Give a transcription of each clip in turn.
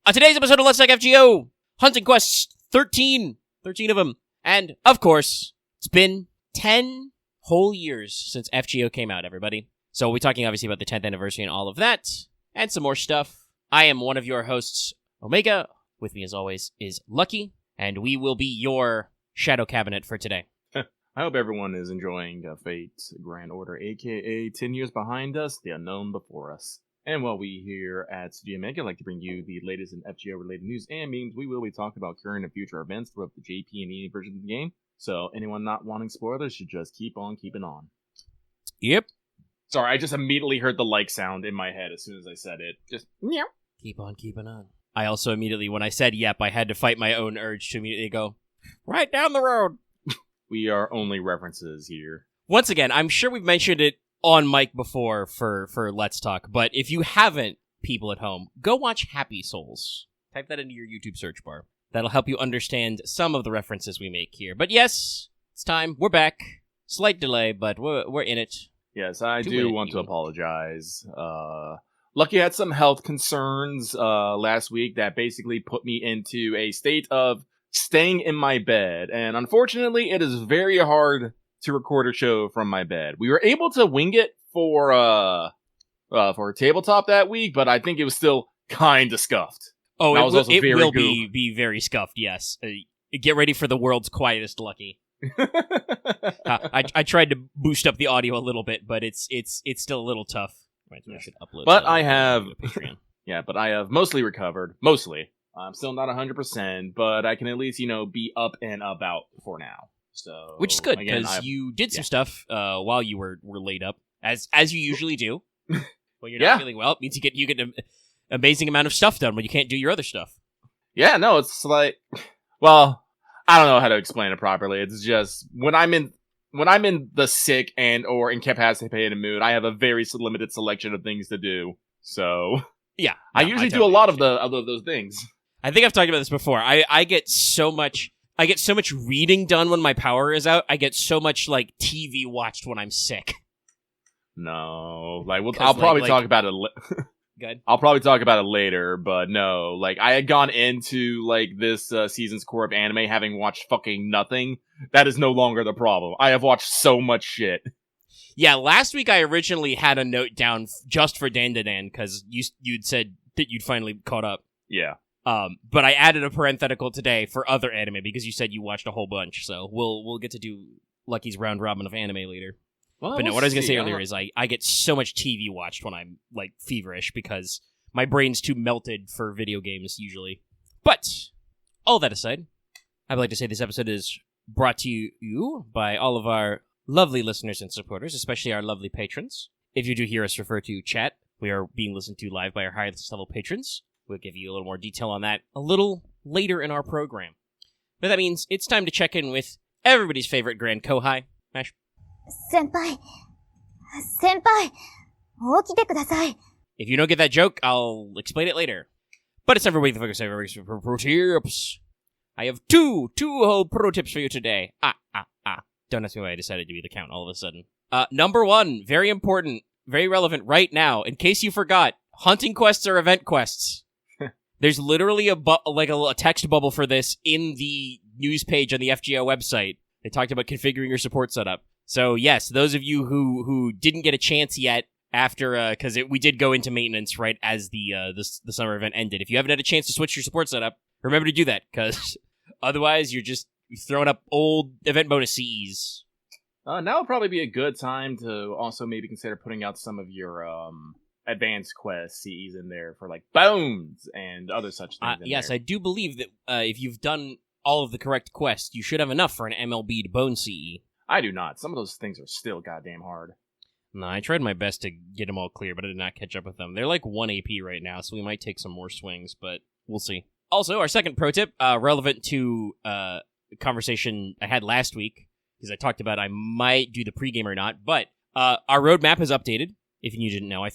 On today's episode of Let's Talk FGO, Hunting Quests 13. 13 of them. And, of course, it's been 10 whole years since FGO came out, everybody. So we'll be talking, obviously, about the 10th anniversary and all of that, and some more stuff. I am one of your hosts, Omega. With me, as always, is Lucky, and we will be your Shadow Cabinet for today. I hope everyone is enjoying Fate's Grand Order, aka 10 years behind us, the unknown before us. And while we here at Studio Omega like to bring you the latest in FGO-related news and memes, we will be talking about current and future events throughout the JP and EA version of the game. So anyone not wanting spoilers should just keep on keeping on. Yep. Sorry, I just immediately heard the like sound in my head as soon as I said it. Just, meow. Keep on keeping on. I also immediately, when I said yep, I had to fight my own urge to immediately go, right down the road. We are only references here. Once again, I'm sure we've mentioned it on mic before for Let's Talk, but if you haven't, people at home, go watch Happy Souls. Type that into your YouTube search bar. That'll help you understand some of the references we make here. But yes, it's time. We're back. Slight delay, but we're in it. Yes, I do want to apologize. Lucky had some health concerns last week that basically put me into a state of staying in my bed, and unfortunately, it is very hard to record a show from my bed. We were able to wing it for a tabletop that week, but I think it was still kind of scuffed. Oh, it will be very scuffed. Yes, get ready for the world's quietest Lucky. I tried to boost up the audio a little bit, but it's still a little tough. Right, so I should upload. But I have, yeah, but I have mostly recovered. Mostly. I'm still not 100%, but I can at least, be up and about for now. So, which is good, because you did some stuff while you were laid up, as you usually do. When you're not feeling well, it means you get an amazing amount of stuff done when you can't do your other stuff. Yeah, no, it's like, well, I don't know how to explain it properly. It's just, when I'm in the sick and or incapacitated mood, I have a very limited selection of things to do. So, yeah, I usually do a lot of those things. I think I've talked about this before. I get so much reading done when my power is out. I get so much TV watched when I'm sick. No, I'll probably talk about it. Good. I'll probably talk about it later, but no, I had gone into this season's core of anime having watched fucking nothing. That is no longer the problem. I have watched so much shit. Yeah, last week I originally had a note down just for Dandadan because you'd said that you'd finally caught up. Yeah. But I added a parenthetical today for other anime because you said you watched a whole bunch. So we'll get to do Lucky's round robin of anime later. Well, but no, what I was gonna say earlier is I get so much TV watched when I'm feverish because my brain's too melted for video games usually. But all that aside, I'd like to say this episode is brought to you by all of our lovely listeners and supporters, especially our lovely patrons. If you do hear us refer to chat, we are being listened to live by our highest level patrons. We'll give you a little more detail on that a little later in our program. But that means it's time to check in with everybody's favorite Grand Kohai. Mash. Senpai, 起きてください. If you don't get that joke, I'll explain it later. But it's time for Week the Focus for pro tips. I have two whole pro tips for you today. Don't ask me why I decided to be the count all of a sudden. Number one, very important, very relevant right now. In case you forgot, hunting quests are event quests. There's literally a text bubble for this in the news page on the FGO website. They talked about configuring your support setup. So yes, those of you who didn't get a chance yet after, because we did go into maintenance right as the summer event ended. If you haven't had a chance to switch your support setup, remember to do that, because otherwise you're just throwing up old event bonus CEs. Now would probably be a good time to also maybe consider putting out some of your advanced quest CEs in there for bones and other such things. Yes, I do believe that if you've done all of the correct quests, you should have enough for an MLB'd bone CE. I do not. Some of those things are still goddamn hard. No, I tried my best to get them all clear, but I did not catch up with them. They're 1 AP right now, so we might take some more swings, but we'll see. Also, our second pro tip, relevant to a conversation I had last week, because I talked about I might do the pregame or not, but our roadmap is updated, if you didn't know. I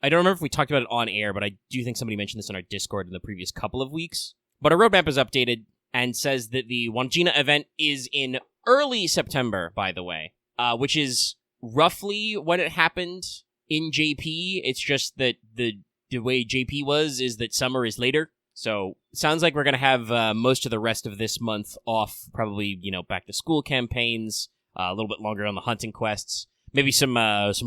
don't remember if we talked about it on air, but I do think somebody mentioned this on our Discord in the previous couple of weeks. But our roadmap is updated and says that the Wangina event is in early September, by the way, which is roughly when it happened in JP. It's just that the way JP is that summer is later. So, sounds like we're going to have most of the rest of this month off, probably, back to school campaigns, a little bit longer on the hunting quests, maybe some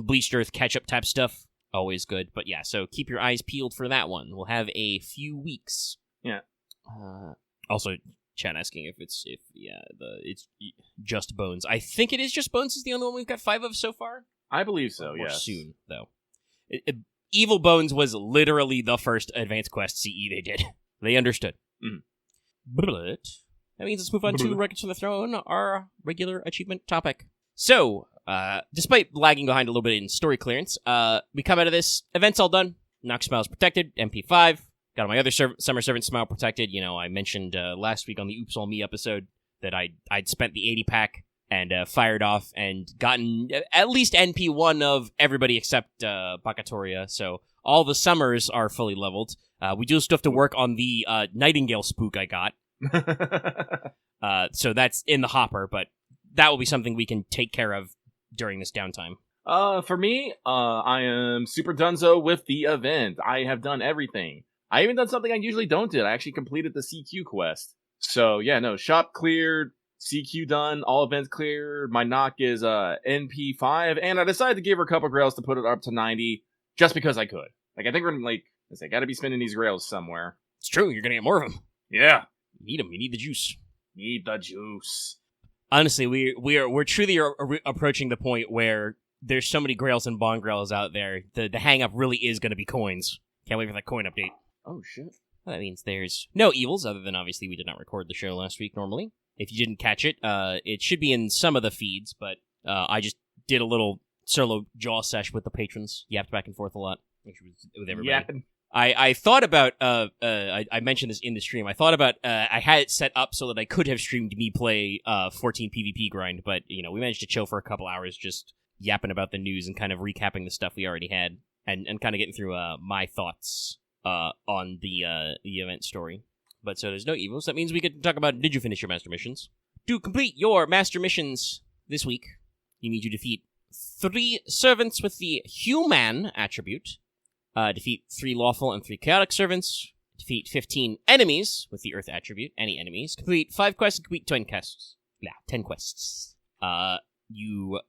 Bleached Earth catch-up type stuff, always good. But yeah, so keep your eyes peeled for that one. We'll have a few weeks. Yeah. Also, chat asking if it's just Bones. I think it is just Bones is the only one we've got 5 of so far. I believe so, or yes. Soon, though. Evil Bones was literally the first Advanced Quest CE they did. They understood. Mm. But that means let's move on to Records from the Throne, our regular achievement topic. So, despite lagging behind a little bit in story clearance, we come out of this, event's all done, Nox Smile's protected, MP5, got all my other Summer Servant Smile protected. I mentioned last week on the Oops All Me episode that I'd spent the 80 pack and fired off and gotten at least NP1 of everybody except Bakatoria, so all the Summers are fully leveled. We do still have to work on the Nightingale spook I got. So that's in the hopper, but that will be something we can take care of during this downtime. For me, I am super donezo with the event. I have done everything. I even done something I usually don't do. I actually completed the CQ quest. So yeah, no, shop cleared, CQ done, all events cleared. My knock is NP5, and I decided to give her a couple grails to put it up to 90, just because I could. I think we're I gotta be spending these grails somewhere. It's true, you're gonna get more of them. Yeah. You need them, you need the juice. Need the juice. Honestly, we're truly approaching the point where there's so many grails and bond grails out there. The hang up really is gonna be coins. Can't wait for that coin update. Oh shit. Well, that means there's no evils, other than obviously we did not record the show last week normally. If you didn't catch it, it should be in some of the feeds, but I just did a little solo jaw sesh with the patrons. Yapped back and forth a lot with everybody. Yapping. I thought about, I mentioned this in the stream, I thought about, I had it set up so that I could have streamed me play 14 PvP grind, but, we managed to chill for a couple hours just yapping about the news and kind of recapping the stuff we already had, and kind of getting through my thoughts on the event story. But so there's no evils. That means we could talk about, did you finish your master missions? To complete your master missions this week, you need to defeat 3 servants with the human attribute, defeat 3 lawful and 3 chaotic servants, defeat 15 enemies with the earth attribute, any enemies, complete 5 quests and complete 10 quests. Yeah, 10 quests. You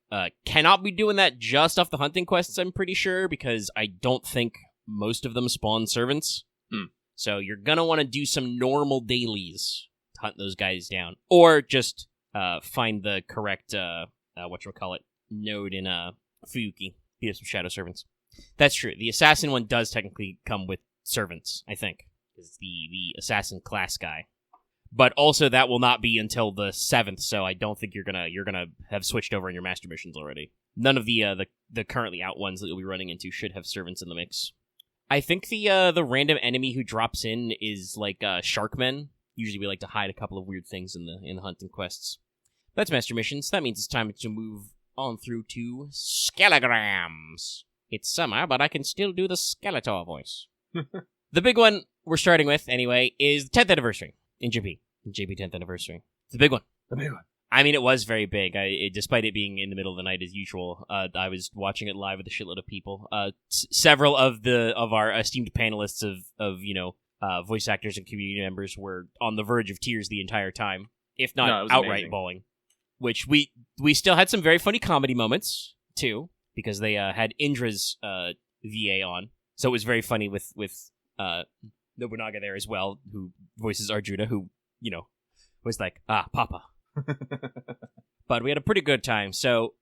cannot be doing that just off the hunting quests, I'm pretty sure, because I don't think most of them spawn servants. So you're gonna want to do some normal dailies to hunt those guys down, or just find the correct node in Fuyuki. Beat up some shadow servants. That's true. The assassin one does technically come with servants, I think, is the assassin class guy. But also that will not be until the 7th, so I don't think you're gonna have switched over in your master missions already. None of the currently out ones that you'll be running into should have servants in the mix. I think the random enemy who drops in is like Sharkmen. Usually we like to hide a couple of weird things in the hunting quests. That's master missions. That means it's time to move on through to Skelograms. It's summer, but I can still do the Skeletor voice. The big one we're starting with, anyway, is the 10th anniversary in JP. JP 10th anniversary. It's the big one. The big one. I mean, it was very big. Despite it being in the middle of the night as usual, I was watching it live with a shitload of people. Several of our esteemed panelists of voice actors and community members were on the verge of tears the entire time, if not outright bawling. Which we still had some very funny comedy moments too, because they had Indra's VA on, so it was very funny with Nobunaga there as well, who voices Arjuna, who was like, Papa. But we had a pretty good time. So,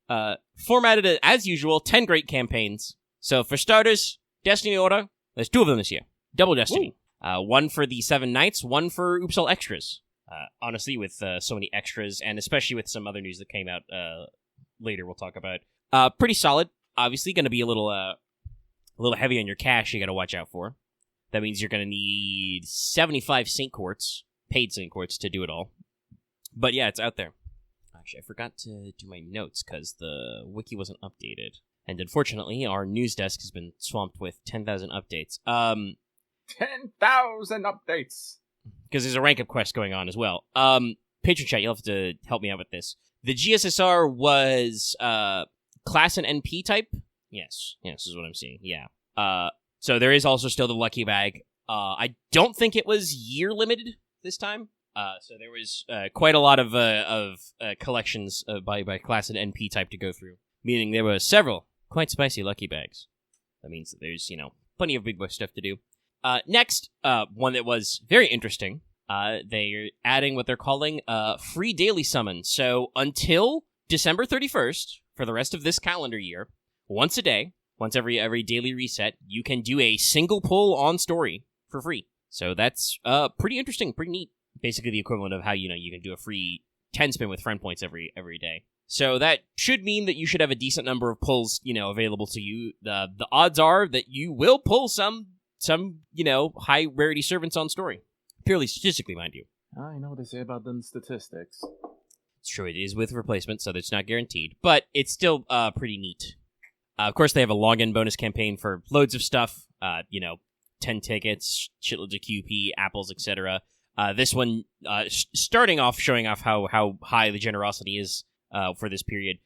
formatted as usual, 10 great campaigns. So, for starters, Destiny Order. There's 2 of them this year. Double Destiny. One for the 7 Knights, one for Oops All Extras. Honestly, with so many extras, and especially with some other news that came out later we'll talk about. Pretty solid. Obviously, going to be a little heavy on your cash you got to watch out for. That means you're going to need 75 Saint Quartz, paid Saint Quartz, to do it all. But yeah, it's out there. Actually, I forgot to do my notes because the wiki wasn't updated. And unfortunately, our news desk has been swamped with 10,000 updates. 10,000 updates! Because there's a rank up quest going on as well. Patron chat, you'll have to help me out with this. The GSSR was class and NP type? Yes, this is what I'm seeing, yeah. So there is also still the lucky bag. I don't think it was year limited this time. So there was quite a lot of collections by class and NP type to go through, meaning there were several quite spicy lucky bags. That means that there's, plenty of big boy stuff to do. Next, one that was very interesting, they're adding what they're calling free daily summons. So until December 31st, for the rest of this calendar year, once a day, once every daily reset, you can do a single pull on story for free. So that's pretty interesting, pretty neat. Basically the equivalent of how, you can do a free 10 spin with friend points every day. So that should mean that you should have a decent number of pulls, available to you. The odds are that you will pull some high rarity servants on story. Purely statistically, mind you. I know what they say about them statistics. It's true, it is with replacement, so it's not guaranteed. But it's still pretty neat. Of course, they have a login bonus campaign for loads of stuff. 10 tickets, shitloads of QP, apples, etc. This one, starting off showing off how high the generosity is for this period.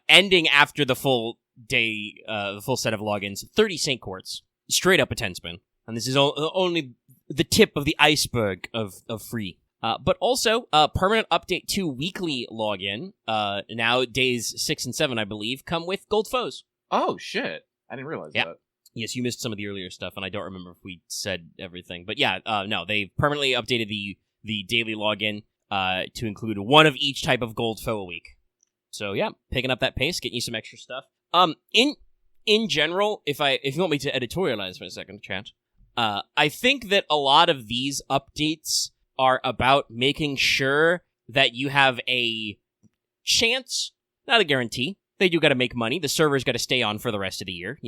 Ending after the full day, the full set of logins, 30 St. Quartz. Straight up a 10 spin. And this is only the tip of the iceberg of free. But also, permanent update to weekly login, now days 6 and 7, I believe, come with gold foes. Oh, shit. I didn't realize that. Yes, you missed some of the earlier stuff, and I don't remember if we said everything. But yeah, no, they permanently updated the daily login to include one of each type of gold foe a week. So yeah, picking up that pace, getting you some extra stuff. In general, if you want me to editorialize for a second, chat, I think that a lot of these updates are about making sure that you have a chance, not a guarantee. They do got to make money. The server's got to stay on for the rest of the year,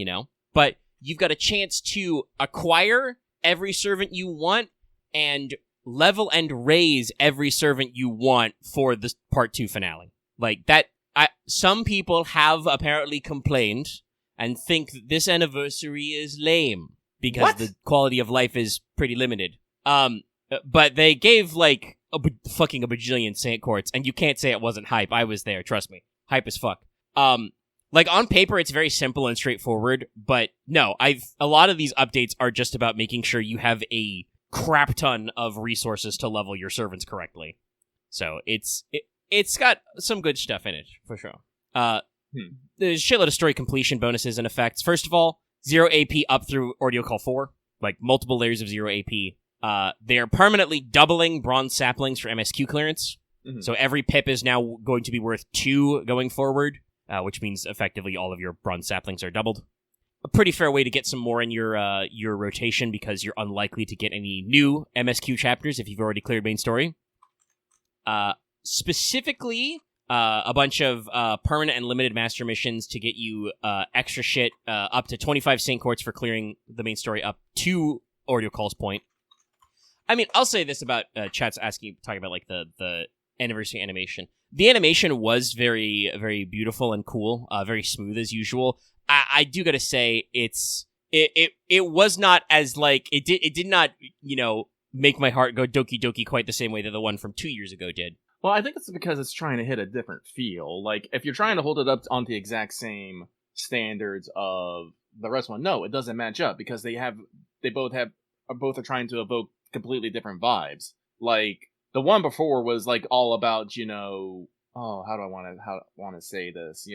but you've got a chance to acquire every servant you want and level and raise every servant you want for the part 2 finale. Like that, some people have apparently complained and think that this anniversary is lame because the quality of life is pretty limited. But they gave like a bajillion St. Quartz, and you can't say it wasn't hype. I was there, trust me. Hype as fuck. Like on paper, it's very simple and straightforward, but no, a lot of these updates are just about making sure you have a crap ton of resources to level your servants correctly. So it's got some good stuff in it, for sure. There's a shitload of story completion bonuses and effects. First of all, 0 AP up through Ordeal Call 4, like multiple layers of 0 AP. They are permanently doubling bronze saplings for MSQ clearance. Mm-hmm. So every pip is now going to be worth 2 going forward, which means effectively all of your bronze saplings are doubled. A pretty fair way to get some more in your rotation because you're unlikely to get any new MSQ chapters if you've already cleared main story. Specifically, a bunch of permanent and limited master missions to get you extra shit, up to 25 St. Quartz for clearing the main story up to Ordeal Call's point. I mean, I'll say this about chat's talking about like the anniversary animation. The animation was very, very beautiful and cool, very smooth as usual. I do gotta say, it was not as like it did not make my heart go doki doki quite the same way that the one from 2 years ago did. Well, I think it's because it's trying to hit a different feel. Like if you're trying to hold it up on the exact same standards of the rest one, no, it doesn't match up because they both are trying to evoke completely different vibes. Like the one before was like all about, how do I want to say this,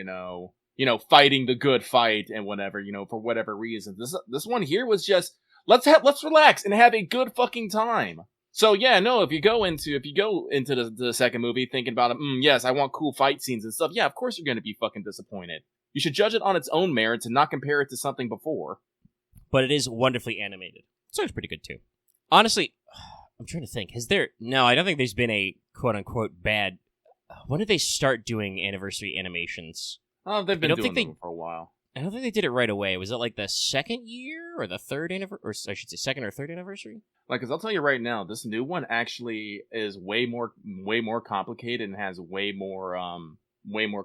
fighting the good fight and whatever, for whatever reason. This one here was just let's relax and have a good fucking time. So yeah, no, if you go into the second movie thinking about it, yes, I want cool fight scenes and stuff. Yeah, of course you're going to be fucking disappointed. You should judge it on its own merits and not compare it to something before. But it is wonderfully animated. So it's pretty good too. Honestly, I'm trying to think. No, I don't think there's been a quote-unquote bad... When did they start doing anniversary animations? Oh, they've been doing them for a while. I don't think they did it right away. Was it like the second year or the third anniversary? Or I should say second or third anniversary? Like, because I'll tell you right now, this new one actually is way more complicated and has way more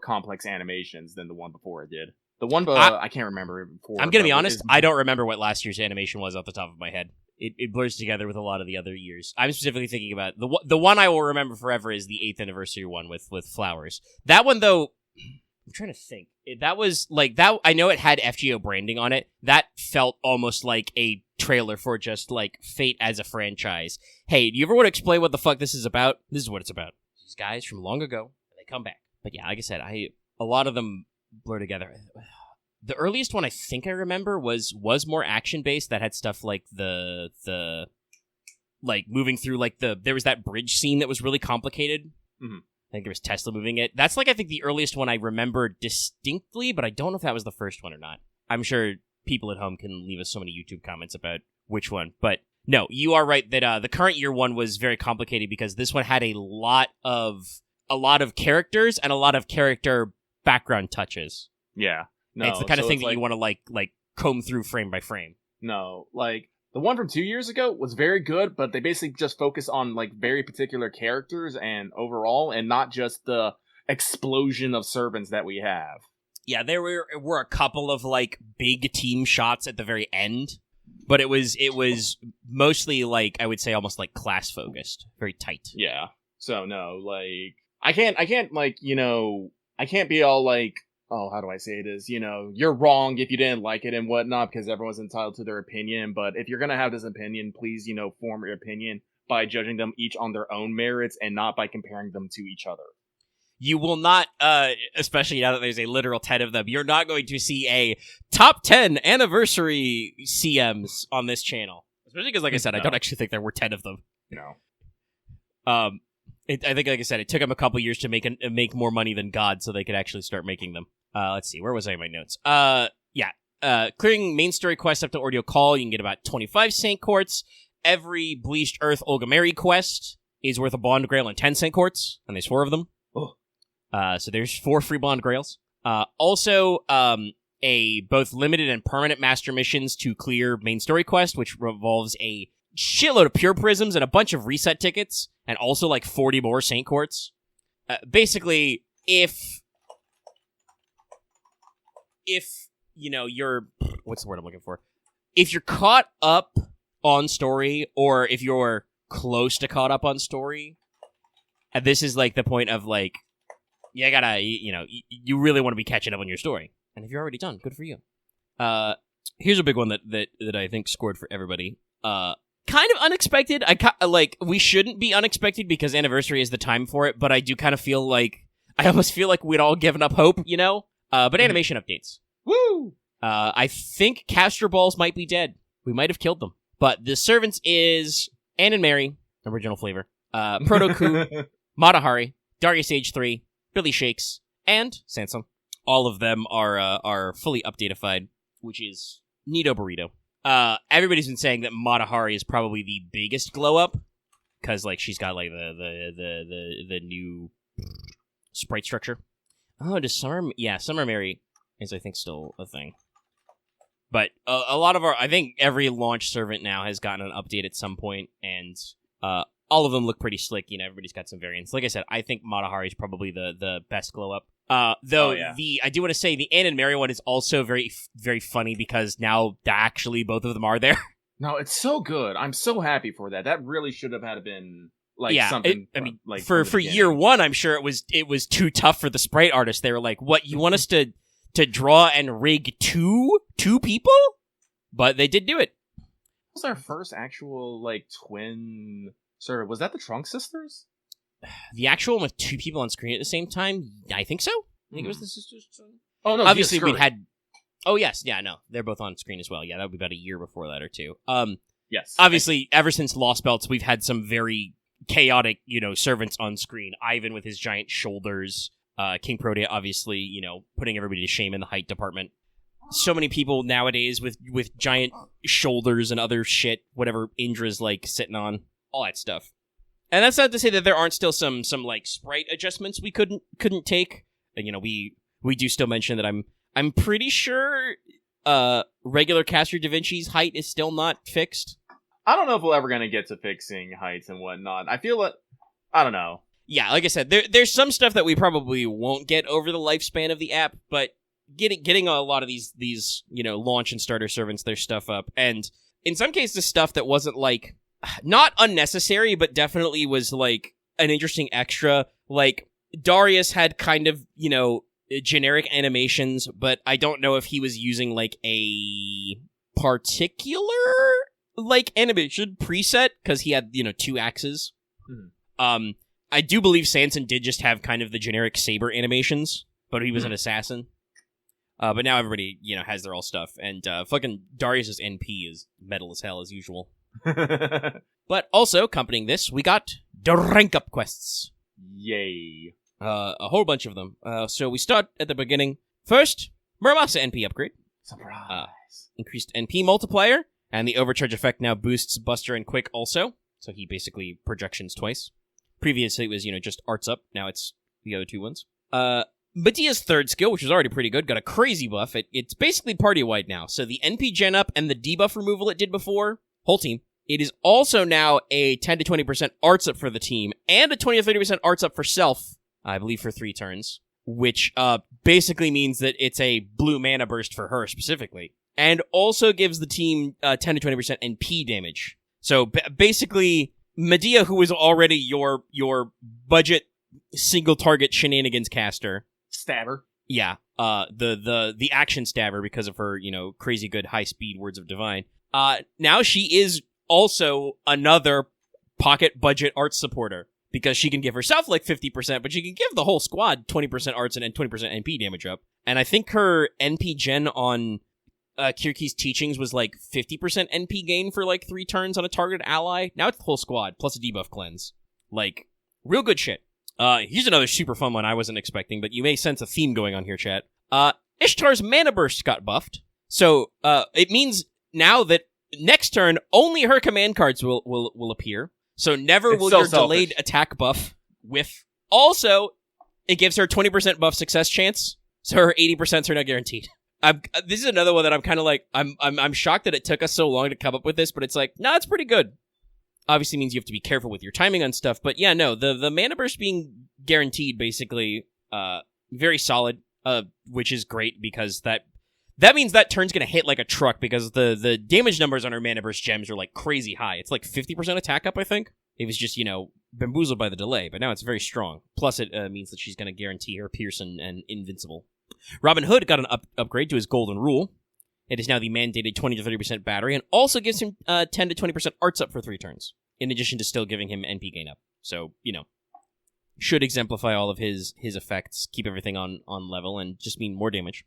complex animations than the one before it did. The one, I can't remember it before. I'm going to be honest, I don't remember what last year's animation was off the top of my head. It blurs together with a lot of the other years. I'm specifically thinking about the one I will remember forever is the 8th anniversary one with flowers. That one, though, I'm trying to think. That was like that. I know it had FGO branding on it. That felt almost like a trailer for just, like, Fate as a franchise. Hey, do you ever want to explain what the fuck this is about? This is what it's about. These guys from long ago, they come back. But yeah, like I said, a lot of them blur together. The earliest one I think I remember was more action-based, that had stuff like the like, moving through, like, there was that bridge scene that was really complicated. Mm-hmm. I think there was Tesla moving it. That's, like, I think the earliest one I remember distinctly, but I don't know if that was the first one or not. I'm sure people at home can leave us so many YouTube comments about which one. But, no, you are right that the current year one was very complicated because this one had a lot of characters and a lot of character background touches. Yeah. No, it's the kind of thing that you want to, like, comb through frame by frame. No, like, the one from 2 years ago was very good, but they basically just focus on, like, very particular characters and overall, and not just the explosion of servants that we have. Yeah, there were a couple of, like, big team shots at the very end, but it was mostly, like, I would say almost, like, class-focused. Very tight. Yeah. So, no, like, I can't, like, you know, I can't be all, like, oh, how do I say this? You know, you're wrong if you didn't like it and whatnot, because everyone's entitled to their opinion. But if you're going to have this opinion, please, you know, form your opinion by judging them each on their own merits and not by comparing them to each other. You will not, especially now that there's a literal 10 of them, you're not going to see a top 10 anniversary CMs on this channel. Especially because, like I said, I don't actually think there were 10 of them. No. I think, like I said, it took them a couple years to make more money than God so they could actually start making them. Let's see, where was I in my notes? Clearing main story quests up to Ordeal Call, you can get about 25 Saint Quartz. Every Bleached Earth Olga Marie quest is worth a Bond Grail and 10 Saint Quartz, and there's 4 of them. Oh. So there's 4 free Bond Grails. Also, both limited and permanent master missions to clear main story quest, which revolves a shitload of pure prisms and a bunch of reset tickets, and also like 40 more Saint Quartz. Basically, if you know, what's the word I'm looking for? If you're caught up on story, or if you're close to caught up on story, and this is like the point of like, you gotta, you know, you really want to be catching up on your story. And if you're already done, good for you. Here's a big one that I think scored for everybody. Kind of unexpected. We shouldn't be unexpected because anniversary is the time for it, but I do kind of feel like, I almost feel like we'd all given up hope, you know? But animation updates. Woo! I think Castor Balls might be dead. We might have killed them. But the servants is Ann and Mary, original flavor, Proto-Ku, Matahari, Darius Age 3, Billy Shakes, and Sansom. All of them are fully updateified, which is neato burrito. Everybody's been saying that Matahari is probably the biggest glow up, because like she's got like the new sprite structure. Oh, does Summer Mary is I think still a thing. But a lot of I think every launch servant now has gotten an update at some point, and all of them look pretty slick. You know, everybody's got some variants. Like I said, I think Matahari is probably the best glow up. Though I do want to say the Ann and Mary one is also very, very funny because now actually both of them are there. No, it's so good. I'm so happy for that. That really should have had been like something. Like for year one, I'm sure it was too tough for the sprite artists. They were like, "What, you want us to draw and rig two people?" But they did do it. What was our first actual like twin server? Was that the Trunk Sisters? The actual one with 2 people on screen at the same time? I think so. I think it was the sisters. Oh, no. Obviously, we'd had... Oh, yes. Yeah, no. They're both on screen as well. Yeah, that would be about a year before that or 2. Yes. Obviously, ever since Lost Belts, we've had some very chaotic, you know, servants on screen. Ivan with his giant shoulders. King Protea, obviously, you know, putting everybody to shame in the height department. So many people nowadays with giant shoulders and other shit, whatever Indra's, like, sitting on. All that stuff. And that's not to say that there aren't still some like sprite adjustments we couldn't take. You know, we do still mention that I'm pretty sure regular Caster Da Vinci's height is still not fixed. I don't know if we're ever gonna get to fixing heights and whatnot. I feel I don't know. Yeah, like I said, there's some stuff that we probably won't get over the lifespan of the app, but getting a lot of these you know, launch and starter servants their stuff up, and in some cases stuff that wasn't like not unnecessary, but definitely was like an interesting extra. Like Darius had kind of, you know, generic animations, but I don't know if he was using like a particular like animation preset because he had 2 axes. Mhm. I do believe Sanson did just have kind of the generic saber animations, but he was an assassin. But now everybody has their all stuff, and fucking Darius's NP is metal as hell as usual. But also accompanying this, we got the rank up quests. Yay. A whole bunch of them. So we start at the beginning. First, Muramasa NP upgrade. Surprise. Increased NP multiplier, and the overcharge effect now boosts Buster and Quick also. So he basically projections twice. Previously it was, just arts up. Now it's the other 2 ones. Medea's third skill, which was already pretty good, got a crazy buff. It's basically party-wide now. So the NP gen up and the debuff removal it did before, whole team. It is also now a 10 to 20% arts up for the team, and a 20 to 30% arts up for self, I believe for 3 turns, which basically means that it's a blue mana burst for her specifically, and also gives the team 10 to 20% NP damage. So basically, Medea, who is already your budget single target shenanigans caster, Stabber. yeah, the action stabber because of her crazy good high speed words of divine. Now she is also another pocket budget arts supporter, because she can give herself like 50%, but she can give the whole squad 20% arts and 20% NP damage up. And I think her NP gen on Kirki's teachings was like 50% NP gain for like 3 turns on a targeted ally. Now it's the whole squad, plus a debuff cleanse. Like, real good shit. Here's another super fun one I wasn't expecting, but you may sense a theme going on here, chat. Ishtar's mana burst got buffed. So, it means now that next turn, only her command cards will appear. So never will your delayed attack buff whiff. Also, it gives her 20% buff success chance, so her 80% are now guaranteed. This is another one that I'm kind of like, I'm shocked that it took us so long to come up with this, but it's like, nah, it's pretty good. Obviously means you have to be careful with your timing on stuff, but yeah, no, the mana burst being guaranteed, basically, very solid, which is great, because that means that turn's gonna hit like a truck, because the damage numbers on her mana burst gems are like crazy high. It's like 50% attack up, I think. It was just, bamboozled by the delay, but now it's very strong. Plus it means that she's gonna guarantee her Pierce and Invincible. Robin Hood got an upgrade to his Golden Rule. It is now the mandated 20 to 30% battery, and also gives him 10 to 20% arts up for 3 turns, in addition to still giving him NP gain up. So, should exemplify all of his effects, keep everything on level, and just mean more damage.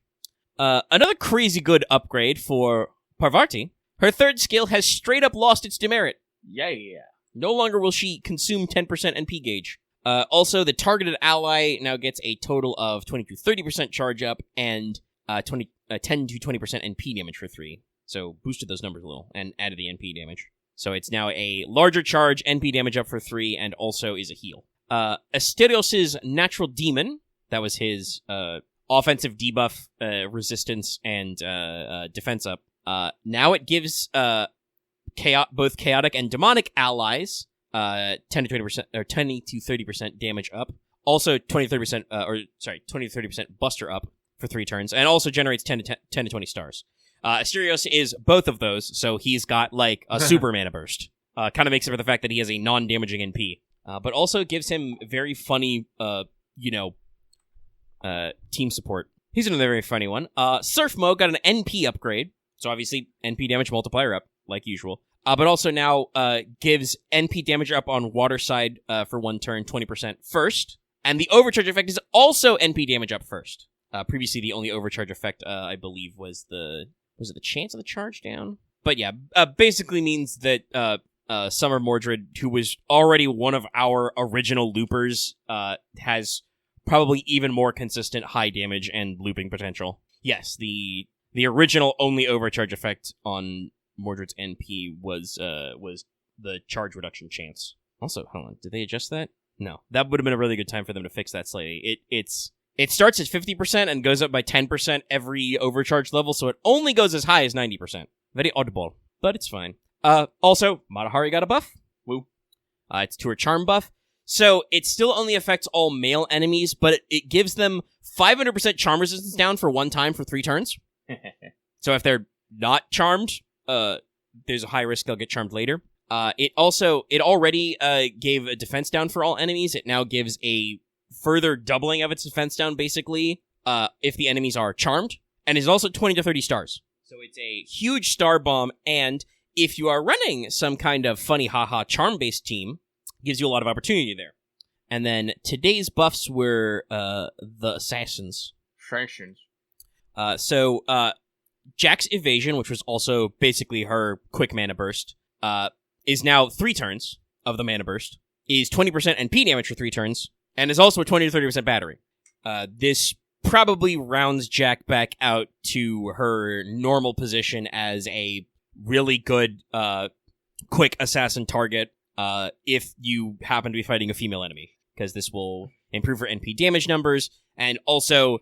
Another crazy good upgrade for Parvati. Her third skill has straight up lost its demerit. Yeah. No longer will she consume 10% NP gauge. Also, the targeted ally now gets a total of 20 to 30% charge up and 10 to 20% NP damage for 3. So boosted those numbers a little and added the NP damage. So it's now a larger charge, NP damage up for 3, and also is a heal. Asterios' Natural Demon, that was his offensive debuff, resistance, and defense up. Now it gives both chaotic and demonic allies 10 to 20% or 10 to 30% damage up. Also 20 to 30% buster up for 3 turns, and also generates 10 to 20 stars. Asterios is both of those, so he's got like a super mana burst. Kind of makes it for the fact that he has a non-damaging NP. But also gives him very funny, team support. He's another very funny one. Surf Mo got an NP upgrade, so obviously NP damage multiplier up, like usual. But also now gives NP damage up on water side for 1 turn, 20% first. And the overcharge effect is also NP damage up first. Previously, the only overcharge effect, I believe, was the chance of the charge down? But yeah, basically means that Summer Mordred, who was already one of our original loopers, has probably even more consistent high damage and looping potential. Yes, the original only overcharge effect on Mordred's NP was the charge reduction chance. Also, hold on, did they adjust that? No, that would have been a really good time for them to fix that slightly. It starts at 50% and goes up by 10% every overcharge level, so it only goes as high as 90%. Very oddball, but it's fine. Also, Matahari got a buff. Woo. It's to her charm buff. So it still only affects all male enemies, but it gives them 500% charm resistance down for 1 time for 3 turns. So if they're not charmed, there's a high risk they'll get charmed later. It already gave a defense down for all enemies. It now gives a further doubling of its defense down, basically, if the enemies are charmed, and is also 20 to 30 stars. So it's a huge star bomb, and if you are running some kind of funny haha charm-based team, gives you a lot of opportunity there. And then today's buffs were the assassins. So Jack's evasion, which was also basically her quick mana burst, is now 3 turns of the mana burst, is 20% NP damage for 3 turns, and is also a 20 to 30% battery. This probably rounds Jack back out to her normal position as a really good quick assassin target if you happen to be fighting a female enemy, because this will improve her NP damage numbers, and also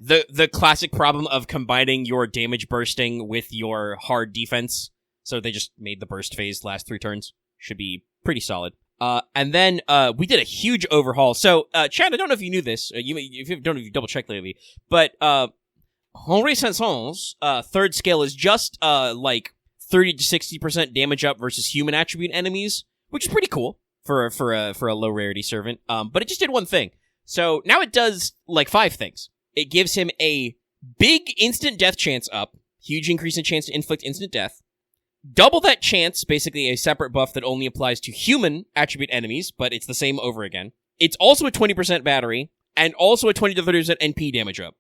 the classic problem of combining your damage bursting with your hard defense. So they just made the burst phase last 3 turns. Should be pretty solid. And then we did a huge overhaul. So, Chad, I don't know if you knew this. If you don't, if you double-checked lately. But Henri Sanson's third skill is just like 30 to 60% damage up versus human attribute enemies, which is pretty cool for a low-rarity servant. But it just did one thing. So now it does like 5 things. It gives him a big instant death chance up, huge increase in chance to inflict instant death. Double that chance, basically a separate buff that only applies to human attribute enemies, but it's the same over again. It's also a 20% battery, and also a 20 to 30% NP damage up.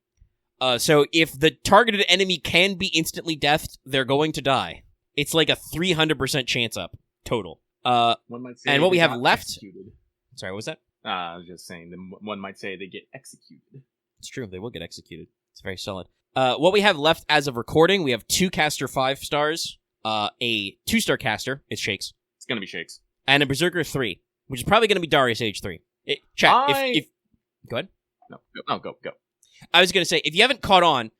So if the targeted enemy can be instantly deathed, they're going to die. It's like a 300% chance up, total. One might say and what we have left... Executed. Sorry, what was that? I was just saying, one might say they get executed. It's true, they will get executed. It's very solid. What we have left as of recording, we have 2 caster 5 stars, a 2-star caster, it's Shakes. It's gonna be Shakes. And a Berserker 3, which is probably gonna be Darius Age 3. Chat, if go ahead. No, go. I was gonna say, if you haven't caught on,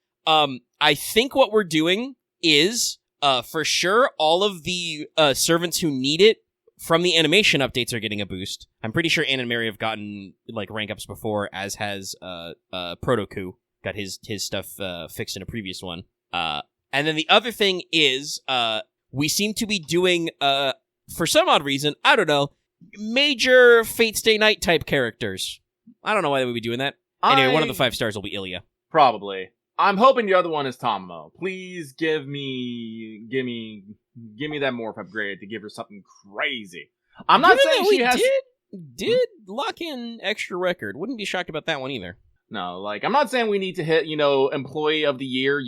I think what we're doing is, for sure, all of the servants who need it from the animation updates are getting a boost. I'm pretty sure Ann and Mary have gotten like rank ups before, as has Protoku. Got his stuff fixed in a previous one. And then the other thing is, we seem to be doing, for some odd reason, I don't know, major Fate Stay Night type characters. I don't know why they would be doing that. Anyway, one of the 5 stars will be Ilya. Probably. I'm hoping the other one is Tamamo. Please give me that morph upgrade to give her something crazy. I'm not saying she has... did lock in extra record. Wouldn't be shocked about that one either. No, like, I'm not saying we need to hit, employee of the year,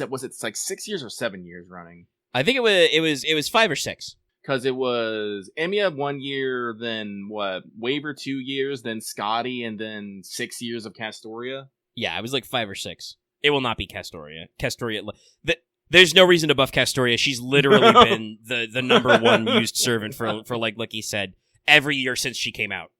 was it like 6 years or 7 years running? I think it was 5 or 6. Because it was Emiya 1 year, then Waver 2 years, then Scotty, and then 6 years of Castoria? Yeah, it was like 5 or 6. It will not be Castoria. There's no reason to buff Castoria. She's literally been the number 1 used servant for like he said, every year since she came out.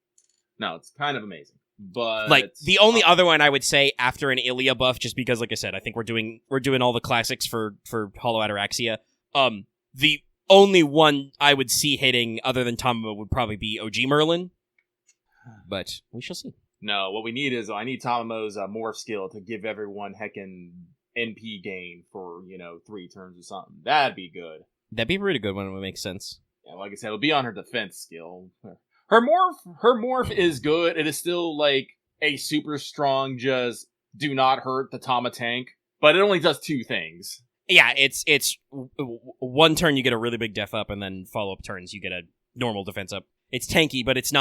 No, it's kind of amazing. But like the only other one I would say after an Ilya buff, just because like I said, I think we're doing all the classics for Hollow Ataraxia. The only one I would see hitting other than Tamamo would probably be OG Merlin. But we shall see. No, what we need is I need Tamamo's morph skill to give everyone heckin' NP gain for 3 turns or something. That'd be good. That'd be a really good one. It would make sense. Yeah, like I said, it'll be on her defense skill. Her morph is good. It is still like a super strong, just do not hurt the Tama tank, but it only does 2 things. Yeah, it's 1 turn you get a really big def up, and then follow-up turns you get a normal defense up. It's tanky, but it's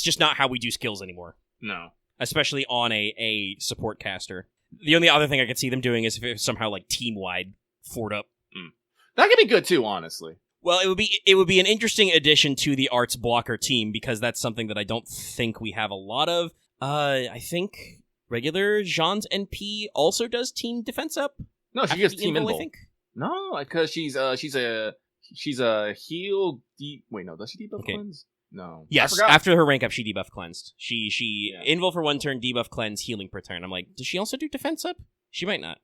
just not how we do skills anymore. No. Especially on a support caster. The only other thing I could see them doing is if it was somehow like team-wide fort up. That could be good too, honestly. Well, it would be an interesting addition to the arts blocker team, because that's something that I don't think we have a lot of. I think regular Jean's NP also does team defense up. No, she gets team invul. I think. No, because she's a heal deep. Wait, no, does she debuff cleanse? No. Yes, after her rank up, she debuff cleansed. She invul for 1 turn, debuff cleanse, healing per turn. I'm like, does she also do defense up? She might not.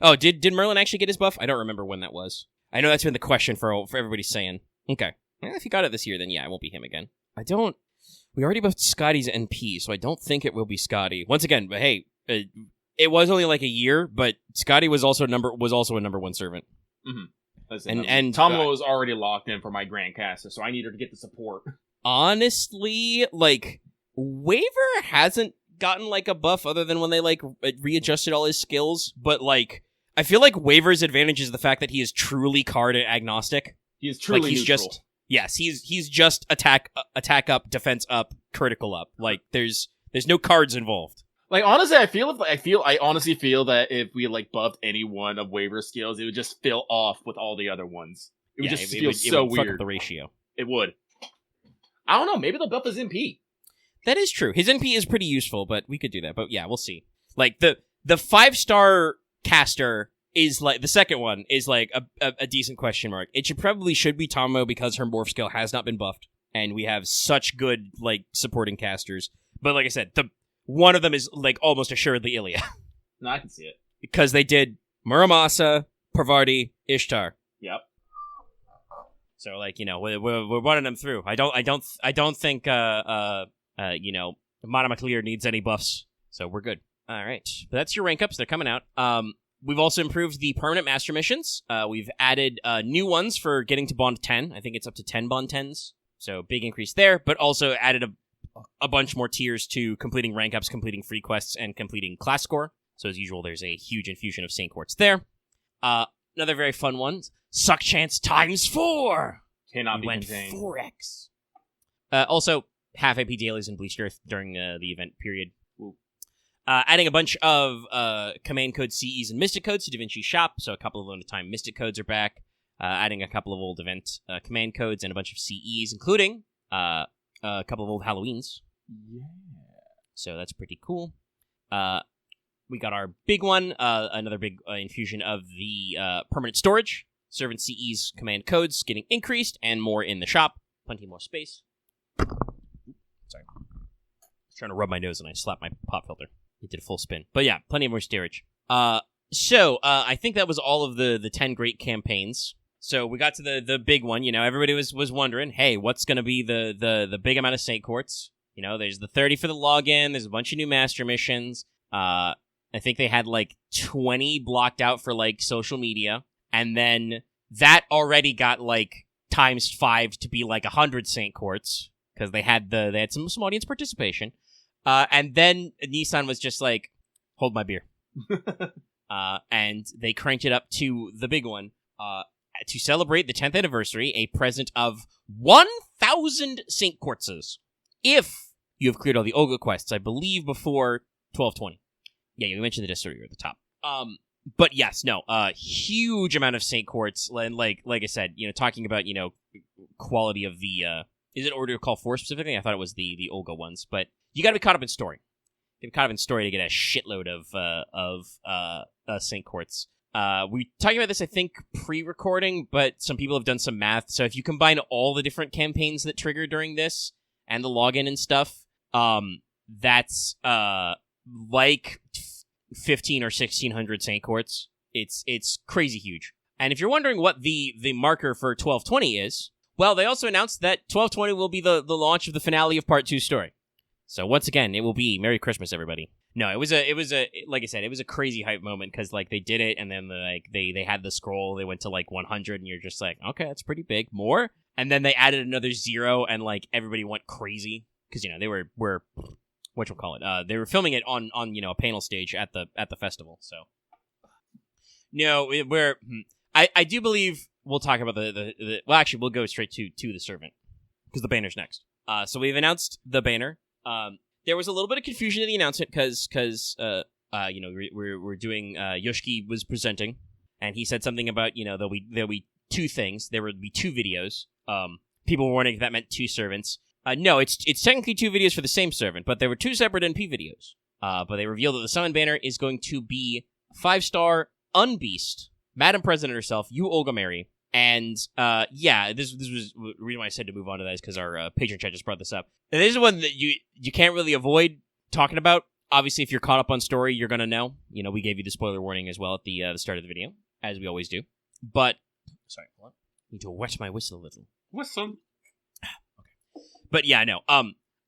Oh, did Merlin actually get his buff? I don't remember when that was. I know that's been the question for everybody saying. Okay. Well, if he got it this year, then yeah, it won't be him again. We already buffed Scotty's NP, so I don't think it will be Scotty. Once again, but hey, it was only like a year, but Scotty was also a number 1 servant. Mm-hmm. Listen, and Tamamo was already locked in for my Grandcaster, so I need her to get the support. Honestly, like, Waver hasn't gotten like a buff other than when they like readjusted all his skills, but like I feel like Waver's advantage is the fact that he is truly card agnostic. He is truly like, he's neutral. he's just attack up, defense up, critical up. Like there's no cards involved. Like, honestly, I honestly feel that if we, like, buffed any one of waiver skills, it would just fill off with all the other ones. It would just feel so it would fuck weird. up the ratio. It would. I don't know, maybe they'll buff his MP. That is true. His NP is pretty useful, but we could do that. But yeah, we'll see. Like, the 5-star caster is, like, the second one is, like, a decent question mark. It should be Tomo because her morph skill has not been buffed, and we have such good, like, supporting casters. But like I said, one of them is, like, almost assuredly Ilya. No, I can see it. Because they did Muramasa, Parvati, Ishtar. Yep. So, like, you know, we're running them through. I don't think you know, Madam Prez needs any buffs, so we're good. All right, but that's your rank ups. They're coming out. We've also improved the permanent master missions. We've added new ones for getting to Bond 10. I think it's up to 10 Bond 10s, so big increase there. But also added a bunch more tiers to completing rank ups, completing free quests, and completing class score. So as usual, there's a huge infusion of Saint Quartz there. Another very fun one, Suck Chance times 4. Cannot be went contained. 4x. Also, half AP dailies in Bleached Earth during the event period. Adding a bunch of command code CEs and Mystic codes to DaVinci Shop, so a couple of limited-time Mystic codes are back. Adding a couple of old event command codes and a bunch of CEs, including a couple of old Halloweens. Yeah. So that's pretty cool. We got our big one, another big infusion of the permanent storage. Servant CEs command codes getting increased, and more in the shop. Plenty more space. Sorry. I was trying to rub my nose and I slapped my pop filter. It did a full spin. But yeah, plenty more storage. So I think that was all of the 10 great campaigns. So we got to the big one. You know, everybody was wondering, hey, what's going to be the big amount of Saint Quartz? You know, there's the 30 for the login. There's a bunch of new master missions. I think they had like 20 blocked out for like social media. And then that already got like times 5 to be like 100 Saint Quartz. Because they had some audience participation. And then Nissan was just like, hold my beer. And they cranked it up to the big one. To celebrate the 10th anniversary, a present of 1,000 Saint Quartzes. If you have cleared all the Olga quests, I believe, before 12:20. Yeah, you mentioned the Destroyer at the top. But yes, no, huge amount of Saint Quartz. And like I said, you know, talking about, you know, quality of the, is it Order to Call 4 specifically? I thought it was the Olga ones, but you gotta be caught up in story. You gotta be caught up in story to get a shitload of Saint Quartz. We talked about this, I think, pre-recording, but some people have done some math. So if you combine all the different campaigns that trigger during this and the login and stuff, that's like 1,500 or 1,600 Saint Quartz. It's crazy huge. And if you're wondering what the marker for 1220 is, well, they also announced that 1220 will be the launch of the finale of Part 2 story. So once again, it will be Merry Christmas, everybody. No, it was a like I said, it was a crazy hype moment because like they did it and then like they had the scroll, they went to like 100 and you're just like, okay, that's pretty big. More, and then they added another 0 and like everybody went crazy because you know they were whatchamacallit, they were filming it on you know a panel stage at the festival. So no, I do believe we'll talk about the well actually we'll go straight to the servant because the banner's next. So we've announced the banner. There was a little bit of confusion in the announcement because you know, we're doing, Yoshiki was presenting, and he said something about, you know, there'll be 2 things. There would be 2 videos. People were wondering if that meant 2 servants. No, it's technically 2 videos for the same servant, but there were 2 separate NP videos. But they revealed that the summon banner is going to be 5-star Unbeast, Madam Prez herself, you Olga Marie, and, yeah, this was the reason why I said to move on to that is because our, patron chat just brought this up. And this is one that you can't really avoid talking about. Obviously, if you're caught up on story, you're gonna know. You know, we gave you the spoiler warning as well at the start of the video, as we always do. But, sorry, what? I need to wet my whistle a little. Whistle. Okay. But yeah, no,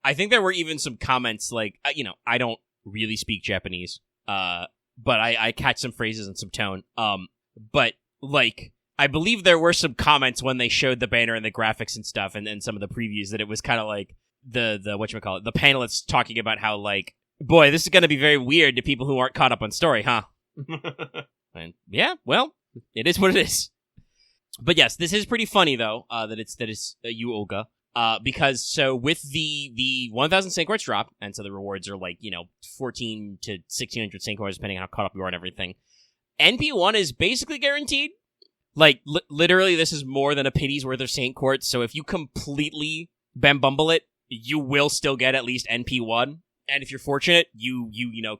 I think there were even some comments like, you know, I don't really speak Japanese, but I catch some phrases and some tone. But, like, I believe there were some comments when they showed the banner and the graphics and stuff and some of the previews that it was kind of like the whatchamacallit, the panelists talking about how, like, boy, this is going to be very weird to people who aren't caught up on story, huh? And yeah, well, it is what it is. But yes, this is pretty funny though. That it's you, Olga. Because so with the 1,000 Saint Quartz drop, and so the rewards are like 14 to 1,600 Saint Quartz depending on how caught up you are and everything. NP1 is basically guaranteed. Like literally, this is more than a penny's worth of Saint Quartz. So if you completely bambumble it, you will still get at least NP1. And if you're fortunate, you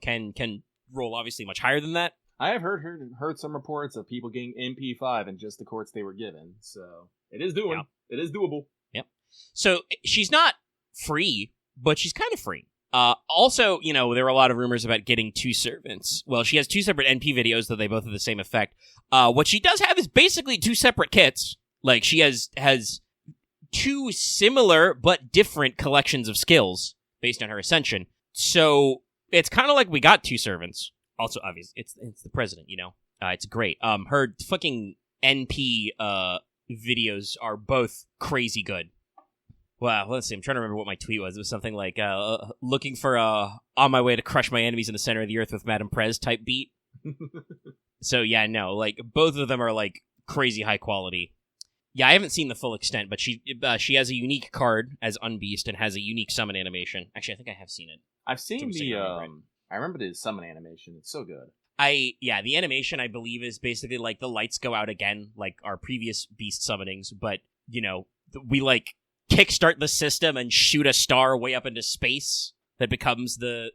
can roll obviously much higher than that. I have heard some reports of people getting MP5 in just the quartz they were given. So it is doing. Yeah. It is doable. Yep. So she's not free, but she's kind of free. Also, there were a lot of rumors about getting 2 servants. Well, she has 2 separate NP videos, though they both have the same effect. What she does have is basically 2 separate kits. Like, she has 2 similar but different collections of skills based on her ascension. So, it's kind of like we got 2 servants. Also, obviously, it's the president, it's great. Her fucking NP, videos are both crazy good. Wow, let's see. I'm trying to remember what my tweet was. It was something like, looking for on my way to crush my enemies in the center of the earth with Madam Prez type beat. So, yeah, no, like, both of them are, like, crazy high quality. Yeah, I haven't seen the full extent, but she has a unique card as Unbeast and has a unique summon animation. Actually, I think I have seen it. I've seen I remember the summon animation. It's so good. The animation, I believe, is basically, like, the lights go out again, like our previous Beast summonings, but, we, like, kickstart the system and shoot a star way up into space that becomes the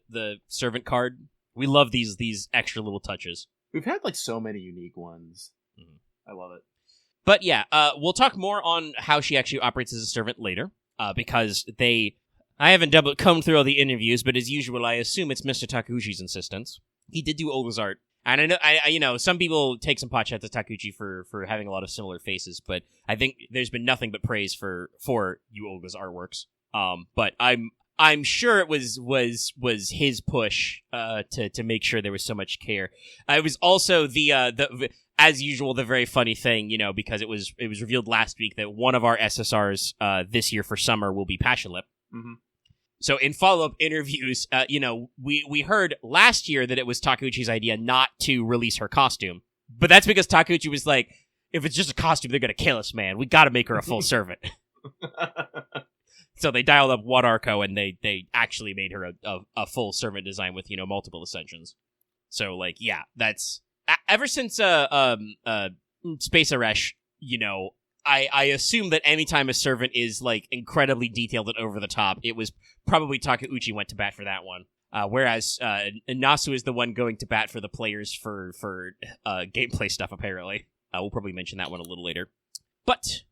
servant card. We love these extra little touches. We've had like so many unique ones. I love it. But yeah, we'll talk more on how she actually operates as a servant later, because I haven't combed through all the interviews, but as usual, I assume it's Mr. Takeuchi's insistence. He did do Olga's art. And I know some people take some pot shots at Takeuchi for having a lot of similar faces, but I think there's been nothing but praise for you Olga's artworks. But I'm sure it was his push to make sure there was so much care. It was also the as usual the very funny thing, because it was revealed last week that one of our SSRs this year for summer will be Passionlip. Mm-hmm. So in follow-up interviews, we heard last year that it was Takeuchi's idea not to release her costume. But that's because Takeuchi was like, if it's just a costume, they're going to kill us, man. We got to make her a full servant. So they dialed up Wadarko, and they actually made her a full servant design with, multiple ascensions. So, like, yeah, that's... Ever since Space Arash, I assume that anytime a servant is, like, incredibly detailed and over the top, it was probably Takeuchi went to bat for that one. Whereas Nasu is the one going to bat for the players for gameplay stuff, apparently. We'll probably mention that one a little later. But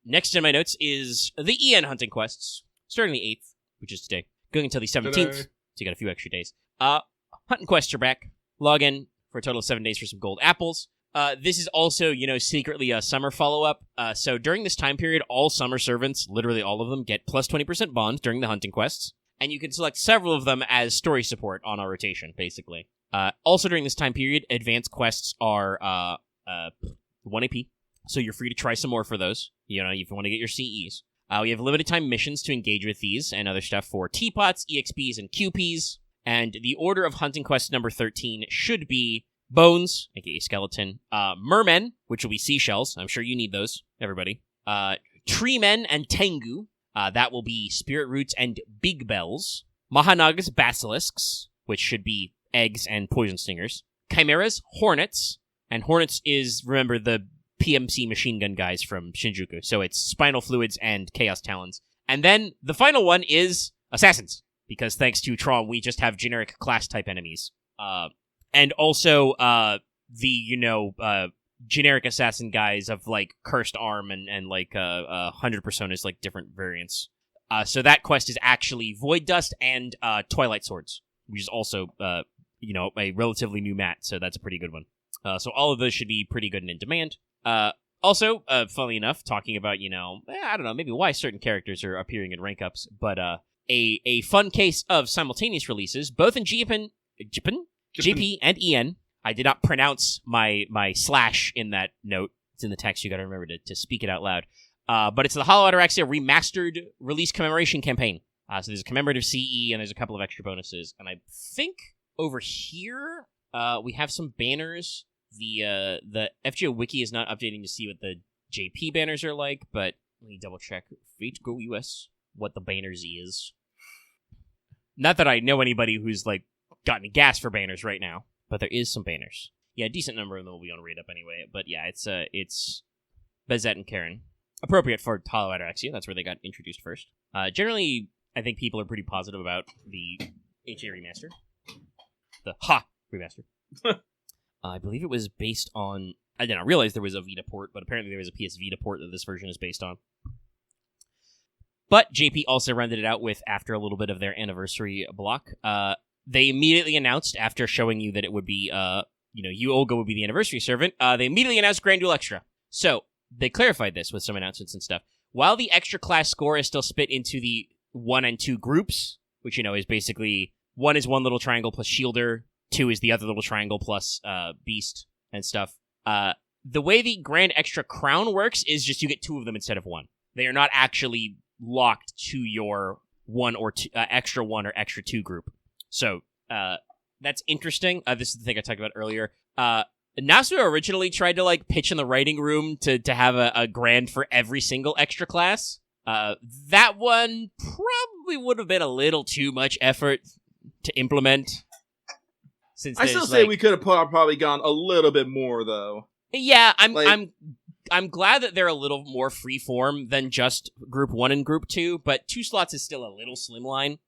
next in my notes is the EN hunting quests, starting the 8th, which is today, going until the 17th, so you got a few extra days. Hunting quests are back. Log in for a total of 7 days for some gold apples. This is also, secretly a summer follow-up. So during this time period, all summer servants, literally all of them, get plus 20% bond during the hunting quests. And you can select several of them as story support on our rotation, basically. Also during this time period, advanced quests are 1 AP. So you're free to try some more for those, if you want to get your CEs. We have limited time missions to engage with these and other stuff for teapots, EXPs, and QPs. And the order of hunting quest number 13 should be Bones, aka Skeleton, Mermen, which will be seashells. I'm sure you need those, everybody. Tree Men and Tengu. That will be Spirit Roots and Big Bells. Mahanagas, Basilisks, which should be eggs and poison stingers. Chimeras, Hornets. And Hornets is, remember, the PMC machine gun guys from Shinjuku. So it's Spinal Fluids and Chaos Talons. And then the final one is Assassins. Because thanks to Tron, we just have generic class-type enemies. And also, generic assassin guys of, like, Cursed Arm and 100 Personas, like, different variants. So that quest is actually Void Dust and Twilight Swords, which is also, a relatively new mat, so that's a pretty good one. So all of those should be pretty good and in demand. Also, funnily enough, talking about, I don't know, maybe why certain characters are appearing in rank ups, but a fun case of simultaneous releases, both in JP and EN. I did not pronounce my slash in that note. It's in the text. You got to remember to speak it out loud. But it's the Hollow Ataraxia Remastered Release Commemoration Campaign. So there's a commemorative CE, and there's a couple of extra bonuses. And I think over here, we have some banners The FGO wiki is not updating to see what the JP banners are like, but let me double check Fate Go US what the banner Z is. Not that I know anybody who's like gotten gas for banners right now, but there is some banners. Yeah, a decent number of them will be on read up anyway. But yeah, it's Bezette and Karen. Appropriate for Hollow Ataraxia. That's where they got introduced first. Generally, I think people are pretty positive about the HA remaster. The remaster. I believe it was based on... I didn't realize there was a Vita port, but apparently there was a PS Vita port that this version is based on. But JP also rounded it out with, after a little bit of their anniversary block, they immediately announced, after showing you that it would be, you, Olga, would be the anniversary servant, they immediately announced Grand Duel Extra. So, they clarified this with some announcements and stuff. While the extra class score is still split into the 1 and 2 groups, which, is basically, 1 is one little triangle plus Shielder, 2 is the other little triangle plus Beast and stuff. The way the Grand Extra Crown works is just you get 2 of them instead of 1. They are not actually locked to your 1 or 2, extra 1 or extra 2 group. So, that's interesting. This is the thing I talked about earlier. Nasu originally tried to, pitch in the writing room to have a grand for every single extra class. That one probably would have been a little too much effort to implement. Since I still say we could have probably gone a little bit more, though. Yeah, I'm glad that they're a little more freeform than just Group 1 and Group 2, but 2 slots is still a little slimline.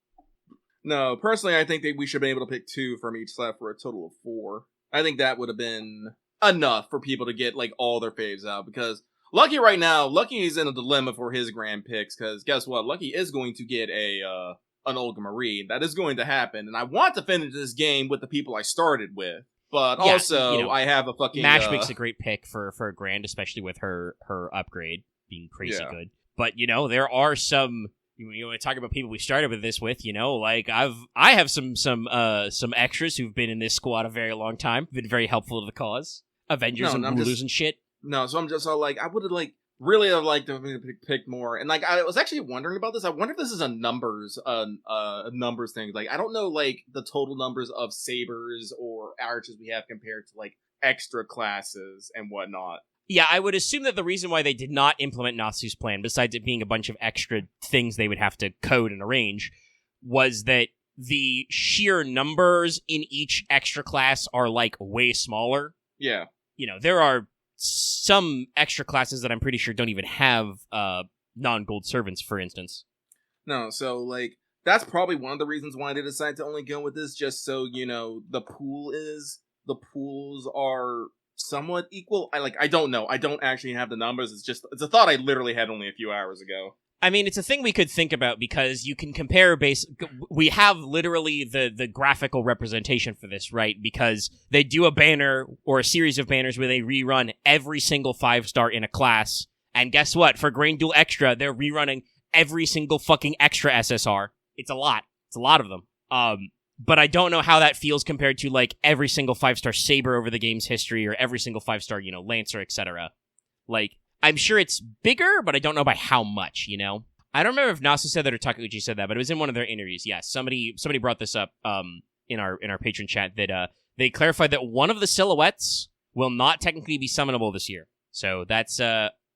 No, personally, I think that we should have been able to pick 2 from each slot for a total of 4. I think that would have been enough for people to get, all their faves out, because Lucky right now, Lucky is in a dilemma for his grand picks, because guess what? Lucky is going to get an Olga Marie. That is going to happen, and I want to finish this game with the people I started with. But yeah, also, I have a fucking... Mash makes a great pick for a grand, especially with her upgrade being crazy good. But, there are some... You want to talk about people we started with this with, I have some extras who've been in this squad a very long time, been very helpful to the cause. Avengers and Hulu's and shit. No, so I'm just all I would have really have liked to have picked more. And I was actually wondering about this. I wonder if this is a numbers thing. I don't know the total numbers of sabers or archers we have compared to extra classes and whatnot. Yeah, I would assume that the reason why they did not implement Nasu's plan, besides it being a bunch of extra things they would have to code and arrange, was that the sheer numbers in each extra class are way smaller. Yeah. There are some extra classes that I'm pretty sure don't even have non-gold servants, for instance. No, so that's probably one of the reasons why they decided to only go with this, just so the pools are somewhat equal. I don't know. I don't actually have the numbers. It's a thought I literally had only a few hours ago. I mean, it's a thing we could think about because you can compare we have literally the graphical representation for this, right? Because they do a banner or a series of banners where they rerun every single 5-star in a class. And guess what? For Grand Duel Extra, they're rerunning every single fucking extra SSR. It's a lot. It's a lot of them. But I don't know how that feels compared to every single 5-star Saber over the game's history or every single 5-star, Lancer, etc. I'm sure it's bigger, but I don't know by how much, I don't remember if Nasu said that or Takeuchi said that, but it was in one of their interviews. Yeah, somebody brought this up in our patron chat that they clarified that one of the silhouettes will not technically be summonable this year. So that's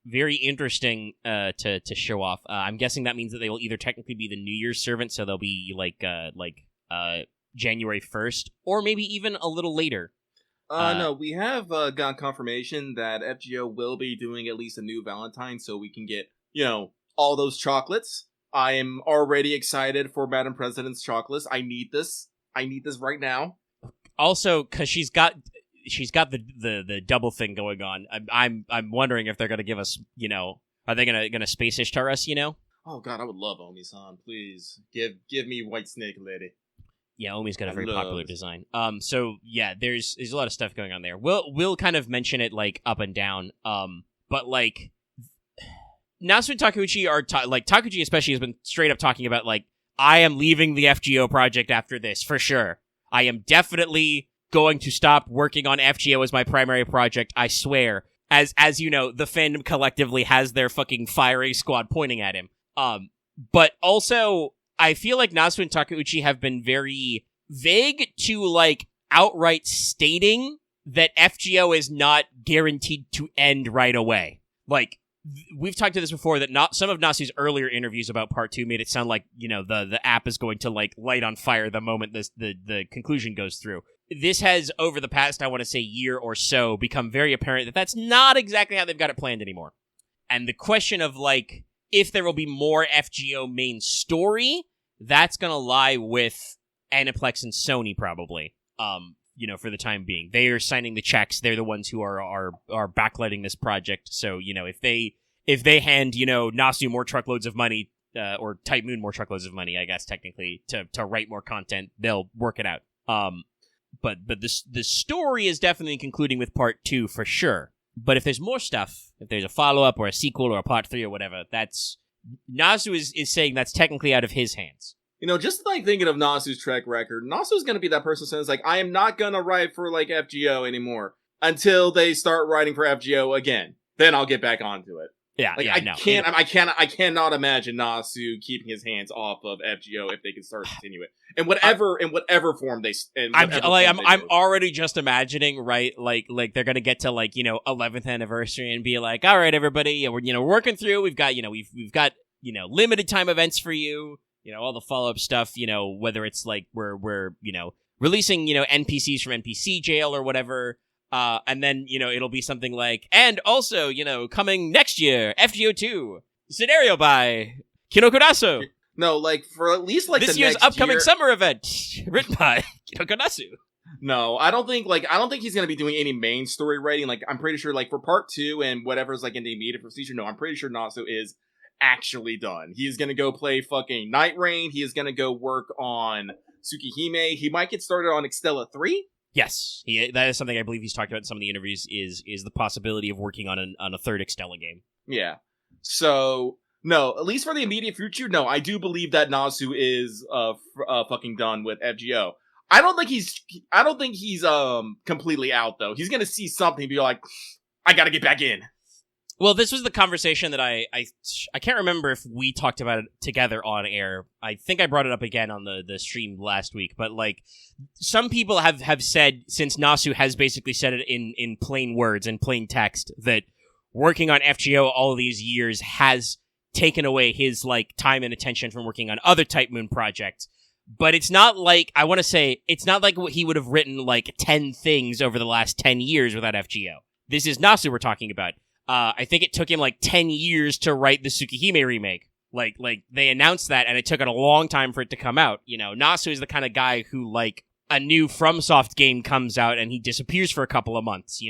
very interesting to show off. I'm guessing that means that they will either technically be the New Year's servant, so they'll be January 1st, or maybe even a little later. No, we have got confirmation that FGO will be doing at least a new Valentine, so we can get, all those chocolates. I am already excited for Madam President's chocolates. I need this. I need this right now. Also, because she's got the double thing going on. I'm wondering if they're gonna give us, are they gonna space Ishtar us, Oh god, I would love Omi-san. Please give me White Snake Lady. Yeah, Omi's got a very popular design. So yeah, there's a lot of stuff going on there. We'll kind of mention it up and down. But Nasu and Takeuchi are Takeuchi especially has been straight up talking about I am leaving the FGO project after this for sure. I am definitely going to stop working on FGO as my primary project. I swear. As the fandom collectively has their fucking firing squad pointing at him. But also, I feel like Nasu and Takeuchi have been very vague to outright stating that FGO is not guaranteed to end right away. Like, we've talked to this before, that not some of Nasu's earlier interviews about Part 2 made it sound like, the app is going to, like, light on fire the moment the conclusion goes through. This has, over the past, I want to say, year or so, become very apparent that that's not exactly how they've got it planned anymore. And the question of, like, if there will be more FGO main story, that's going to lie with Aniplex and Sony, probably, for the time being. They are signing the checks. They're the ones who are backlighting this project. So, if they hand, Nasu more truckloads of money, or Type Moon more truckloads of money, I guess, technically, to write more content, they'll work it out. But the story is definitely concluding with Part 2 for sure. But if there's more stuff, if there's a follow-up or a sequel or a Part 3 or whatever, that's... Nasu is saying that's technically out of his hands. Just like thinking of Nasu's track record, Nasu's going to be that person who says, like, I am not going to write for, like, FGO anymore until they start writing for FGO again. Then I'll get back onto it. Yeah, like, I cannot imagine Nasu keeping his hands off of FGO if they can start to continue it. In whatever form they. I'm already just imagining, right? Like they're gonna get to 11th anniversary and be like, all right, everybody, we're working through. We've got we've got limited time events for you. All the follow up stuff. Whether it's like we're releasing NPCs from NPC jail or whatever. And then, it'll be something like, and also, coming next year, FGO 2, scenario by Kinoko Nasu. No, like, for at least, like, this the year's next upcoming summer event, written by Kinoko Nasu. No, I don't think he's gonna be doing any main story writing. Like, I'm pretty sure, like, for Part 2 and whatever's, like, in the immediate procedure, no, I'm pretty sure Nasu is actually done. He is gonna go play fucking Night Rain. He is gonna go work on Tsukihime. He might get started on Extella 3. Yes, that is something I believe he's talked about in some of the interviews, is the possibility of working on a third Extella game. Yeah. So, no, at least for the immediate future, no, I do believe that Nasu is fucking done with FGO. I don't think he's completely out, though. He's gonna see something and be like, I gotta get back in. Well, this was the conversation that I can't remember if we talked about it together on air. I think I brought it up again on the stream last week, but like some people have said, since Nasu has basically said it in plain words and plain text, that working on FGO all these years has taken away his like time and attention from working on other Type Moon projects. But it's not like, I want to say, it's not like he would have written like 10 things over the last 10 years without FGO. This is Nasu we're talking about. I think it took him like 10 years to write the Tsukihime remake. Like they announced that and it took it a long time for it to come out. Nasu is the kind of guy who, like, a new FromSoft game comes out and he disappears for a couple of months,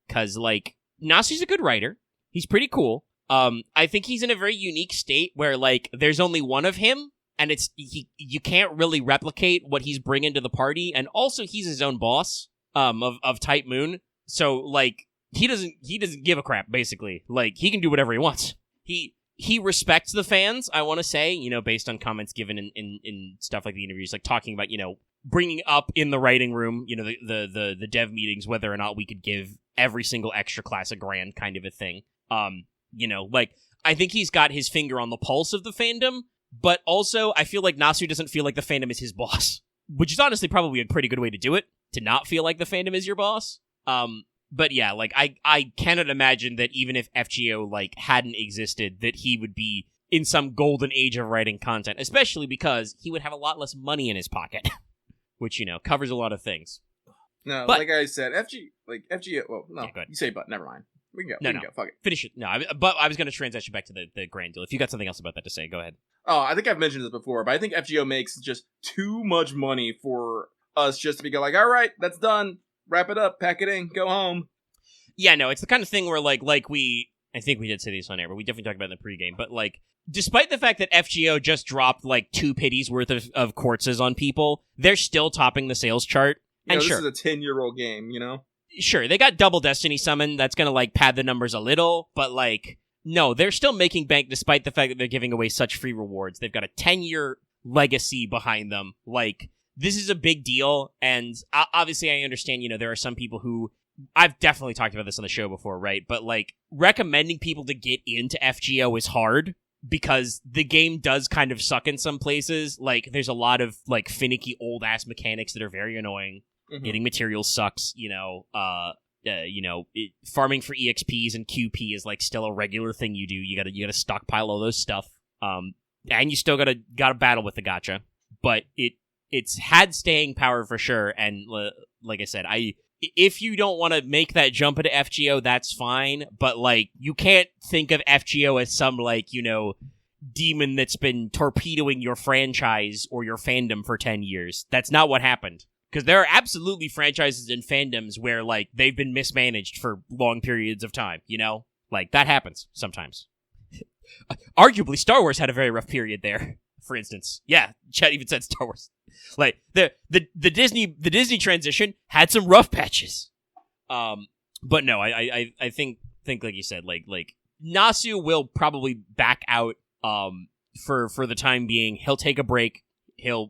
Cause, like, Nasu's a good writer. He's pretty cool. I think he's in a very unique state where, like, there's only one of him and you can't really replicate what he's bringing to the party. And also he's his own boss, of Type Moon. So, like, he doesn't give a crap, basically. Like, he can do whatever he wants. He respects the fans, I want to say, based on comments given in stuff like the interviews, like talking about, bringing up in the writing room, the dev meetings, whether or not we could give every single extra class a grand kind of a thing. Like, I think he's got his finger on the pulse of the fandom, but also I feel like Nasu doesn't feel like the fandom is his boss, which is honestly probably a pretty good way to do it, to not feel like the fandom is your boss. But yeah, like, I cannot imagine that even if FGO, like, hadn't existed, that he would be in some golden age of writing content, especially because he would have a lot less money in his pocket, which, covers a lot of things. No, but, like I said, FGO, well, no, yeah, you say but, never mind. We can go. Go. Fuck it. Finish it. No, but I was going to transition back to the grand deal. If you got something else about that to say, go ahead. Oh, I think I've mentioned this before, but I think FGO makes just too much money for us just to be like, all right, that's done. Wrap it up, pack it in, go home. Yeah, no, it's the kind of thing where, I think we did say this on air, but we definitely talked about it in the pregame. But, like, despite the fact that FGO just dropped, like, 2 pities worth of QUARTZes on people, they're still topping the sales chart. And this sure, is a 10-year-old game, Sure, they got double Destiny Summon. That's gonna, like, pad the numbers a little, but, like, no, they're still making bank despite the fact that they're giving away such free rewards. They've got a 10-year legacy behind them. Like, this is a big deal, and obviously I understand, there are some people who, I've definitely talked about this on the show before, right? But, like, recommending people to get into FGO is hard, because the game does kind of suck in some places. Like, there's a lot of, like, finicky old-ass mechanics that are very annoying. Getting materials sucks, farming for EXPs and QP is like still a regular thing you do. You gotta stockpile all those stuff. And you still gotta battle with the gacha. But it's had staying power for sure, and like I said, if you don't want to make that jump into FGO, that's fine, but, like, you can't think of FGO as some, like, demon that's been torpedoing your franchise or your fandom for 10 years. That's not what happened. Because there are absolutely franchises and fandoms where, like, they've been mismanaged for long periods of time, Like, that happens sometimes. Arguably, Star Wars had a very rough period there, for instance. Yeah, Chad even said Star Wars. Like, the Disney transition had some rough patches. But no, I think like you said, like Nasu will probably back out for the time being. He'll take a break. He'll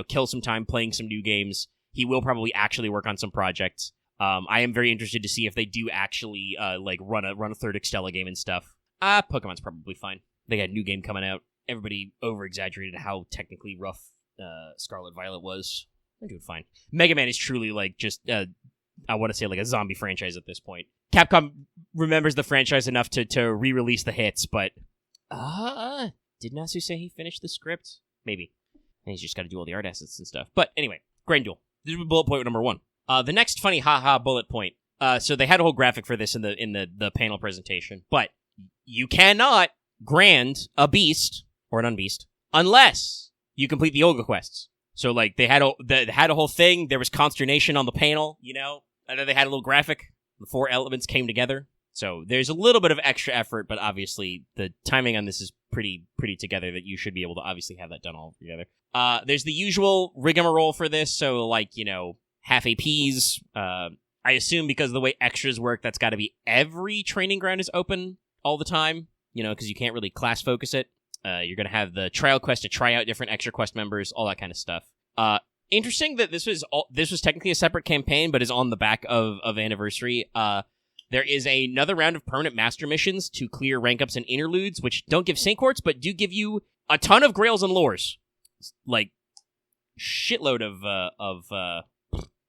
kill some time playing some new games. He will probably actually work on some projects. I am very interested to see if they do actually run a third Extella game and stuff. Pokemon's probably fine. They got a new game coming out. Everybody over-exaggerated how technically rough Scarlet Violet was. They're doing fine. Mega Man is truly just I want to say like a zombie franchise at this point. Capcom remembers the franchise enough to re-release the hits, but did Nasu say he finished the script? Maybe. And he's just got to do all the art assets and stuff. But anyway, Grand Duel. This is bullet point number 1. The next funny haha bullet point. So they had a whole graphic for this in the panel presentation, but you cannot grand a beast or an unbeast unless you complete the Olga quests. So like they had a whole thing. There was consternation on the panel, and then they had a little graphic. The 4 elements came together. So there's a little bit of extra effort, but obviously the timing on this is pretty together that you should be able to obviously have that done all together. There's the usual rigmarole for this. So like, half APs. I assume because of the way extras work, that's got to be every training ground is open all the time, because you can't really class focus it. You're going to have the trial quest to try out different extra quest members, all that kind of stuff. Interesting that this was technically a separate campaign, but is on the back of Anniversary. There is another round of permanent master missions to clear rank ups and interludes, which don't give Saint Quartz, but do give you a ton of grails and lores. Like, shitload of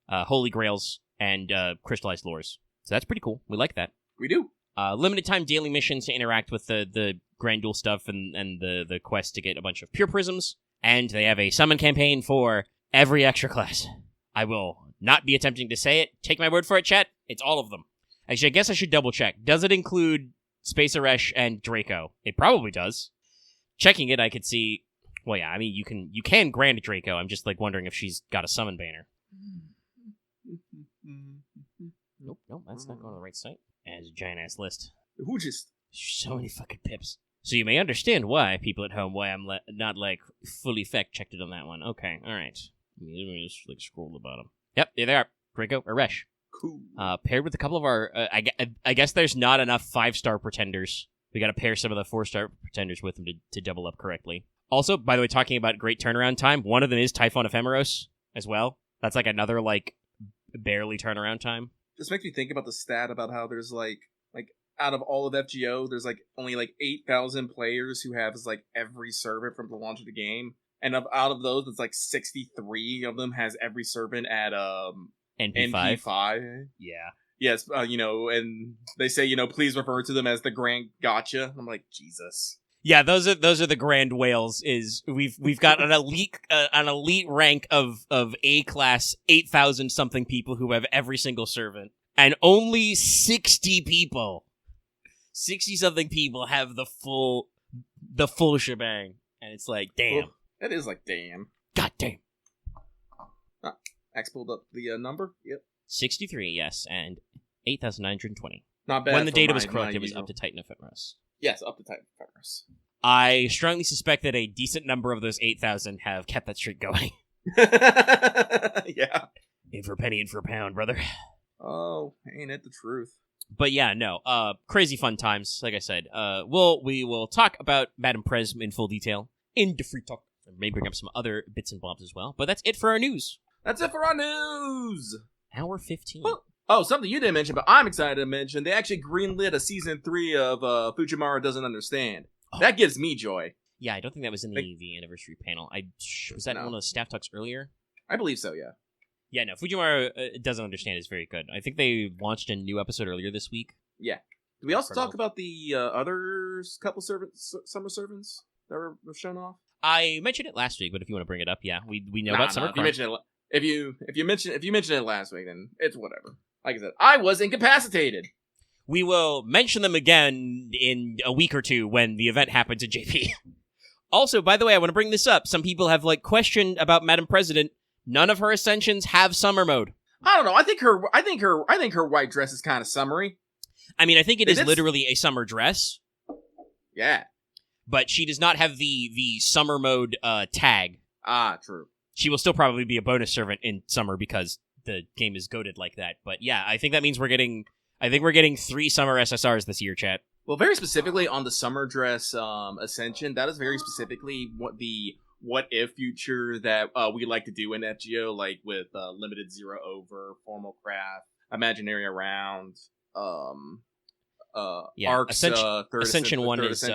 holy grails and crystallized lores. So that's pretty cool. We like that. We do. Limited time daily missions to interact with the Grand Duel stuff and the quest to get a bunch of pure prisms. And they have a summon campaign for every extra class. I will not be attempting to say it. Take my word for it, chat. It's all of them. Actually, I guess I should double check. Does it include Space Aresh and Draco? It probably does. Checking it, I could see. Well, yeah, I mean, you can grant Draco. I'm just wondering if she's got a summon banner. Nope, that's not going to the right site. As a giant ass list. Who just so many fucking pips. So you may understand why people at home, why I'm not fully fact checked it on that one. Okay, all right. Let me just scroll to the bottom. Yep, there they are. Draco Aresh. Cool. Paired with a couple of our, I guess there's not enough 5-star pretenders. We got to pair some of the 4-star pretenders with them to double up correctly. Also, by the way, talking about great turnaround time, one of them is Typhon Ephemeros as well. That's another barely turnaround time. This makes me think about the stat about how there's out of all of FGO, there's only 8,000 players who have every servant from the launch of the game, and out of those, it's 63 of them has every servant at NP5. Yeah. Yes, and they say please refer to them as the Grand Gotcha. I'm like, Jesus. Yeah, those are the grand whales. Is we've got an elite rank of A class 8,000 something people who have every single servant, and only 60 something people have the full shebang, and it's damn. Well, that is damn. God damn. Axe pulled up the number. Yep. 63, yes, and 8,920. Not bad. When the data was correct, it was up to Titan Ephemeros. Yes, up to Titan Ephemeros. I strongly suspect that a decent number of those 8,000 have kept that streak going. Yeah. In for a penny, in for a pound, brother. Oh, ain't it the truth? But yeah, no. Crazy fun times, like I said. We will talk about Madam Prez in full detail in the free talk. And maybe bring up some other bits and bobs as well. But that's it for our news. That's it for our news. Hour 15. Oh, something you didn't mention, but I'm excited to mention. They actually greenlit a season 3 of Fujiwara Doesn't Understand. Oh. That gives me joy. Yeah, I don't think that was in the anniversary panel. Was that in one of the staff talks earlier? I believe so, yeah. Yeah, no, Fujiwara doesn't understand is very good. I think they launched a new episode earlier this week. Yeah. Did we also talk about the other couple summer servants that were shown off? I mentioned it last week, but if you want to bring it up, yeah, we know about Summer Crunch. If you mentioned it last week, then it's whatever. Like I said, I was incapacitated. We will mention them again in a week or two when the event happens at JP. Also, by the way, I want to bring this up. Some people have questioned about Madam President. None of her ascensions have summer mode. I don't know. I think her white dress is kind of summery. I mean, I think it is literally a summer dress. Yeah. But she does not have the summer mode tag. Ah, true. She will still probably be a bonus servant in summer because the game is goated like that. But yeah, I think that means we're getting 3 summer SSRs this year, chat. Well, very specifically on the summer dress ascension, that is very specifically what if future that we like to do in FGO, like with limited 0 over, formal craft, imaginary around, arcs. Ascension 1 is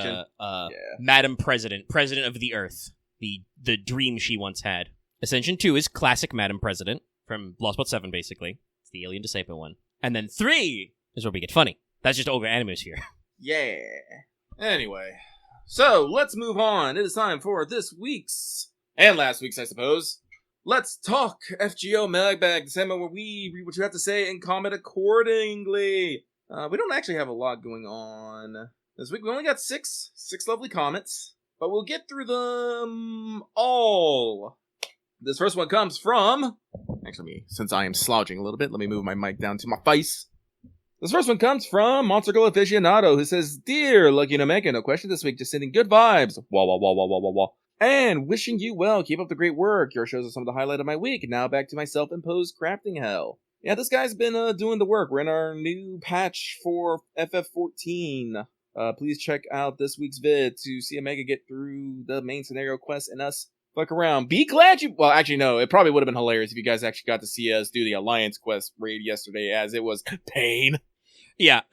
Madam President of the Earth, the dream she once had. Ascension 2 is classic Madam President from Lost But 7, basically. It's the Alien Disciple one. And then 3 is where we get funny. That's just Olga Animus here. Yeah. Anyway, so let's move on. It is time for this week's, and last week's, I suppose. Let's talk FGO mailbag, the segment where we read what you have to say and comment accordingly. We don't actually have a lot going on this week. We only got six lovely comments, but we'll get through them all. This first one comes from... Actually, since I am slouching a little bit, let me move my mic down to my face. This first one comes from Monster Girl Aficionado, who says, Dear Lucky No Mega, no question this week, just sending good vibes. Wah, wah, wah, wah, wah, wah, wah. And wishing you well. Keep up the great work. Your shows are some of the highlight of my week. Now back to my self-imposed crafting hell. Yeah, this guy's been doing the work. We're in our new patch for FF14. Please check out this week's vid to see Omega get through the main scenario quest and us fuck around. Be glad you... Well, actually, no. It probably would have been hilarious if you guys actually got to see us do the Alliance quest raid yesterday, as it was pain. Yeah,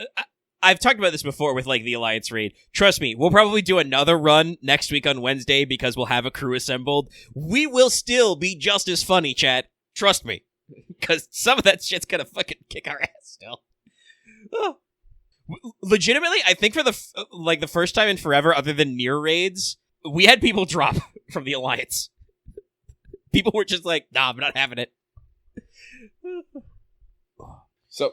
I've talked about this before with, the Alliance raid. Trust me, we'll probably do another run next week on Wednesday because we'll have a crew assembled. We will still be just as funny, chat. Trust me. Because some of that shit's gonna fucking kick our ass still. Oh. Legitimately, I think for the first time in forever, other than near raids, we had people drop from the Alliance. People were just like, nah, I'm not having it. So,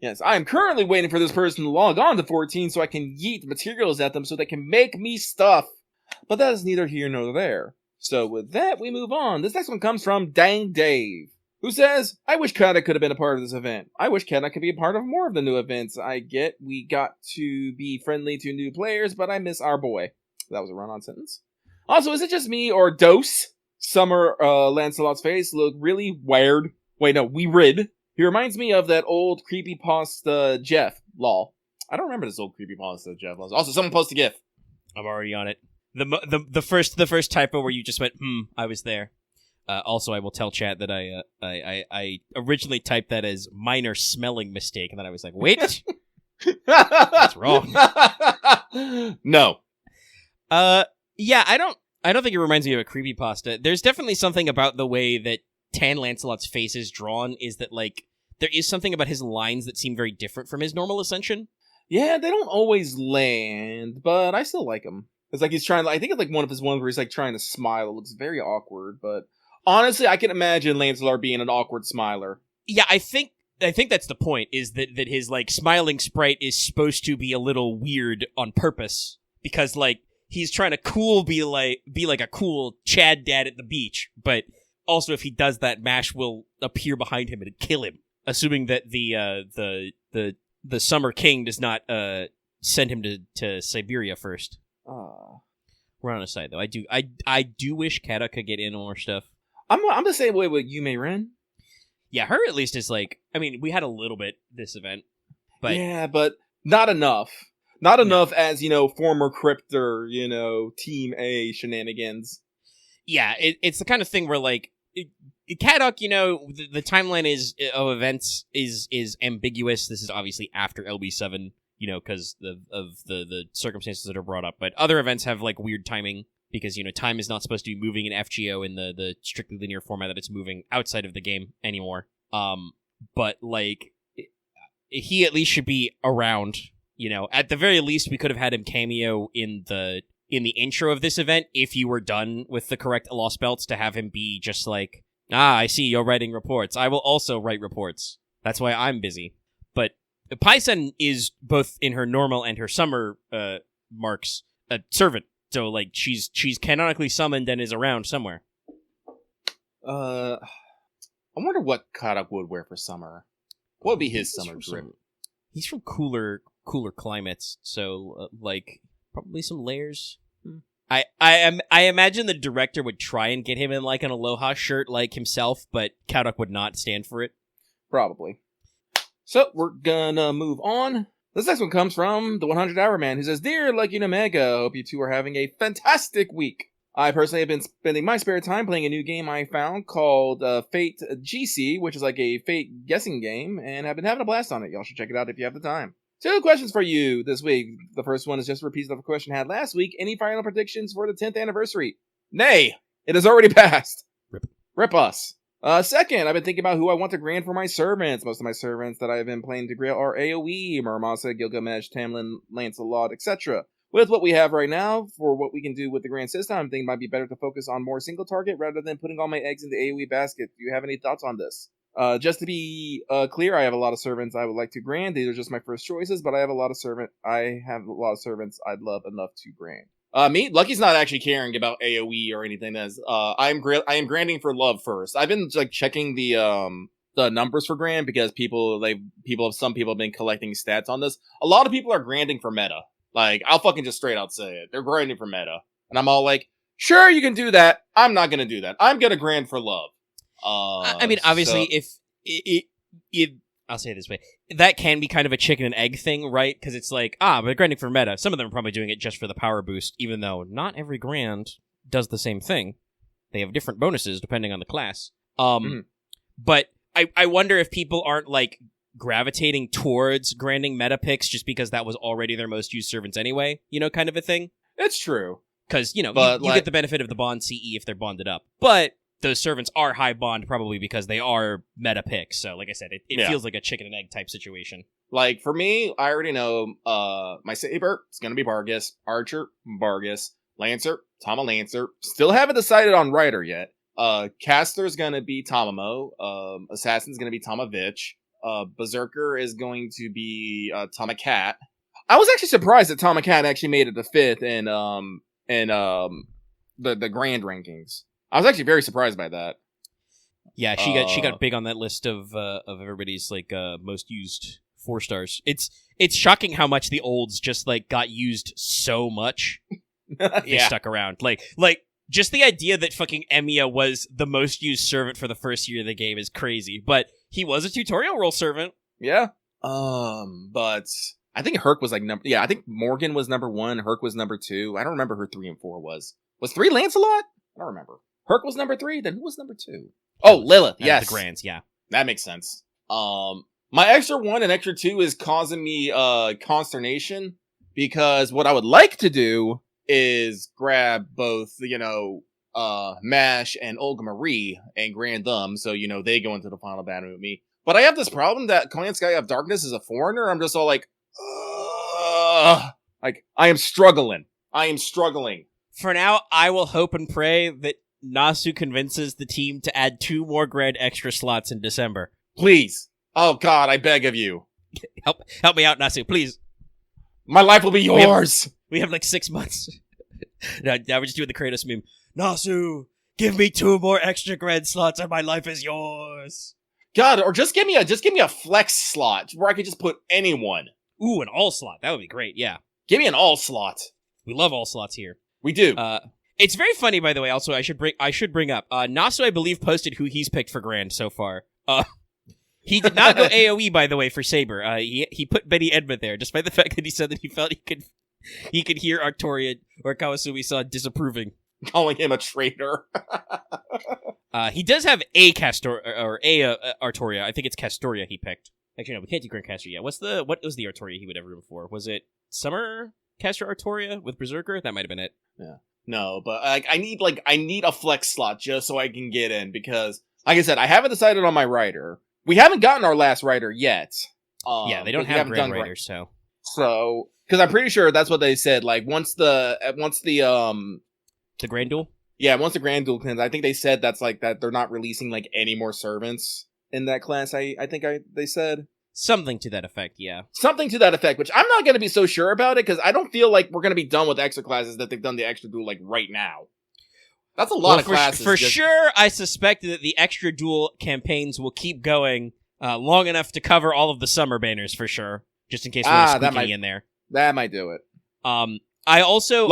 yes, I am currently waiting for this person to log on to 14 so I can yeet materials at them so they can make me stuff. But that is neither here nor there. So with that, we move on. This next one comes from Dang Dave, who says, I wish Kata could have been a part of this event. I wish Kata could be a part of more of the new events. I get we got to be friendly to new players, but I miss our boy. That was a run-on sentence. Also, is it just me or Dose? Summer Lancelot's face look really weird. Wait, no, weird. He reminds me of that old creepypasta Jeff. Lol. I don't remember this old creepypasta Jeff. Also, someone post a GIF. I'm already on it. The first typo where you just went, I was there. Also, I will tell chat that I originally typed that as minor smelling mistake, and then I was like, wait, that's wrong. No. Yeah, I don't think it reminds me of a creepypasta. There's definitely something about the way that Tan Lancelot's face is drawn is that, there is something about his lines that seem very different from his normal ascension. Yeah, they don't always land, but I still like him. It's like he's trying, I think it's one of his ones where he's trying to smile. It looks very awkward, but honestly, I can imagine Lancelot being an awkward smiler. Yeah, I think that's the point, is that his, smiling sprite is supposed to be a little weird on purpose, because, he's trying to be like a cool Chad dad at the beach, but also if he does that, MASH will appear behind him and kill him, assuming that the Summer King does not send him to Siberia first. We're on a side though. I do wish Kata could get in more stuff. I'm the same way with Yume Ren. Yeah, her at least is we had a little bit this event, but yeah, but not enough. Not enough as, former Cryptor, Team A shenanigans. Yeah, it's the kind of thing where, Kadok, the timeline of events is ambiguous. This is obviously after LB7, because of the circumstances that are brought up. But other events have, weird timing. because, time is not supposed to be moving in FGO in the strictly linear format that it's moving outside of the game anymore. But, like, he at least should be around, At the very least, we could have had him cameo in the intro of this event if you were done with the correct Lost Belts, to have him be just like, I see you're writing reports. I will also write reports. That's why I'm busy. But Paisen is both in her normal and her summer marks a servant. So, like, she's canonically summoned and is around somewhere. I wonder what Karak would wear for summer. What would be his summer drip? He's from cooler climates, so like probably some layers. I imagine the director would try and get him in like an Aloha shirt like himself, but Karak would not stand for it. Probably. So we're gonna move on. This next one comes from the 100-Hour Man, who says, "Dear Lucky Omega, hope you two are having a fantastic week. I personally have been spending my spare time playing a new game I found called Fate GC, which is like a Fate guessing game, and I've been having a blast on it. Y'all should check it out if you have the time. 2 questions for you this week. The first one is just a repeat of a question I had last week. Any final predictions for the 10th anniversary? Nay, it has already passed. Rip us. Second, I've been thinking about who I want to grant for my servants. Most of my servants that I have been playing to Grail are AoE, Muramasa, Gilgamesh, Tamlin, Lancelot, etc. With what we have right now, for what we can do with the grand system, I'm thinking it might be better to focus on more single target rather than putting all my eggs in the AoE basket. Do you have any thoughts on this? Just to be clear, I have a lot of servants I would like to grant. These are just my first choices, but I have a lot of servants I'd love enough to grant. Me, Lucky's not actually caring about AoE or anything. I am granting for love first. I've been like checking the numbers for grant because some people have been collecting stats on this. A lot of people are granting for meta. Like, I'll fucking just straight out say it. They're grinding for meta. And I'm all like, sure, you can do that. I'm not going to do that. I'm going to grind for love. I mean, obviously, if I'll say it this way, that can be kind of a chicken and egg thing, right? Because it's like, but grinding for meta. Some of them are probably doing it just for the power boost, even though not every grand does the same thing. They have different bonuses depending on the class. But I wonder if people aren't, like, gravitating towards grinding meta picks just because that was already their most used servants anyway, kind of a thing. It's true. Because, you get the benefit of the bond CE if they're bonded up. But those servants are high bond probably because they are meta picks. So, like I said, it feels like a chicken and egg type situation. Like, for me, I already know my Saber is going to be Bargus, Archer, Bargus, Lancer, Tama Lancer. Still haven't decided on Rider yet. Caster's going to be Tamamo. Assassin's going to be Tamavich. Berserker is going to be Tomacat. I was actually surprised that Tomacat actually made it to 5th in the grand rankings. I was actually very surprised by that. Yeah, she got big on that list of everybody's like most used 4 stars. It's shocking how much the olds just like got used so much. They stuck around. Like just the idea that fucking Emiya was the most used servant for the first year of the game is crazy. But he was a tutorial role servant. Yeah. But I think Herc was like I think Morgan was number 1, Herc was number 2. I don't remember who 3 and 4 was. Was 3 Lancelot? I don't remember. Herc was number 3, then who was number 2? Oh, Lilith, yes. The Grands, yeah. That makes sense. My extra 1 and extra 2 is causing me consternation because what I would like to do is grab both, Mash and Olga Marie and grant them so, they go into the final battle with me. But I have this problem that Clan Sky of Darkness is a foreigner. I'm just all like, I am struggling. For now, I will hope and pray that Nasu convinces the team to add 2 more Grand Extra slots in December. Please. Oh, God, I beg of you. Help me out, Nasu, please. My life will be yours. We have like 6 months. Now we're just doing the Kratos meme. Nasu, give me 2 more extra Grand slots and my life is yours. God, or just give me a flex slot where I could just put anyone. Ooh, an all slot. That would be great, yeah. Give me an all slot. We love all slots here. We do. It's very funny, by the way, also, I should bring up, Nasu, I believe, posted who he's picked for Grand so far. He did not go AoE, by the way, for Saber. He put Betty Edmund there, despite the fact that he said that he felt he could hear Artoria or Kawasumi-san disapproving. Calling him a traitor. He does have a Artoria. I think it's Castoria he picked. Actually, no, we can't do Grand Castor yet. What was the Artoria he would have room for? Was it Summer Castor Artoria with Berserker? That might have been it. Yeah. No, but I need a flex slot just so I can get in because, like I said, I haven't decided on my writer. We haven't gotten our last writer yet. Yeah, they don't have Grand Writers, so because I'm pretty sure that's what they said. Like once the Grand Duel. Yeah, once the Grand Duel comes, I think they said that's like that they're not releasing like any more servants in that class. I think they said something to that effect. Yeah, something to that effect. Which I'm not going to be so sure about it because I don't feel like we're going to be done with extra classes that they've done the extra duel like right now. That's a lot of classes. For sure, I suspect that the extra duel campaigns will keep going long enough to cover all of the summer banners for sure, just in case we're squeaking in there. That might do it. I also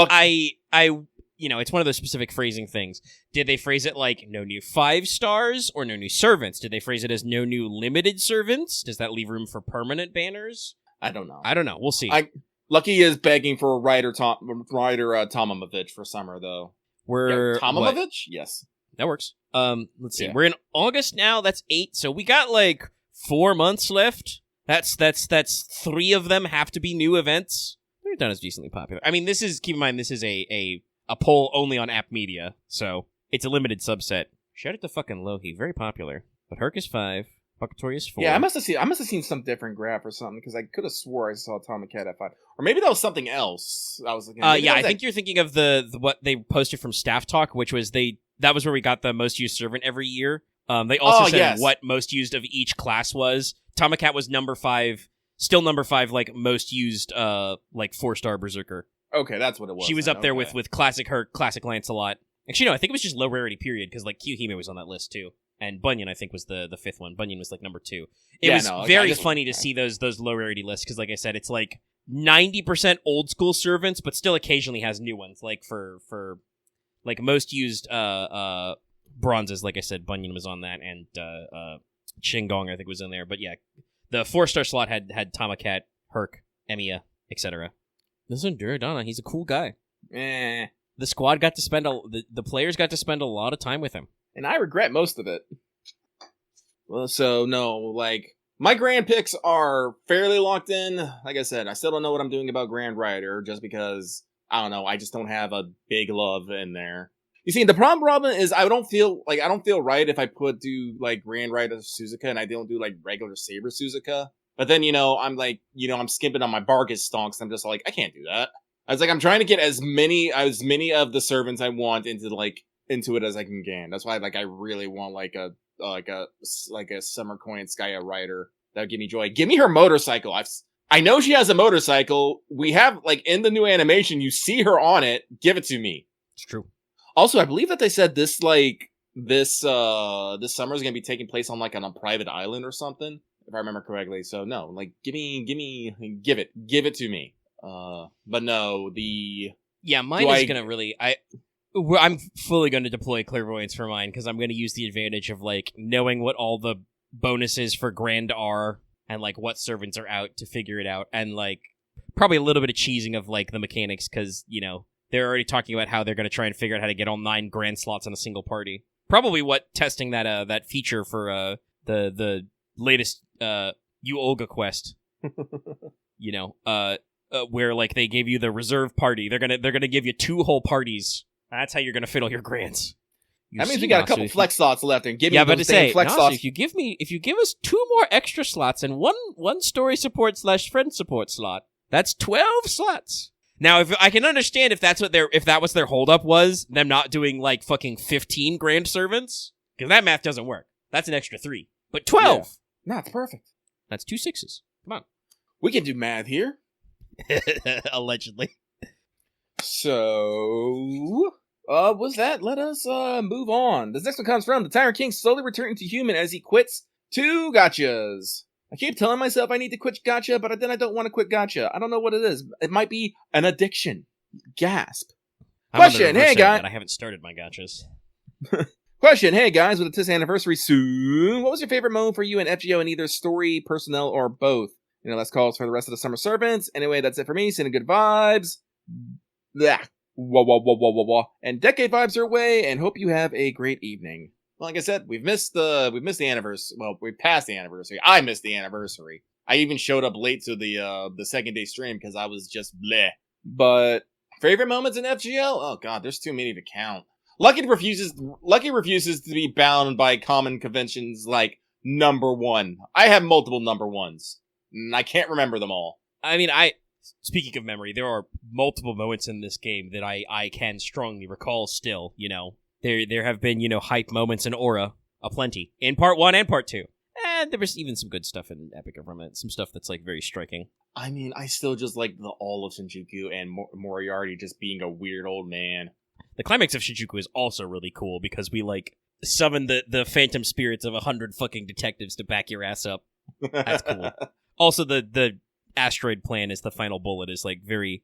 it's one of those specific phrasing things. Did they phrase it like no new 5 stars or no new servants? Did they phrase it as no new limited servants? Does that leave room for permanent banners? I don't know. We'll see. Lucky is begging for Ryder Tomamovich for summer though. Tomamovich? Yes. That works. Let's see. Yeah. We're in August now. That's 8. So we got like 4 months left. That's 3 of them have to be new events. They're done as decently popular. I mean, keep in mind this is a poll only on App Media, so it's a limited subset. Shout out to fucking Lohi, very popular. But Herc is 5, Buckatory is 4. Yeah, I must have seen some different graph or something because I could have swore I saw Atomic Cat at 5, or maybe that was something else. I was looking. I think you're thinking of the what they posted from Staff Talk, which was that was where we got the most used servant every year. They also said what most used of each class was. Atomic Cat was number 5, still number 5, like most used, like 4-star Berserker. Okay, that's what it was. She was up there with Classic Herc, Classic Lancelot. Actually, no, I think it was just low rarity period, because like Q-Hime was on that list too. And Bunyan, I think, was the 5th one. Bunyan was like number 2. It was very funny to see those low rarity lists, because like I said, it's like 90% old school servants, but still occasionally has new ones. Like for like most used bronzes, like I said, Bunyan was on that, and Qinggong, I think, was in there. But yeah, the 4-star slot had Tomacat, Herc, Emiya, etc. Listen, Duradana, he's a cool guy. The squad got to spend the players got to spend a lot of time with him, and I regret most of it. Well, so no, like my grand picks are fairly locked in. Like I said, I still don't know what I'm doing about Grand Rider, just because I don't know. I just don't have a big love in there. You see, the problem is I don't feel right if I do like Grand Rider Suzuka and I don't do like regular Saber Suzuka. But then, I'm like, I'm skimping on my Bargus stonks. I'm just like, I can't do that. I was like, I'm trying to get as many of the servants I want into it as I can gain. That's why, like, I really want like a Summer Coin Skya rider that would give me joy. Give me her motorcycle. I know she has a motorcycle. We have like in the new animation, you see her on it. Give it to me. It's true. Also, I believe that they said this summer is going to be taking place on a private island or something, if I remember correctly. So no, like give it to me. But no, mine is going to really I'm fully going to deploy clairvoyance for mine because I'm going to use the advantage of like knowing what all the bonuses for Grand are and like what servants are out to figure it out, and like probably a little bit of cheesing of like the mechanics because they're already talking about how they're going to try and figure out how to get all 9 grand slots in a single party. Probably testing that feature for the latest You Olga quest. Where like they gave you the reserve party. They're gonna give you 2 whole parties. That's how you're gonna fit all your grants. That means we got a couple flex slots left, and give me those damn flex slots. If you give us 2 more extra slots and one story support / friend support slot, that's 12 slots. Now, if I can understand if that was their holdup was them not doing like fucking 15 grand servants, because that math doesn't work. That's an extra 3, but 12. Yeah. No, it's perfect. That's 2 6s. Come on, we can do math here. Allegedly. So, with that, let us move on. This next one comes from the Tyrant King slowly returning to human as he quits 2 gachas. I keep telling myself I need to quit gacha, but then I don't want to quit gacha. I don't know what it is. It might be an addiction. Gasp. Question, hey guys. I haven't started my gachas. Question, hey guys, with the TIS anniversary soon, what was your favorite moment for you in FGO in either story, personnel, or both? Last calls for the rest of the summer servants. Anyway, that's it for me. Sending good vibes. Blah. Wah, wah, wah, wah, wah, wah. And decade vibes your way, and hope you have a great evening. Well, like I said, we've missed the anniversary. Well, we passed the anniversary. I missed the anniversary. I even showed up late to the second day stream because I was just bleh. But Favorite moments in FGO? Oh god, there's too many to count. Lucky refuses to be bound by common conventions like number one. I have multiple number ones. I can't remember them all. I mean, speaking of memory, there are multiple moments in this game that I can strongly recall still, you know. There have been, you know, hype moments in Aura aplenty. In Part 1 and Part 2. And there was even some good stuff in Epic Government. Some stuff that's, like, very striking. I mean, I still just like all of Shinjuku and Moriarty just being a weird old man. The climax of Shinjuku is also really cool because we, like, summon the phantom spirits of 100 fucking detectives to back your ass up. That's cool. Also, the asteroid plan as the final bullet is, like, very...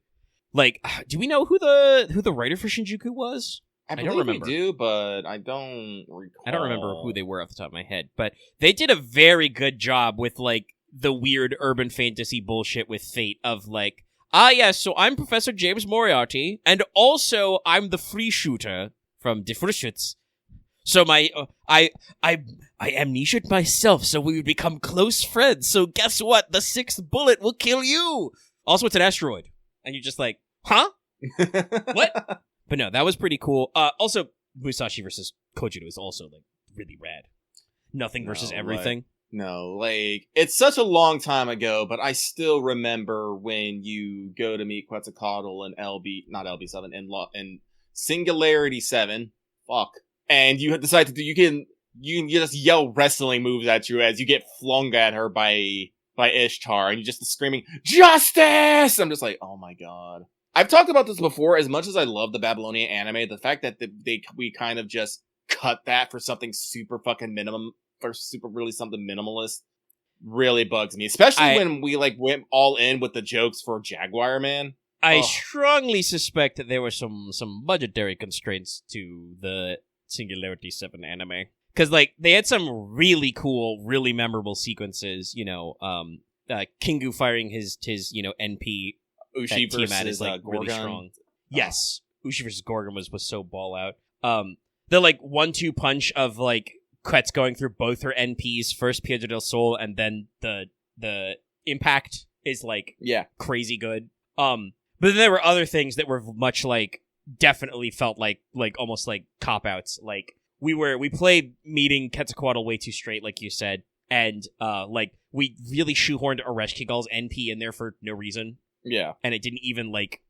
Like, do we know who the writer for Shinjuku was? I don't remember. We do, but I don't recall. I don't remember who they were off the top of my head, but they did a very good job with, like, the weird urban fantasy bullshit with Fate of, like, yes, so I'm Professor James Moriarty, and also I'm the free shooter from Die Frühschütz. So I amnesiaed myself so we would become close friends, so guess what? The sixth bullet will kill you! Also, it's an asteroid. And you're just like, huh? What? But no, that was pretty cool. Also, Musashi versus Kojiro is also, like, really rad. Nothing versus everything. It's such a long time ago, but I still remember when you go to meet Quetzalcoatl and not LB7, and Singularity 7, and you decide to do, you can just yell wrestling moves at you as you get flung at her by Ishtar, and you just screaming, "Justice!" I'm just like, oh my god. I've talked about this before. As much as I love the Babylonian anime, the fact that we kind of just cut that for something super fucking something minimalist really bugs me. Especially when we like went all in with the jokes for Jaguar Man. I strongly suspect that there were some budgetary constraints to the Singularity 7 anime. Because, like, they had some really cool, really memorable sequences, you know, Kingu firing his you know, NP Ushi versus is, like, Gorgon. really strong. Yes. Ushi versus Gorgon was so ball out. The, like, 1-2 punch of, like, Quetz going through both her NPs, first Piedra del Sol, and then the impact is, like, crazy good. But then there were other things that were much, like, definitely felt like almost like cop-outs. Like, we played meeting Quetzalcoatl way too straight, like you said, and, like, we really shoehorned Oreshkigal's NP in there for no reason. Yeah. And it didn't even, like,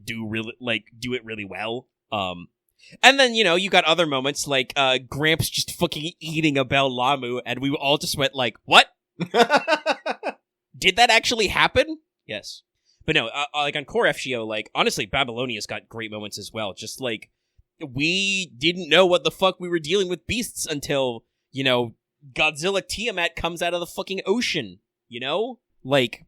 do it really well. And then, you know, you got other moments like, Gramps just fucking eating a Bell Lamu, and we all just went like, what? Did that actually happen? Yes. But no, like, on Core FGO, like, honestly, Babylonia's got great moments as well. Just, like, we didn't know what the fuck we were dealing with beasts until, you know, Godzilla Tiamat comes out of the fucking ocean, you know? Like,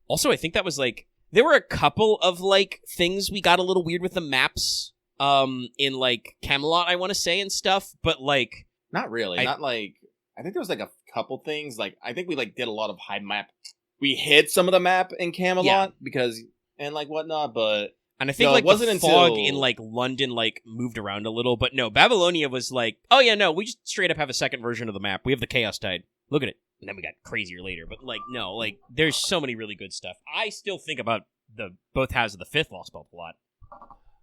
also, I think that was, like, there were a couple of, like, things we got a little weird with the maps, in, like, Camelot, I want to say, and stuff, but, like... Not really. I think there was, like, a couple things, like, I think we, like, did a lot of high map. We hid some of the map in Camelot, because, and, like, whatnot, but... And I think, like, the fog in, like, London, like, moved around a little, but no, Babylonia was like, oh yeah, no, we just straight up have a second version of the map. We have the Chaos Tide. Look at it. And then we got crazier later, but, like, no, like, there's so many really good stuff. I still think about both halves of the fifth Lost Belt a lot.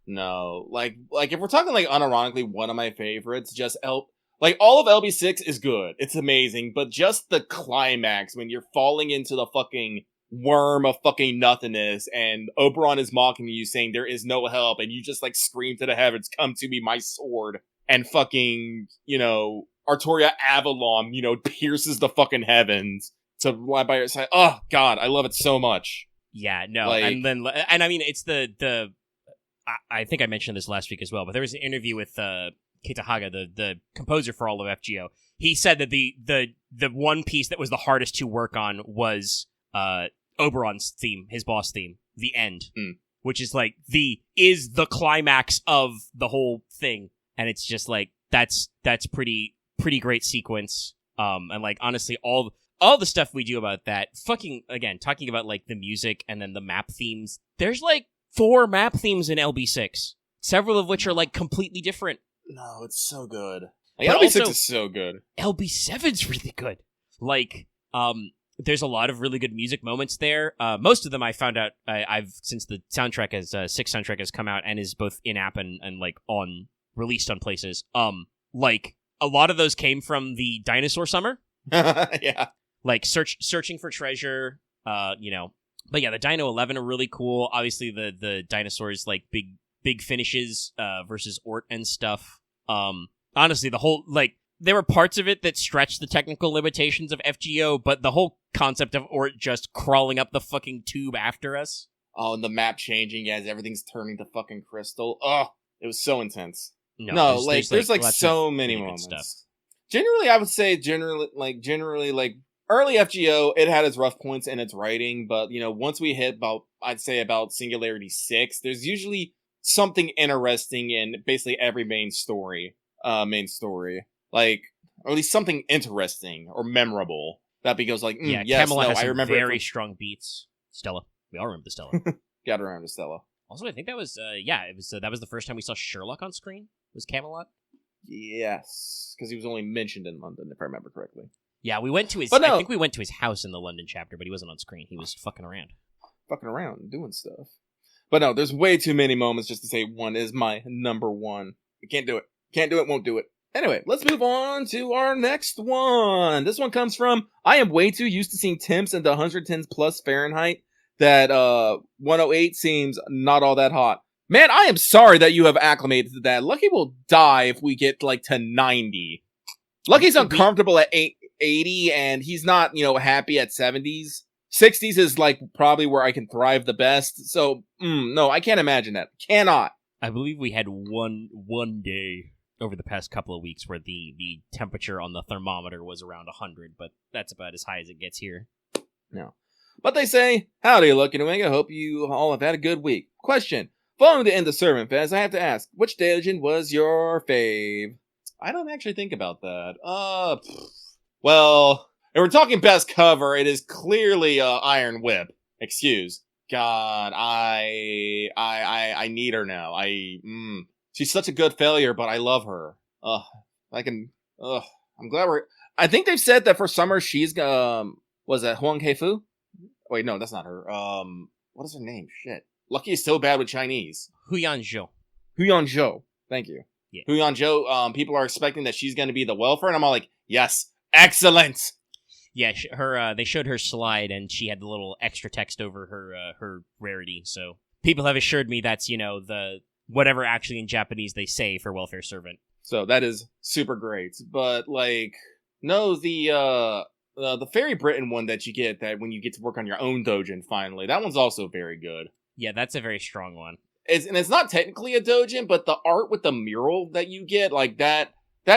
No, like, if we're talking, like, unironically, one of my favorites, just like, all of LB6 is good. It's amazing, but just the climax when you're falling into the fucking worm of fucking nothingness, and Oberon is mocking you, saying there is no help, and you just, like, scream to the heavens, come to me, my sword, and fucking, you know, Artoria Avalon, you know, pierces the fucking heavens to lie by your side. Oh, God, I love it so much. Yeah, no, like, and I mean, it's I think I mentioned this last week as well, but there was an interview with Kitahaga, the composer for all of FGO. He said that the one piece that was the hardest to work on was Oberon's theme, his boss theme, The End, which is like the climax of the whole thing, and it's just like that's pretty great sequence. And like honestly, all the stuff we do about that, fucking again, talking about like the music and then the map themes. There's like 4 map themes in LB6, several of which are like completely different. No, it's so good. Like, LB6 is so good. LB7's really good. Like, there's a lot of really good music moments there. Most of them I found out I've since the soundtrack Six soundtrack has come out and is both in app and like on released on places. Like a lot of those came from the Dinosaur Summer. Yeah. Like searching for treasure. You know, but yeah, the Dino 11 are really cool. Obviously, the dinosaurs like big finishes versus Ort and stuff. Honestly, the whole like. There were parts of it that stretched the technical limitations of FGO, but the whole concept of Ort just crawling up the fucking tube after us. Oh, and the map changing as everything's turning to fucking crystal. Oh, it was so intense. No, there's like so many moments. Stuff. Generally, I would say generally like early FGO, it had its rough points in its writing, but you know, once we hit I'd say about Singularity 6, there's usually something interesting in basically every main story. Like, or at least something interesting or memorable that because like, yes, Camelot has some very strong beats. Stella. We all remember the Stella. Gotta remember Stella. Also, I think that was, that was the first time we saw Sherlock on screen, was Camelot. Yes, because he was only mentioned in London, if I remember correctly. Yeah, we went to his, I think we went to his house in the London chapter, but he wasn't on screen. He was fucking around. Doing stuff. But no, there's way too many moments just to say one is my number one. I can't do it, won't do it. Anyway, let's move on to our next one. This one comes from, I am way too used to seeing temps in the 110s plus Fahrenheit that 108 seems not all that hot. Man, I am sorry that you have acclimated to that. Lucky will die if we get like to 90. Lucky's uncomfortable at 80 and he's not, happy at 70s. 60s is like probably where I can thrive the best. So, no, I can't imagine that. Cannot. I believe we had one day over the past couple of weeks where the temperature on the thermometer was around 100, but that's about as high as it gets here. No. But they say, howdy, Lucky and Omega. Hope you all have had a good week. Question. Following the end of Servant Fest, I have to ask, which dungeon was your fave? I don't actually think about that. Well, if we're talking best cover, it is clearly Iron Whip. Excuse. God, I need her now. She's such a good failure, but I love her. I'm glad I think they've said that for summer she's, was that Huang Heifu? Wait, no, that's not her. What is her name? Shit. Lucky is so bad with Chinese. Huyan Zhou. Thank you. Yeah. Huyan Zhou, people are expecting that she's going to be the welfare, and I'm all like, yes, excellent! Yeah, they showed her slide, and she had the little extra text over her rarity, so people have assured me that's, the whatever actually in Japanese they say for welfare servant. So that is super great. But, like, no, the Fairy Britain one that you get, that when you get to work on your own doujin finally, that one's also very good. Yeah, that's a very strong one. It's not technically a doujin, but the art with the mural that you get, like, that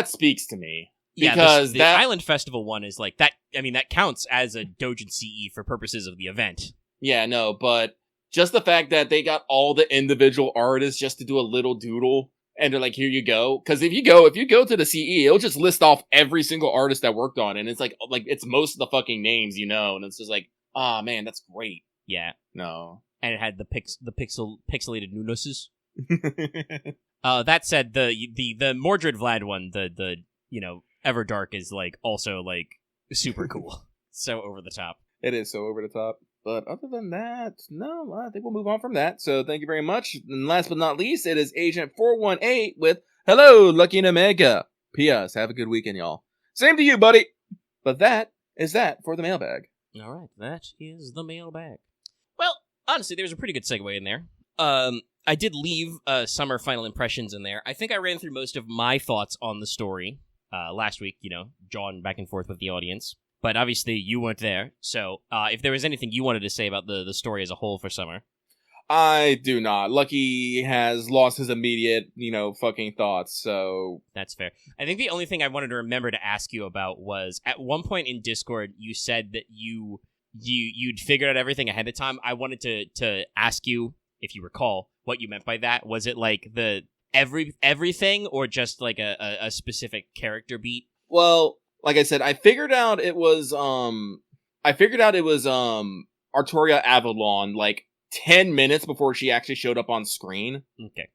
speaks to me. Because the Island Festival one is like, that counts as a doujin CE for purposes of the event. Yeah, no, but just the fact that they got all the individual artists just to do a little doodle, and they're like, here you go. Because if you go to the CE, it'll just list off every single artist that worked on it, and it's like it's most of the fucking names, and it's just like, man, that's great. Yeah. No. And it had the pixelated Nunuses. That said, the Mordred Vlad one, the Everdark is like also like super cool. So over the top. It is so over the top. But other than that, no, I think we'll move on from that. So thank you very much. And last but not least, it is Agent 418 with Hello, Lucky and Omega. P.S. Have a good weekend, y'all. Same to you, buddy. But that is that for the mailbag. All right, that is the mailbag. Well, honestly, there's a pretty good segue in there. I did leave summer final impressions in there. I think I ran through most of my thoughts on the story last week, jawing back and forth with the audience. But obviously, you weren't there. So if there was anything you wanted to say about the story as a whole for summer. I do not. Lucky has lost his immediate, fucking thoughts, so... That's fair. I think the only thing I wanted to remember to ask you about was, at one point in Discord, you said that you'd figured out everything ahead of time. I wanted to ask you, if you recall, what you meant by that. Was it like the everything, or just like a specific character beat? Well, like I said, I figured out it was Artoria Avalon, like 10 minutes before she actually showed up on screen. Okay.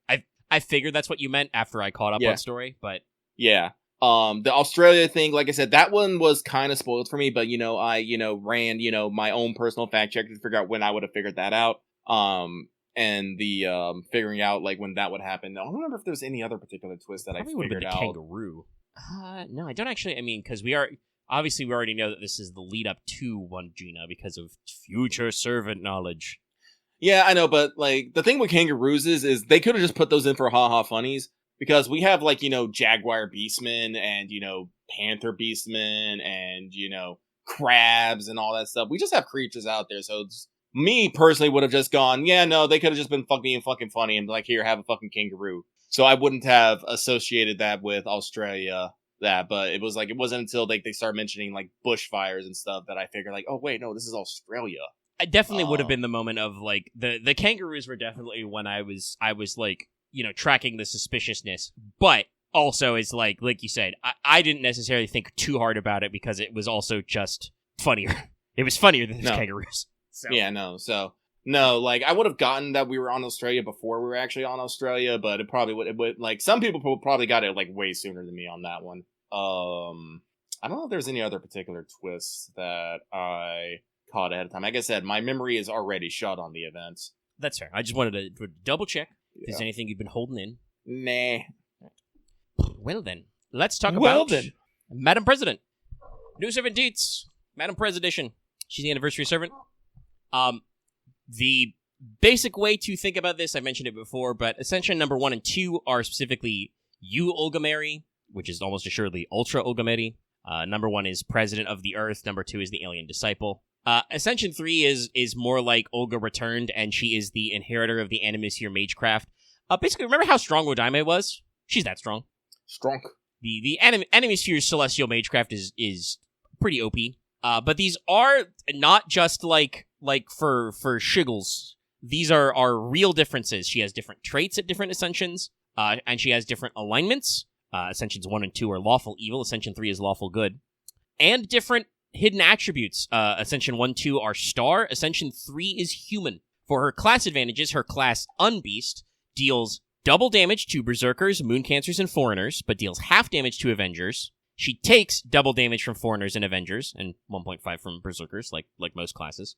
I figured that's what you meant after I caught up on story, but... Yeah. The Australia thing, like I said, that one was kind of spoiled for me, but, I, ran, my own personal fact check to figure out when I would have figured that out. And the, figuring out, like, when that would happen. I don't remember if there's any other particular twist that Probably I would have been figured the out. kangaroo. No, I don't actually. I mean, because we already know that this is the lead up to 1 Gina because of future servant knowledge. Yeah, I know, but, like, the thing with kangaroos is they could have just put those in for haha funnies, because we have, like, jaguar beastmen and, panther beastmen and, crabs and all that stuff. We just have creatures out there, so me personally would have just gone, yeah, no, they could have just been being fucking funny and like, here, have a fucking kangaroo. So I wouldn't have associated that with Australia, but it wasn't until they started mentioning like bushfires and stuff that I figured like, oh wait, no, this is Australia. I definitely would have been the moment of like the kangaroos were definitely when I was like, tracking the suspiciousness, but also is like you said, I didn't necessarily think too hard about it because it was also just funnier. It was funnier than the kangaroos. So. Yeah, no, like I would have gotten that we were on Australia before we were actually on Australia, but it probably would like some people probably got it like way sooner than me on that one. I don't know if there's any other particular twists that I caught ahead of time. Like I said, my memory is already shut on the events. That's fair. I just wanted to double check if there's anything you've been holding in. Nah. Well then, let's talk about Madam President. New servant deets. Madam Prez edition. She's the anniversary servant. The basic way to think about this, I mentioned it before, but Ascension number 1 and 2 are specifically you, Olga Marie, which is almost assuredly Ultra Olga Marie. Number 1 is President of the Earth. Number 2 is the Alien Disciple. Ascension 3 is more like Olga returned, and she is the inheritor of the Animusphere Magecraft. Basically, remember how strong Wodaime was? She's that strong. Strong. The Animusphere's Celestial Magecraft is pretty OP. But these are not just like for shiggles. These are real differences. She has different traits at different Ascensions, and she has different alignments. Ascensions 1 and 2 are lawful evil. Ascension 3 is lawful good. And different hidden attributes. Ascension 1, 2 are star. Ascension 3 is human. For her class advantages, her class Unbeast deals double damage to Berserkers, Mooncancers, and Foreigners, but deals half damage to Avengers. She takes double damage from Foreigners and Avengers, and 1.5 from Berserkers, like most classes.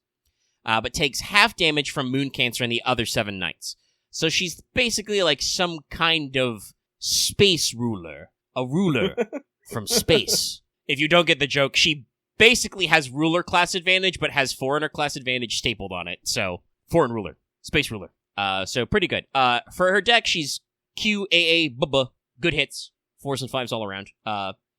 But takes half damage from Mooncancer and the other 7 Knights. So she's basically like some kind of space ruler. A ruler from space. If you don't get the joke, she basically has ruler class advantage, but has Foreigner class advantage stapled on it. So, foreign ruler. Space ruler. So pretty good. For her deck, she's QAA, good hits. 4s and 5s all around.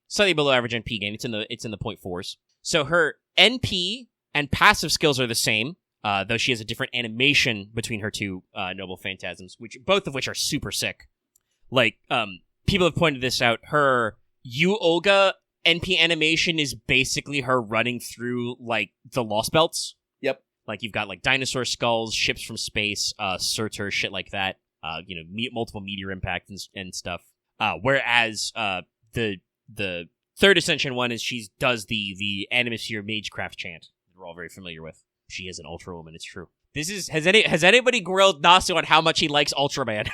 Slightly below average NP gain. It's in the 0.4s. So her NP and passive skills are the same, though she has a different animation between her two Noble Phantasms, both of which are super sick. Like, people have pointed this out. Her Olga NP animation is basically her running through, like, the Lost Belts. Yep. Like, you've got, like, dinosaur skulls, ships from space, Surtur, shit like that. Multiple meteor impact and stuff. Whereas, the third Ascension one is she does the Animusphere Magecraft chant that we're all very familiar with. She is an Ultra Woman, it's true. Has anybody grilled Nasu on how much he likes Ultraman?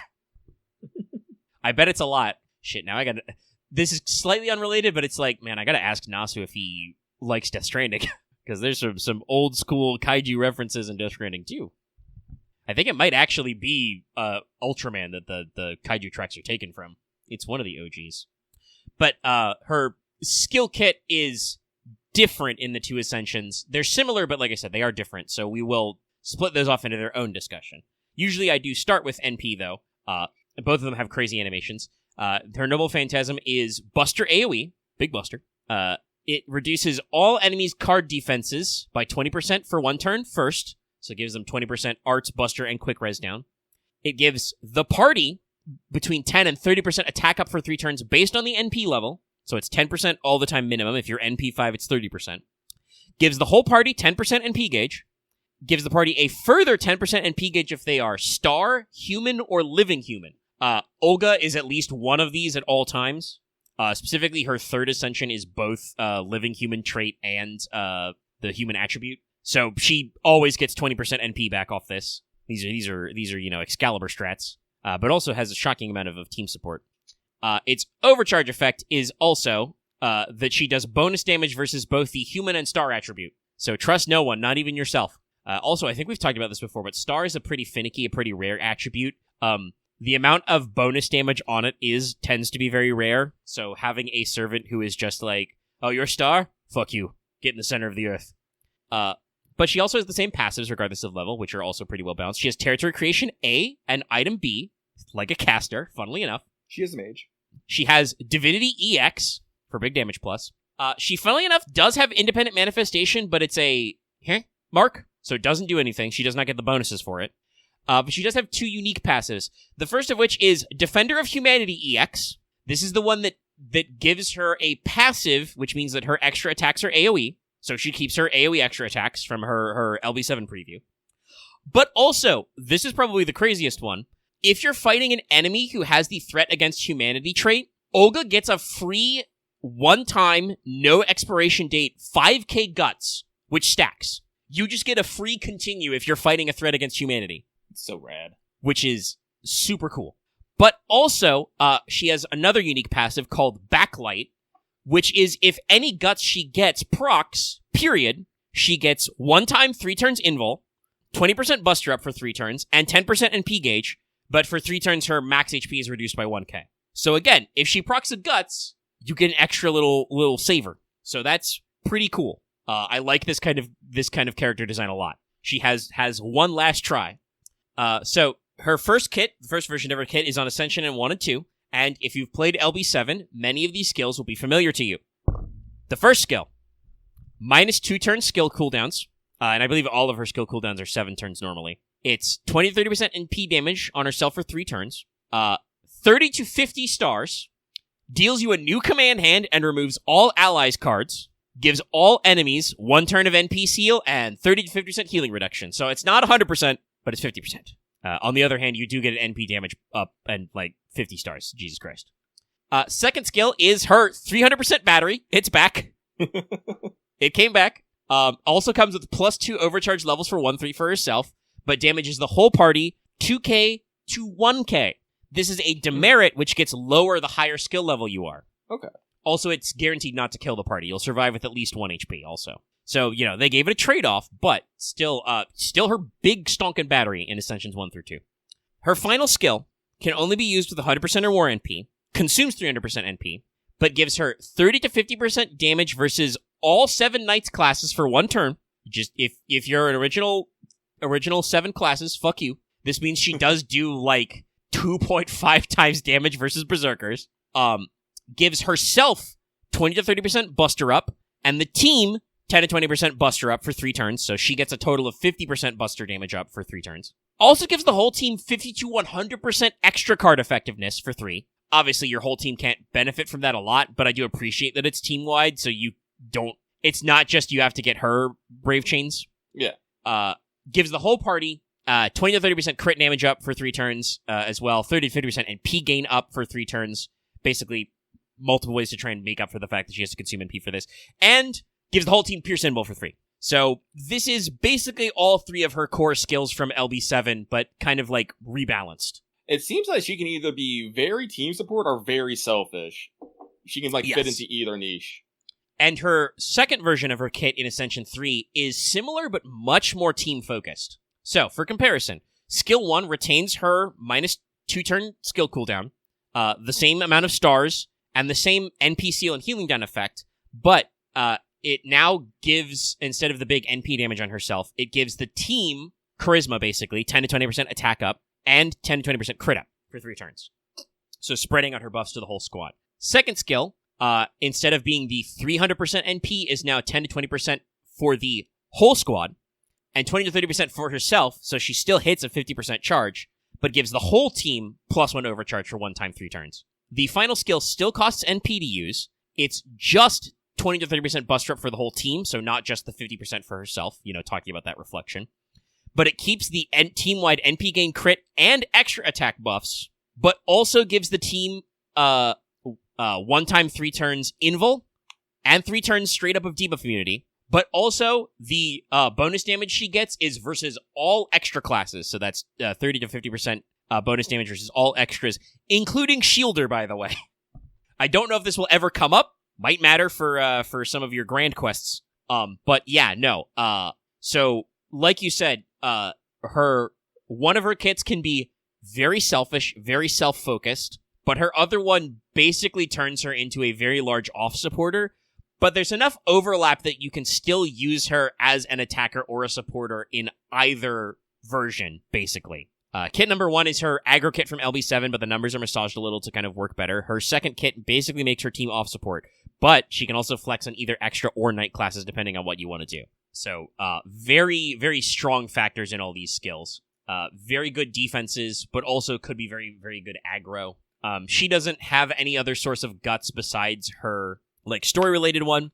I bet it's a lot. Shit, now this is slightly unrelated, but it's like, man, I gotta ask Nasu if he likes Death Stranding. Because there's some old school kaiju references in Death Stranding too. I think it might actually be Ultraman that the kaiju tracks are taken from. It's one of the OGs. But her skill kit is different in the two Ascensions. They're similar, but like I said, they are different, so we will split those off into their own discussion. Usually I do start with NP, though. Both of them have crazy animations. Her Noble Phantasm is Buster AoE, Big Buster. It reduces all enemies' card defenses by 20% for 1 turn first, so it gives them 20% Arts, Buster, and Quick Res down. It gives the party between 10 and 30% attack up for 3 turns based on the NP level. So it's 10% all the time minimum. If you're NP 5, it's 30%. Gives the whole party 10% NP gauge. Gives the party a further 10% NP gauge if they are star, human, or living human. Olga is at least one of these at all times. Specifically, her third Ascension is both living human trait and the human attribute. So she always gets 20% NP back off this. These are Excalibur strats. But also has a shocking amount of team support. Its overcharge effect is also that she does bonus damage versus both the human and star attribute. So trust no one, not even yourself. Also, I think we've talked about this before, but star is a pretty finicky, a pretty rare attribute. The amount of bonus damage on it tends to be very rare. So having a servant who is just like, oh, you're a star? Fuck you. Get in the center of the earth. But she also has the same passives regardless of level, which are also pretty well balanced. She has Territory Creation A and Item B, like a caster, funnily enough. She is a mage. She has Divinity EX for big damage plus. She, funnily enough, does have Independent Manifestation, but it's a mark, so it doesn't do anything. She does not get the bonuses for it. But she does have 2 unique passives. The first of which is Defender of Humanity EX. This is the one that gives her a passive, which means that her extra attacks are AoE. So she keeps her AoE extra attacks from her LB7 preview. But also, this is probably the craziest one. If you're fighting an enemy who has the Threat Against Humanity trait, Olga gets a free, one-time, no expiration date, 5k guts, which stacks. You just get a free continue if you're fighting a Threat Against Humanity. It's so rad. Which is super cool. But also, she has another unique passive called Backlight, which is if any guts she gets procs, period, she gets 1-time 3 turns invul, 20% buster up for 3 turns, and 10% NP gauge, but for 3 turns her max HP is reduced by 1k. So again, if she procs a guts, you get an extra little saver. So that's pretty cool. I like this kind of character design a lot. She has one last try. So her first kit, the first version of her kit, is on Ascension and 1 and 2. And if you've played LB7, many of these skills will be familiar to you. The first skill, -2 turn skill cooldowns, and I believe all of her skill cooldowns are 7 turns normally. It's 20 to 30% NP damage on herself for 3 turns, 30 to 50 stars, deals you a new command hand and removes all allies cards, gives all enemies 1 turn of NP seal, and 30 to 50% healing reduction. So it's not 100%, but it's 50%. On the other hand, you do get an NP damage up and 50 stars. Jesus Christ. Second skill is her 300% battery. It's back. It came back. Also comes with +2 overcharge levels for 1/3 for herself, but damages the whole party 2k to 1k. This is a demerit, which gets lower the higher skill level you are. Okay. Also, it's guaranteed not to kill the party. You'll survive with at least 1 HP also. So, they gave it a trade-off, but still her big stonkin' battery in Ascensions 1 through 2. Her final skill can only be used with 100% or more NP, consumes 300% NP, but gives her 30 to 50% damage versus all 7 Knights classes for 1 turn. Just, if you're an original 7 classes, fuck you. This means she does do, 2.5 times damage versus Berserkers. Gives herself 20 to 30% buster up, and the team 10 to 20% buster up for 3 turns, so she gets a total of 50% buster damage up for 3 turns. Also gives the whole team 50 to 100% extra card effectiveness for 3. Obviously, your whole team can't benefit from that a lot, but I do appreciate that it's team-wide, so it's not just you have to get her Brave Chains. Yeah. Gives the whole party 20 to 30% crit damage up for 3 turns as well, 30 to 50% NP gain up for 3 turns. Basically, multiple ways to try and make up for the fact that she has to consume NP for this. And gives the whole team Pure Symbol for 3. So this is basically all 3 of her core skills from LB7, but kind of rebalanced. It seems like she can either be very team support or very selfish. She can fit into either niche. And her second version of her kit in Ascension 3 is similar but much more team-focused. So, for comparison, Skill 1 retains her -2 turn skill cooldown, the same amount of stars, and the same NP seal and healing down effect, but it now gives, instead of the big NP damage on herself, it gives the team charisma, basically, 10 to 20% attack up, and 10 to 20% crit up for 3 turns. So spreading out her buffs to the whole squad. Second skill, instead of being the 300% NP, is now 10 to 20% for the whole squad, and 20 to 30% for herself, so she still hits a 50% charge, but gives the whole team +1 overcharge for 1 time 3 turns. The final skill still costs NP to use. It's just 20 to 30% buster up for the whole team, so not just the 50% for herself, talking about that reflection. But it keeps the team-wide NP gain crit and extra attack buffs, but also gives the team 1 time 3 turns invul, and 3 turns straight up of debuff immunity. But also, the bonus damage she gets is versus all extra classes, so that's 30 to 50% bonus damage versus all extras, including Shielder, by the way. I don't know if this will ever come up. Might matter for some of your grand quests. But yeah, no. So like you said, one of her kits can be very selfish, very self-focused, but her other one basically turns her into a very large off supporter. But there's enough overlap that you can still use her as an attacker or a supporter in either version, basically. Kit number 1 is her aggro kit from LB7, but the numbers are massaged a little to kind of work better. Her second kit basically makes her team off support, but she can also flex on either extra or night classes depending on what you want to do. So, very, very strong factors in all these skills. Very good defenses, but also could be very, very good aggro. She doesn't have any other source of guts besides her, like, story-related one,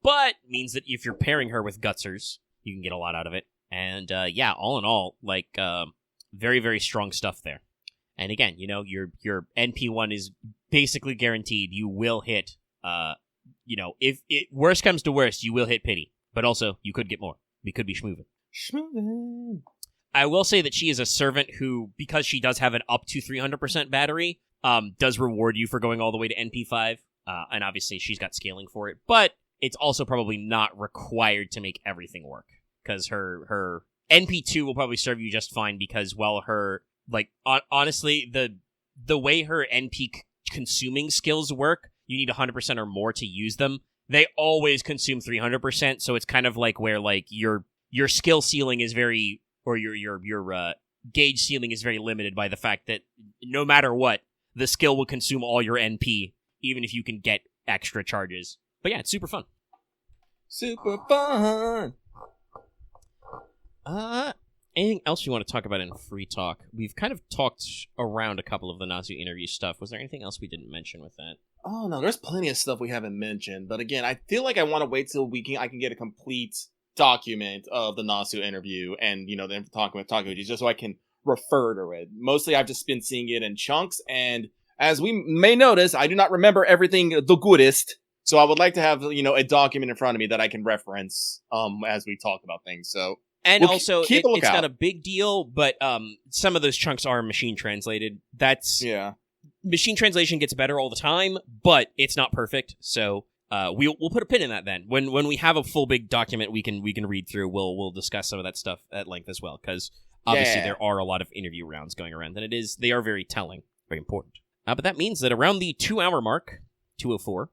but means that if you're pairing her with gutsers, you can get a lot out of it. And, yeah, all in all, like, very, very strong stuff there. And again, you know, your NP1 is basically guaranteed. You will hit, you know, if it worst comes to worst, you will hit pity. But also, you could get more. We could be schmoovin'. Schmoovin'. I will say that she is a servant who, because she does have an up to 300% battery, does reward you for going all the way to NP5. And obviously, she's got scaling for it. But it's also probably not required to make everything work. Because her NP2 will probably serve you just fine because, well, her, like, honestly, the way her NP consuming skills work, you need 100% or more to use them. They always consume 300%, so it's kind of like where, like, your skill ceiling is very, or your gauge ceiling is very limited by the fact that no matter what, the skill will consume all your NP, even if you can get extra charges. But yeah, it's super fun. Super fun! Anything else you want to talk about in Free Talk? We've kind of talked around a couple of the Nasu interview stuff. Was there anything else we didn't mention with that? Oh no, there's plenty of stuff we haven't mentioned. But again, I feel like I want to wait till I can get a complete document of the Nasu interview and, you know, them talking with Takeuchi, just so I can refer to it. Mostly I've just been seeing it in chunks, and as we may notice, I do not remember everything the goodest. So I would like to have, you know, a document in front of me that I can reference as we talk about things. So and also, it's not a big deal, but some of those chunks are machine translated. Machine translation gets better all the time, but it's not perfect. So we'll put a pin in that then. When we have a full big document, we can read through. We'll discuss some of that stuff at length as well, because obviously there are a lot of interview rounds going around, and they are very telling, very important. But that means that around the 2-hour mark, 2:04,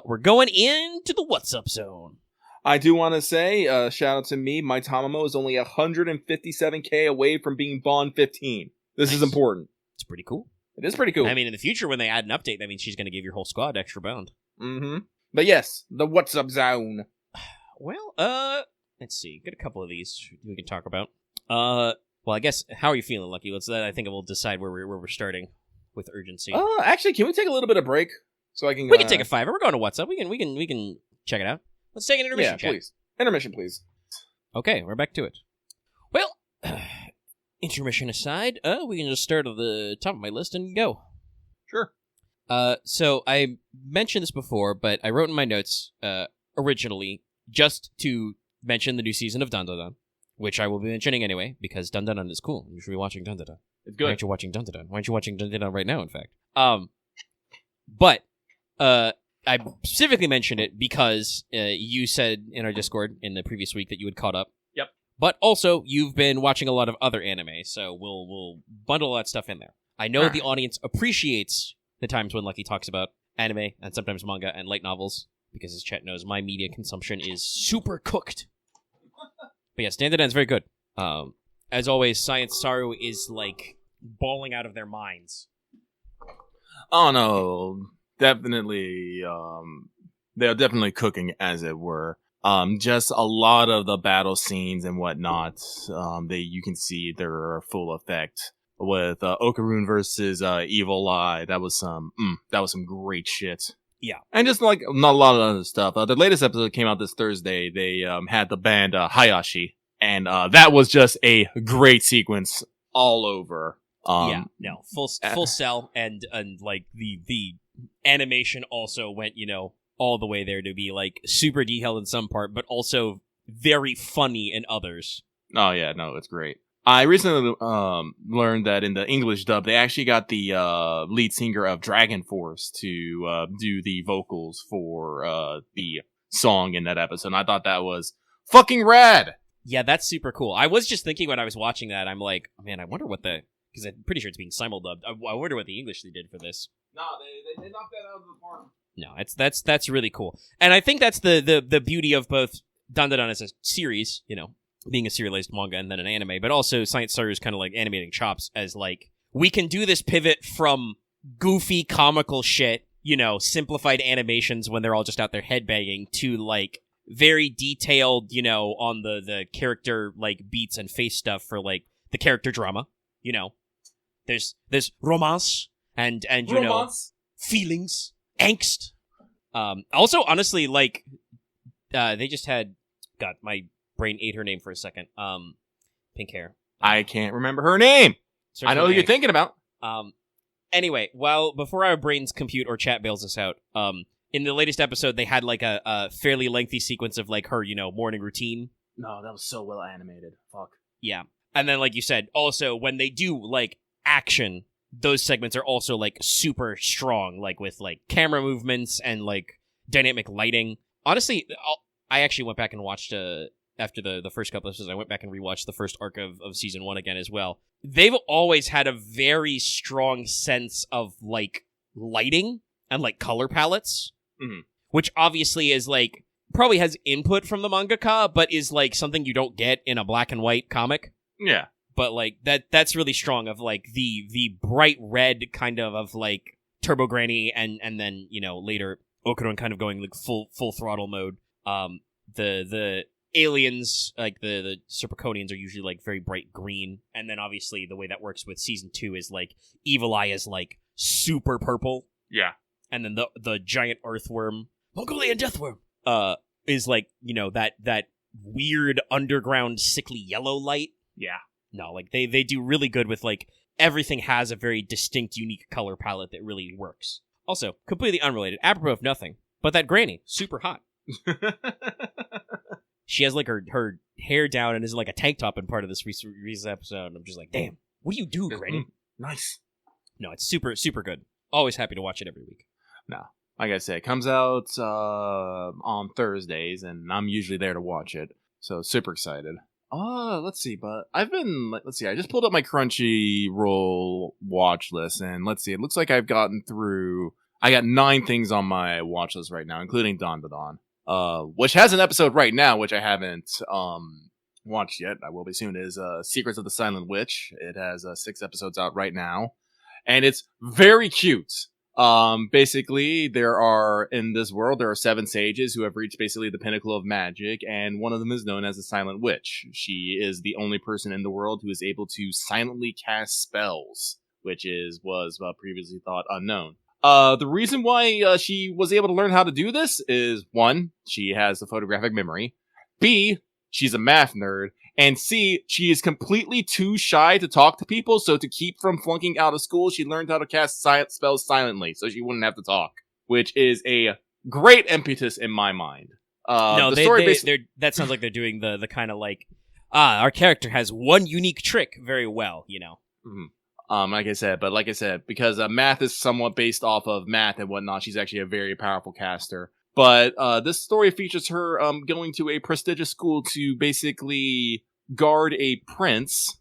we're going into the What's Up Zone. I do want to say, shout out to me, my Tamamo is only 157k away from being Bond 15. This is important. It's pretty cool. It is pretty cool. I mean, in the future, when they add an update, that means she's going to give your whole squad extra bound. Mm-hmm. But yes, the What's Up Zone. Well, let's see. Get a couple of these we can talk about. Well, I guess, how are you feeling, Lucky? I think we'll decide where we're starting with urgency. Actually, can we take a little bit of break? So I can. We can take a 5. We're going to What's Up. We can check it out. Let's take an intermission. Yeah, please. Intermission, please. Okay, we're back to it. Well, intermission aside, we can just start at the top of my list and go. Sure. So I mentioned this before, but I wrote in my notes originally just to mention the new season of Dun Dun Dun, which I will be mentioning anyway because Dun Dun Dun is cool. You should be watching Dun Dun Dun. It's good. Why aren't you watching Dun Dun Dun? Why aren't you watching Dun Dun Dun right now? In fact, but I specifically mentioned it because you said in our Discord in the previous week that you had caught up. Yep. But also, you've been watching a lot of other anime, so we'll bundle all that stuff in there. I know the audience appreciates the times when Lucky talks about anime and sometimes manga and light novels, because as Chet knows, my media consumption is super cooked. But yeah, Stand Dan's very good. As always, Science Saru is like bawling out of their minds. Oh no. Definitely, they're definitely cooking, as it were. Just a lot of the battle scenes and whatnot, you can see their full effect. With Okarun versus Evil Eye, that was some great shit. Yeah, and just like not a lot of other stuff. The latest episode came out this Thursday. They had the band Hayashi, and that was just a great sequence all over. Full sell, and like the animation also went, all the way there to be like super detailed in some part, but also very funny in others. Oh yeah, no, it's great. I recently learned that in the English dub, they actually got the lead singer of Dragon Force to do the vocals for the song in that episode. And I thought that was fucking rad. Yeah, that's super cool. I was just thinking when I was watching that, I'm like, man, I wonder what because I'm pretty sure it's being simuldubbed. I wonder what the English they did for this. No, they knocked that out of the park. No, that's really cool. And I think that's the beauty of both Dandadan as a series, being a serialized manga and then an anime, but also Science Star's kind of like animating chops as like, we can do this pivot from goofy comical shit, simplified animations when they're all just out there headbanging to like very detailed, on the character like beats and face stuff for like the character drama, There's romance and Romance. Feelings, angst. Also, honestly, like they just had God, my brain ate her name for a second. Pink hair. I can't remember her name. I know who you're thinking about. Anyway, before our brains compute or chat bails us out, in the latest episode, they had like a fairly lengthy sequence of like her, morning routine. No, that was so well animated. Fuck. Yeah. And then, like you said, also when they do like action, those segments are also like super strong, like with like camera movements and like dynamic lighting. Honestly, I actually went back and watched after the first couple episodes, I went back and rewatched the first arc of season 1 again as well. They've always had a very strong sense of like lighting and like color palettes, which obviously is like probably has input from the mangaka, but is like something you don't get in a black and white comic. Yeah. But like that's really strong of like the bright red kind of like Turbo Granny and then, later Okuron kind of going like full throttle mode. The aliens, like the Serpiconians, are usually like very bright green, and then obviously the way that works with season 2 is like Evil Eye is like super purple. Yeah. And then the giant earthworm, Mongolian deathworm, is like, that weird underground sickly yellow light. Yeah. No, like they do really good with like everything has a very distinct, unique color palette that really works. Also, completely unrelated, apropos of nothing, but that granny, super hot. She has like her hair down and is like a tank top in part of this recent episode. And I'm just like, damn, what do you do, granny? Nice. No, it's super, super good. Always happy to watch it every week. No, like I said, it comes out on Thursdays, and I'm usually there to watch it. So super excited. Let's see, but I just pulled up my Crunchyroll watch list, and let's see, it looks like I got 9 things on my watch list right now, including Dandadan, which has an episode right now, which I haven't, watched yet. I will be soon, is, Secrets of the Silent Witch. It has, 6 episodes out right now, and it's very cute. Basically, in this world, there are 7 sages who have reached basically the pinnacle of magic, and one of them is known as the Silent Witch. She is the only person in the world who is able to silently cast spells, which was previously thought unknown. The reason why she was able to learn how to do this is, 1, she has a photographic memory, B, she's a math nerd, and C, she is completely too shy to talk to people, so to keep from flunking out of school, she learned how to cast spells silently, so she wouldn't have to talk, which is a great impetus in my mind. That sounds like they're doing the kind of like, our character has one unique trick very well, Mm-hmm. Like I said, because math is somewhat based off of math and whatnot, she's actually a very powerful caster. But this story features her going to a prestigious school to basically guard a prince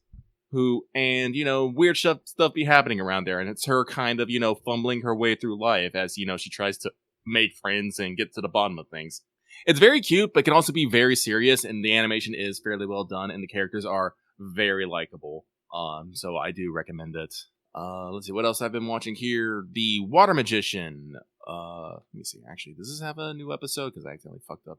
and weird stuff be happening around there. And it's her kind of, fumbling her way through life as, she tries to make friends and get to the bottom of things. It's very cute, but can also be very serious, and the animation is fairly well done, and the characters are very likable. So I do recommend it. Let's see what else I've been watching here. The Water Magician. Let me see. Actually, does this have a new episode? Because I accidentally fucked up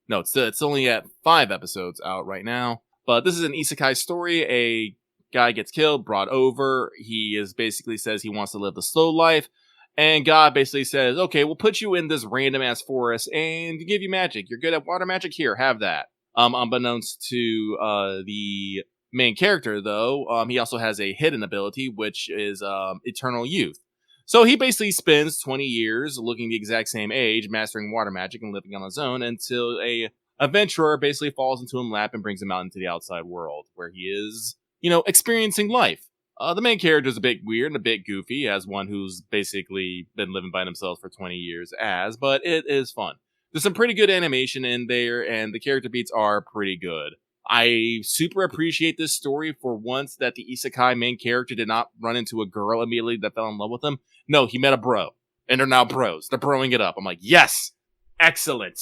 No, it's only at 5 episodes out right now. But this is an isekai story. A guy gets killed, brought over. He basically says he wants to live the slow life. And God basically says, okay, we'll put you in this random ass forest and give you magic. You're good at water magic? Here, have that. Unbeknownst to the main character, though, he also has a hidden ability, which is eternal youth. So he basically spends 20 years looking the exact same age, mastering water magic and living on his own until a adventurer basically falls into his lap and brings him out into the outside world, where he is, experiencing life. The main character is a bit weird and a bit goofy, as one who's basically been living by themselves for 20 years but it is fun. There's some pretty good animation in there, and the character beats are pretty good. I super appreciate this story for once that the isekai main character did not run into a girl immediately that fell in love with him. No, he met a bro, and they're now bros. They're broing it up. I'm like, yes! Excellent!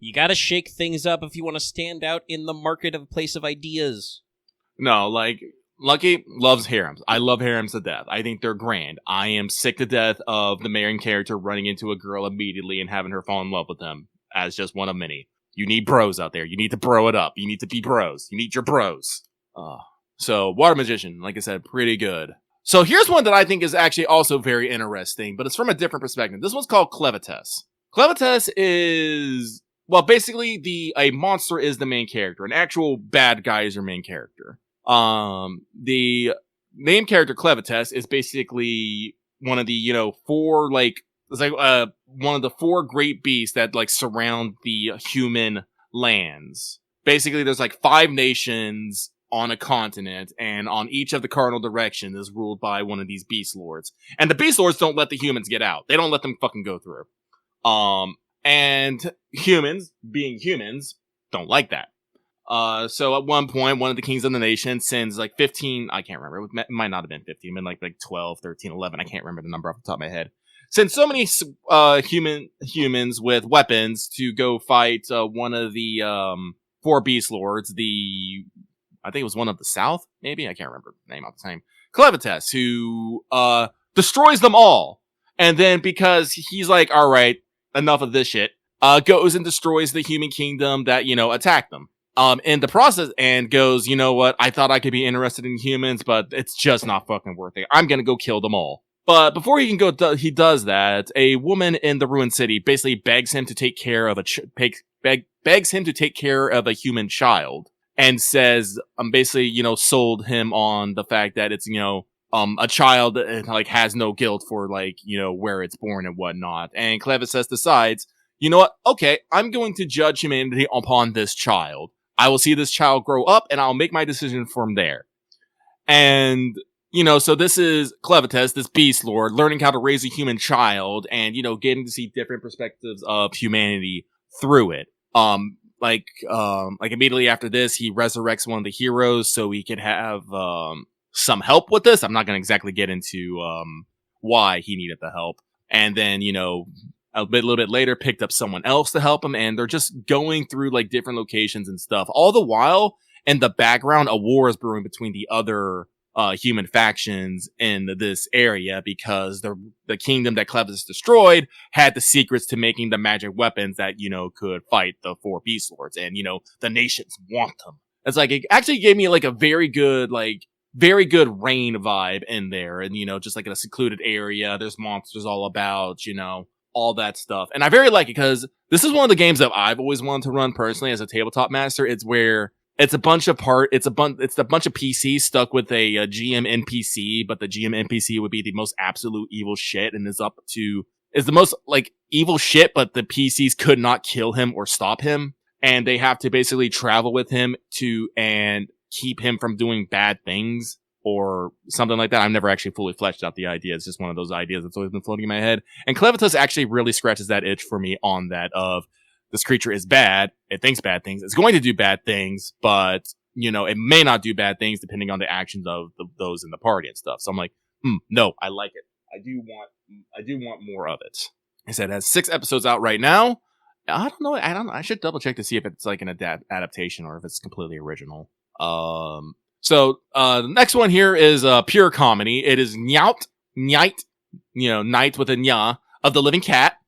You gotta shake things up if you want to stand out in the market of place of ideas. No, Lucky loves harems. I love harems to death. I think they're grand. I am sick to death of the main character running into a girl immediately and having her fall in love with him as just one of many. You need bros out there. You need to bro it up. You need to be bros. You need your bros. So, Water Magician, like I said, pretty good. So here's one that I think is actually also very interesting, but it's from a different perspective. This one's called QUARTZ. QUARTZ is, well, basically a monster is the main character. An actual bad guy is your main character. The main character QUARTZ is basically one of the, four, it's like, one of the four great beasts that, surround the human lands. Basically, there's, 5 nations on a continent, and on each of the cardinal directions is ruled by one of these beast lords. And the beast lords don't let the humans get out. They don't let them fucking go through. And humans, being humans, don't like that. So at one point, one of the kings of the nation sends 15, I can't remember, it might not have been 15, it might like 12, 13, 11, I can't remember the number off the top of my head. Sends so many humans with weapons to go fight one of the 4 beast lords, I think it was one of the south, maybe? I can't remember the name off the time. QUARTZ, who destroys them all. And then because he's like, alright, enough of this shit, goes and destroys the human kingdom that, attacked them. In the process, and goes, you know what, I thought I could be interested in humans, but it's just not fucking worth it. I'm gonna go kill them all. But before he can go, he does that, a woman in the ruined city basically begs him to take care of begs him to take care of a human child, and says, basically, sold him on the fact that it's, a child that, has no guilt for, where it's born and whatnot. And QUARTZ decides, you know what, okay, I'm going to judge humanity upon this child. I will see this child grow up, and I'll make my decision from there. And, so this is QUARTZ, this beast lord, learning how to raise a human child, and, getting to see different perspectives of humanity through it. Immediately after this, he resurrects one of the heroes so he can have, some help with this. I'm not gonna exactly get into, why he needed the help. And then, a little bit later, picked up someone else to help him, and they're just going through, different locations and stuff. All the while, in the background, a war is brewing between the other human factions in this area, because the kingdom that QUARTZ destroyed had the secrets to making the magic weapons that, could fight the 4 beast lords, and, the nations want them. It's it actually gave me, a very good Rain vibe in there, and, just in a secluded area, there's monsters all about, all that stuff. And I very like it, because this is one of the games that I've always wanted to run personally as a tabletop master. It's where it's a bunch of PCs stuck with a GM NPC, but the GM NPC would be the most absolute evil shit, and is the most evil shit, but the PCs could not kill him or stop him, and they have to basically travel with him and keep him from doing bad things or something like that. I've never actually fully fleshed out the idea. It's just one of those ideas that's always been floating in my head. And QUARTZ actually really scratches that itch for me on that of, this creature is bad, it thinks bad things, it's going to do bad things, but, it may not do bad things depending on the actions of those in the party and stuff. So I'm like, no, I like it. I do want more of it. I said it has 6 episodes out right now. I don't know. I should double check to see if it's an adaptation or if it's completely original. So, the next one here is, pure comedy. It is Night, Night with a nya, of the Living Cat.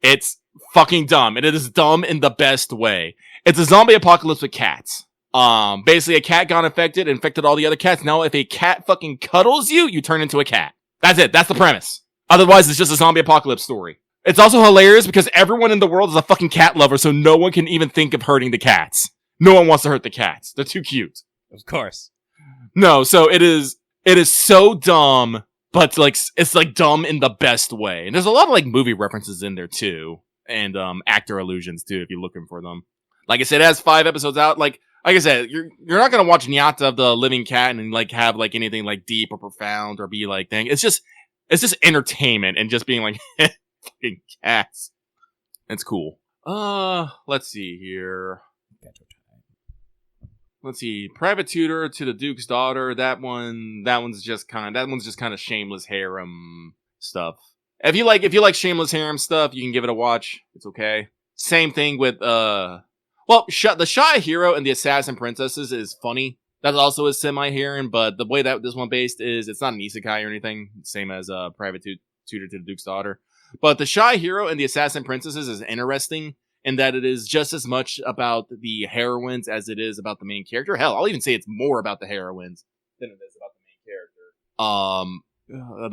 It's fucking dumb, and it is dumb in the best way. It's a zombie apocalypse with cats. Basically a cat got infected all the other cats. Now, if a cat fucking cuddles you, you turn into a cat. That's it. That's the premise. Otherwise, it's just a zombie apocalypse story. It's also hilarious because everyone in the world is a fucking cat lover, so no one can even think of hurting the cats. No one wants to hurt the cats. They're too cute. Of course. No, so it is so dumb, but it's dumb in the best way. And there's a lot of movie references in there too. And actor illusions too, if you're looking for them. Like I said, it has 5 episodes out. Like I said, you're not gonna watch Nyata of the Living Cat and like have like anything like deep or profound or be like thing. It's just entertainment and just being like fucking cats. It's cool. Let's see here. Let's see. Private Tutor to the Duke's Daughter. That one's just kind of shameless harem stuff. If you like shameless harem stuff, you can give it a watch. It's okay. Same thing with the Shy Hero and the Assassin Princesses is funny. That also is semi-harem, but the way that this one based is it's not an isekai or anything, same as Private Tutor to the Duke's Daughter. But the Shy Hero and the Assassin Princesses is interesting in that it is just as much about the heroines as it is about the main character. Hell, I'll even say it's more about the heroines than it is about the main character.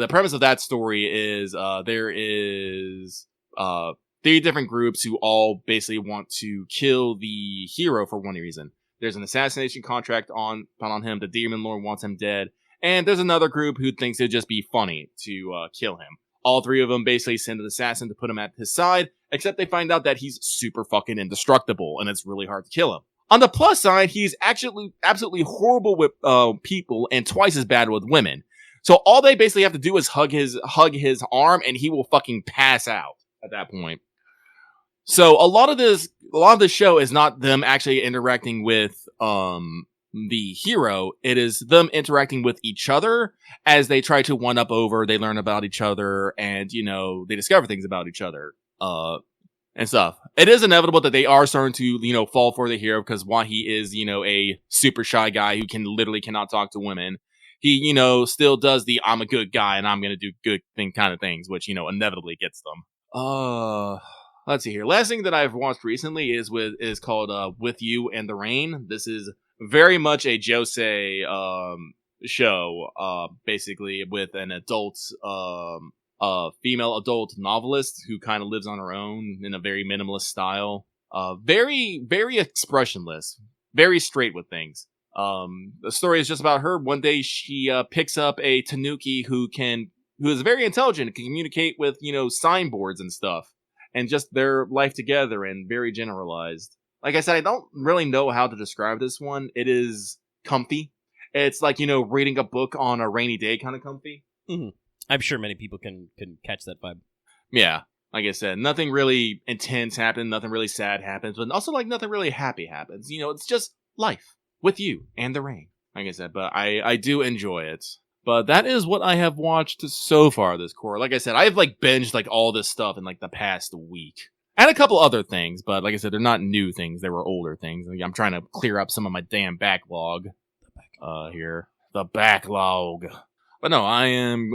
The premise of that story is there is 3 different groups who all basically want to kill the hero for one reason. There's an assassination contract on him. The Demon Lord wants him dead. And there's another group who thinks it'd just be funny to kill him. All 3 of them basically send an assassin to put him at his side, except they find out that he's super fucking indestructible, and it's really hard to kill him. On the plus side, he's actually absolutely horrible with people and twice as bad with women. So all they basically have to do is hug his arm, and he will fucking pass out at that point. So a lot of the show is not them actually interacting with the hero. It is them interacting with each other as they try to one up over. They learn about each other, and they discover things about each other and stuff. It is inevitable that they are starting to fall for the hero because while he is a super shy guy who cannot talk to women, he still does the I'm a good guy and I'm gonna do good thing kind of things, which inevitably gets them. Let's see here. Last thing that I've watched recently is called With You and the Rain. This is very much a josei show, basically with an adult female adult novelist who kind of lives on her own in a very minimalist style. Very, very expressionless, very straight with things. The story is just about her. One day she picks up a tanuki who is very intelligent and can communicate with signboards and stuff. And just their life together and very generalized. Like I said, I don't really know how to describe this one. It is comfy. It's like, reading a book on a rainy day kind of comfy. Mm-hmm. I'm sure many people can catch that vibe. Yeah. Like I said, nothing really intense happens. Nothing really sad happens. But also, nothing really happy happens. It's just life with you and the rain. Like I said, but I do enjoy it. But that is what I have watched so far this quarter. Like I said, I have binged all this stuff in the past week. And a couple other things, but like I said, they're not new things. They were older things. I'm trying to clear up some of my damn backlog here. The backlog. But no,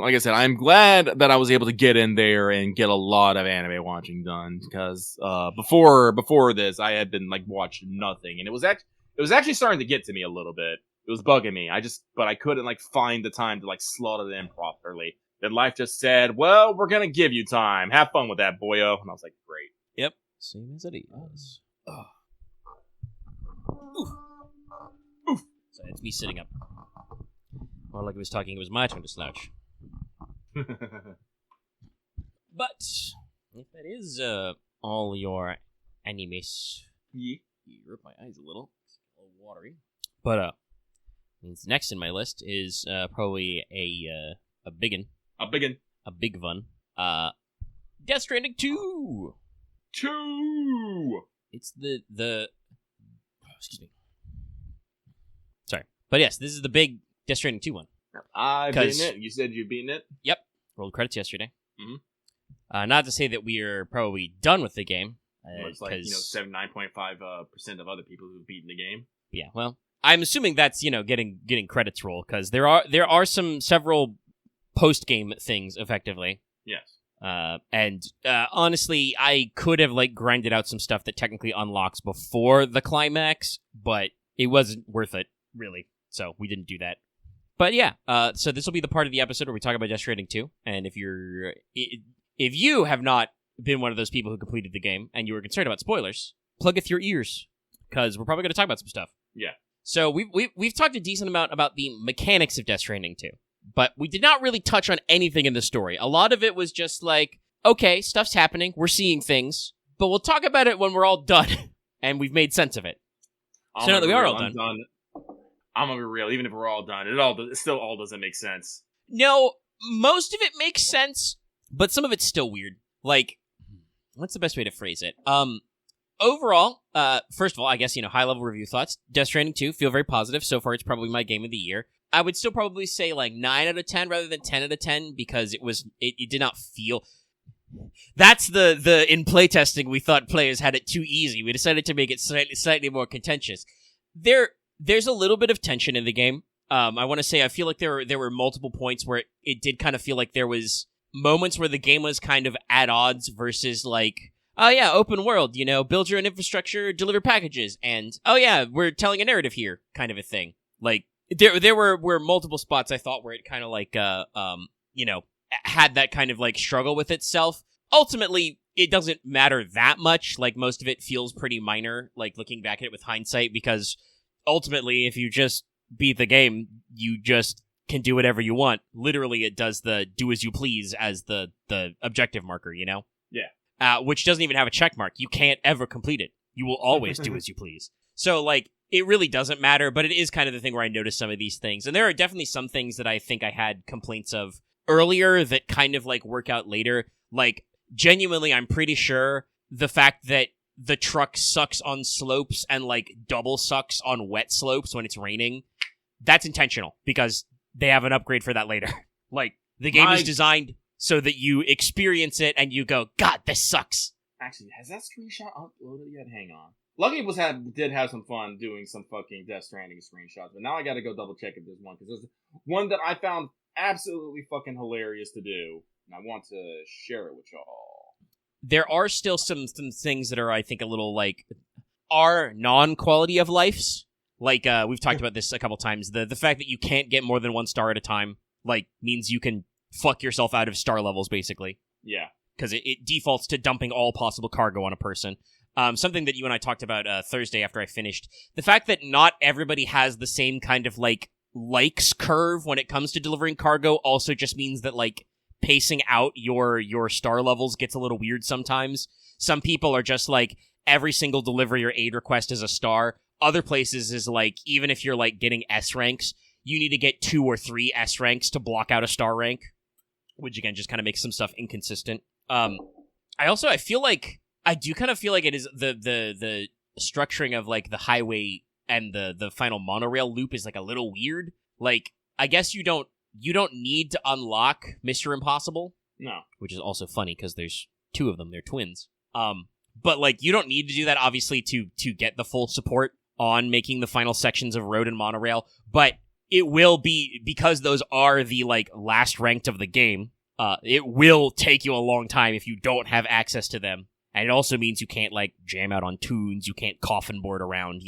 like I said, I'm glad that I was able to get in there and get a lot of anime watching done. Because before this, I had been watching nothing. And it was actually starting to get to me a little bit. It was bugging me. But I couldn't find the time to slot it in properly. Then life just said, "Well, we're gonna give you time. Have fun with that, boyo." And I was like, "Great." Yep. Same as it is. Oof. Oof. So it's me sitting up. More like he was talking. It was my turn to slouch. But if that is all your animes, you hurt my eyes a little. It's a little watery. But means next in my list is probably a big one. A big one. Death Stranding 2! 2! It's the excuse me. Sorry. But yes, this is the big Death Stranding 2 one. I've beaten it. You said you've beaten it? Yep. Rolled credits yesterday. Mm-hmm. Not to say that we are probably done with the game. It's 79.5% of other people who've beaten the game. Yeah, well, I'm assuming that's, getting credits roll, because there are several post-game things, effectively. Yes. And honestly, I could have, grinded out some stuff that technically unlocks before the climax, but it wasn't worth it, really, so we didn't do that. But yeah, so this will be the part of the episode where we talk about Death Stranding 2, and if you have not been one of those people who completed the game, and you were concerned about spoilers, plug with your ears, because we're probably going to talk about some stuff. Yeah. So we've talked a decent amount about the mechanics of Death Stranding 2, but we did not really touch on anything in the story. A lot of it was just okay, stuff's happening, we're seeing things, but we'll talk about it when we're all done. and we've made sense of it. So now that we are all done. I'm gonna be real. Even if we're all done, it still all doesn't make sense. No, most of it makes sense, but some of it's still weird. Like, what's the best way to phrase it? Overall, first of all, I guess, high-level review thoughts. Death Stranding 2, feel very positive. So far, it's probably my game of the year. I would still probably say, 9 out of 10 rather than 10 out of 10, because it did not feel... That's the in playtesting, we thought players had it too easy. We decided to make it slightly more contentious. There's a little bit of tension in the game. I want to say, I feel like there were multiple points where it did kind of feel like there was moments where the game was kind of at odds versus, oh yeah, open world, build your own infrastructure, deliver packages, and, oh yeah, we're telling a narrative here, kind of a thing. There were multiple spots I thought where it kind of had that kind of struggle with itself. Ultimately, it doesn't matter that much. Most of it feels pretty minor, looking back at it with hindsight, because ultimately, if you just beat the game, you just can do whatever you want. Literally, it does the do as you please as the objective marker, Yeah. Which doesn't even have a check mark. You can't ever complete it. You will always do as you please. So, it really doesn't matter, but it is kind of the thing where I noticed some of these things. And there are definitely some things that I think I had complaints of earlier that kind of, work out later. Genuinely, I'm pretty sure the fact that the truck sucks on slopes and, double sucks on wet slopes when it's raining, that's intentional, because they have an upgrade for that later. The game is designed so that you experience it and you go, God, this sucks. Actually, has that screenshot uploaded yet? Hang on. Lucky did have some fun doing some fucking Death Stranding screenshots, but now I gotta go double check if there's one, because there's one that I found absolutely fucking hilarious to do, and I want to share it with y'all. There are still some things that are, I think, a little, are non-quality of lifes. We've talked about this a couple times. The fact that you can't get more than 1 star at a time, means you can fuck yourself out of star levels, basically. Yeah. Because it defaults to dumping all possible cargo on a person. Something that you and I talked about Thursday after I finished. The fact that not everybody has the same kind of, likes curve when it comes to delivering cargo also just means that, pacing out your star levels gets a little weird sometimes. Some people are just every single delivery or aid request is a star. Other places is even if you're getting S ranks, you need to get 2 or 3 S ranks to block out a star rank, which again just kind of makes some stuff inconsistent. I do kind of feel like it is the structuring of the highway and the final monorail loop is a little weird. I guess you don't need to unlock Mr. Impossible. No. Which is also funny because there's 2 of them. They're twins. But you don't need to do that, obviously, to get the full support on making the final sections of road and monorail. But it will be, because those are the, last ranked of the game, it will take you a long time if you don't have access to them. And it also means you can't, jam out on tunes, you can't coffin board around,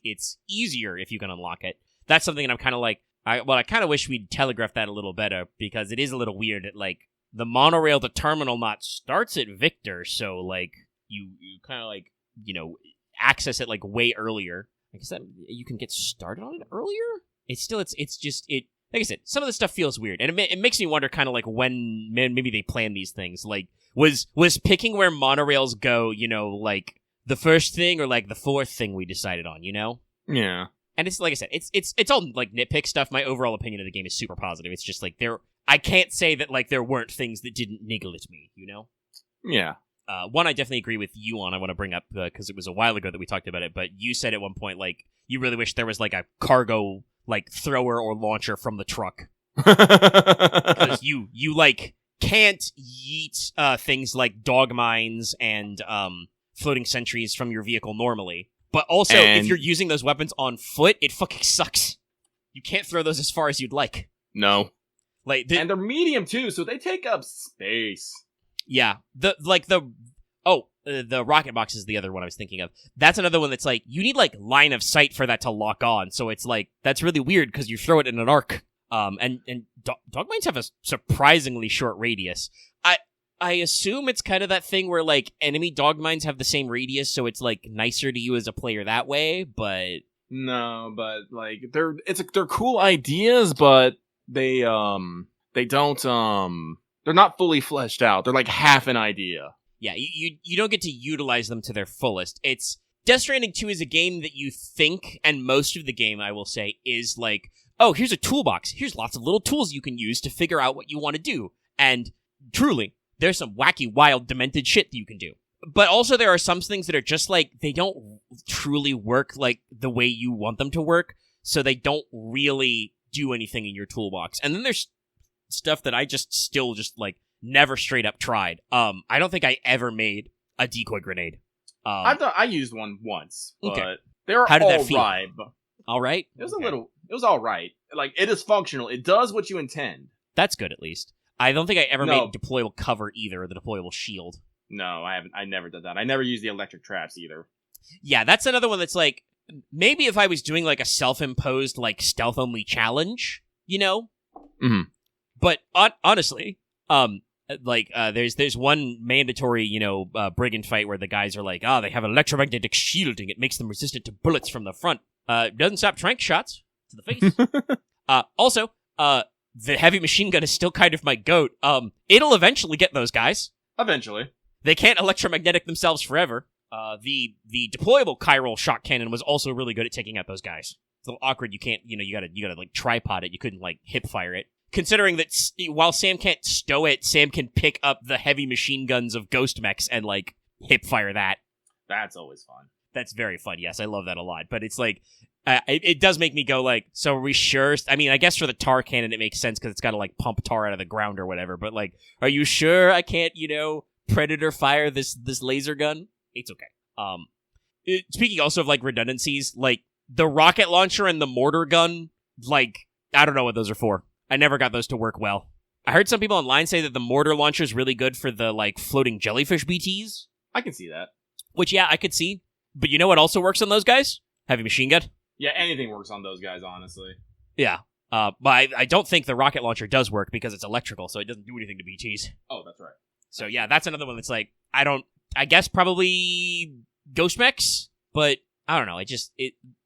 it's easier if you can unlock it. That's something that I'm kind of I kind of wish we'd telegraphed that a little better, because it is a little weird that, the monorail to terminal not starts at Victor, so, you kind of, access it, way earlier. I guess that you can get started on it earlier? It's just, like I said, some of the stuff feels weird, and it makes me wonder kind of, when maybe they plan these things. Was picking where monorails go, the first thing or, the fourth thing we decided on, Yeah. And it's, like I said, it's all, nitpick stuff. My overall opinion of the game is super positive. It's just, I can't say that, there weren't things that didn't niggle at me, Yeah. One I definitely agree with you on, I want to bring up, because it was a while ago that we talked about it, but you said at one point, you really wish there was, a cargo, thrower or launcher from the truck. Because you can't yeet, things like dog mines and, floating sentries from your vehicle normally. But also, if you're using those weapons on foot, it fucking sucks. You can't throw those as far as you'd like. No. And they're medium, too, so they take up space. Yeah. The rocket box is the other one I was thinking of. That's another one that's you need line of sight for that to lock on. So it's that's really weird because you throw it in an arc. And dog mines have a surprisingly short radius. I assume it's kind of that thing where enemy dog mines have the same radius, so it's nicer to you as a player that way. But no, but they're cool ideas, but they don't they're not fully fleshed out. They're half an idea. Yeah, you don't get to utilize them to their fullest. It's Death Stranding 2 is a game that you think, and most of the game, I will say, is like, oh, here's a toolbox. Here's lots of little tools you can use to figure out what you want to do. And truly, there's some wacky, wild, demented shit that you can do. But also there are some things that are just like, they don't truly work like the way you want them to work, so they don't really do anything in your toolbox. And then there's stuff that I still like never straight up tried. I don't think I ever made a decoy grenade. I used one once, but okay. they were How did that feel? Right. All right? It was all right. Like, it is functional. It does what you intend. That's good, at least. I don't think I ever made deployable cover either, the deployable shield. No, I haven't. I never did that. I never used the electric traps either. Yeah, that's another one that's like, maybe if I was doing like a self-imposed like stealth-only challenge, you know? Mm-hmm. But honestly, there's one mandatory, brigand fight where the guys are like, they have electromagnetic shielding. It makes them resistant to bullets from the front. Doesn't stop trank shots to the face. Also, the heavy machine gun is still kind of my goat. It'll eventually get those guys. Eventually. They can't electromagnetic themselves forever. The deployable chiral shock cannon was also really good at taking out those guys. It's a little awkward. You can't, you gotta like tripod it. You couldn't like hip fire it. Considering that while Sam can't stow it, Sam can pick up the heavy machine guns of ghost mechs and like hip fire that. That's always fun. That's very fun. Yes, I love that a lot. But it's like, it does make me go like, so are we sure? I mean, I guess for the tar cannon it makes sense because it's got to like pump tar out of the ground or whatever. But like, are you sure I can't, predator fire this laser gun? It's okay. Speaking also of like redundancies, like the rocket launcher and the mortar gun, like I don't know what those are for. I never got those to work well. I heard some people online say that the mortar launcher is really good for the like floating jellyfish BTs. I can see that. Which yeah, I could see. But you know what also works on those guys? Heavy machine gun. Yeah, anything works on those guys, honestly. Yeah. But I don't think the rocket launcher does work because it's electrical, so it doesn't do anything to BTs. Oh, that's right. So yeah, that's another one that's like, I guess probably ghost mechs, but I don't know.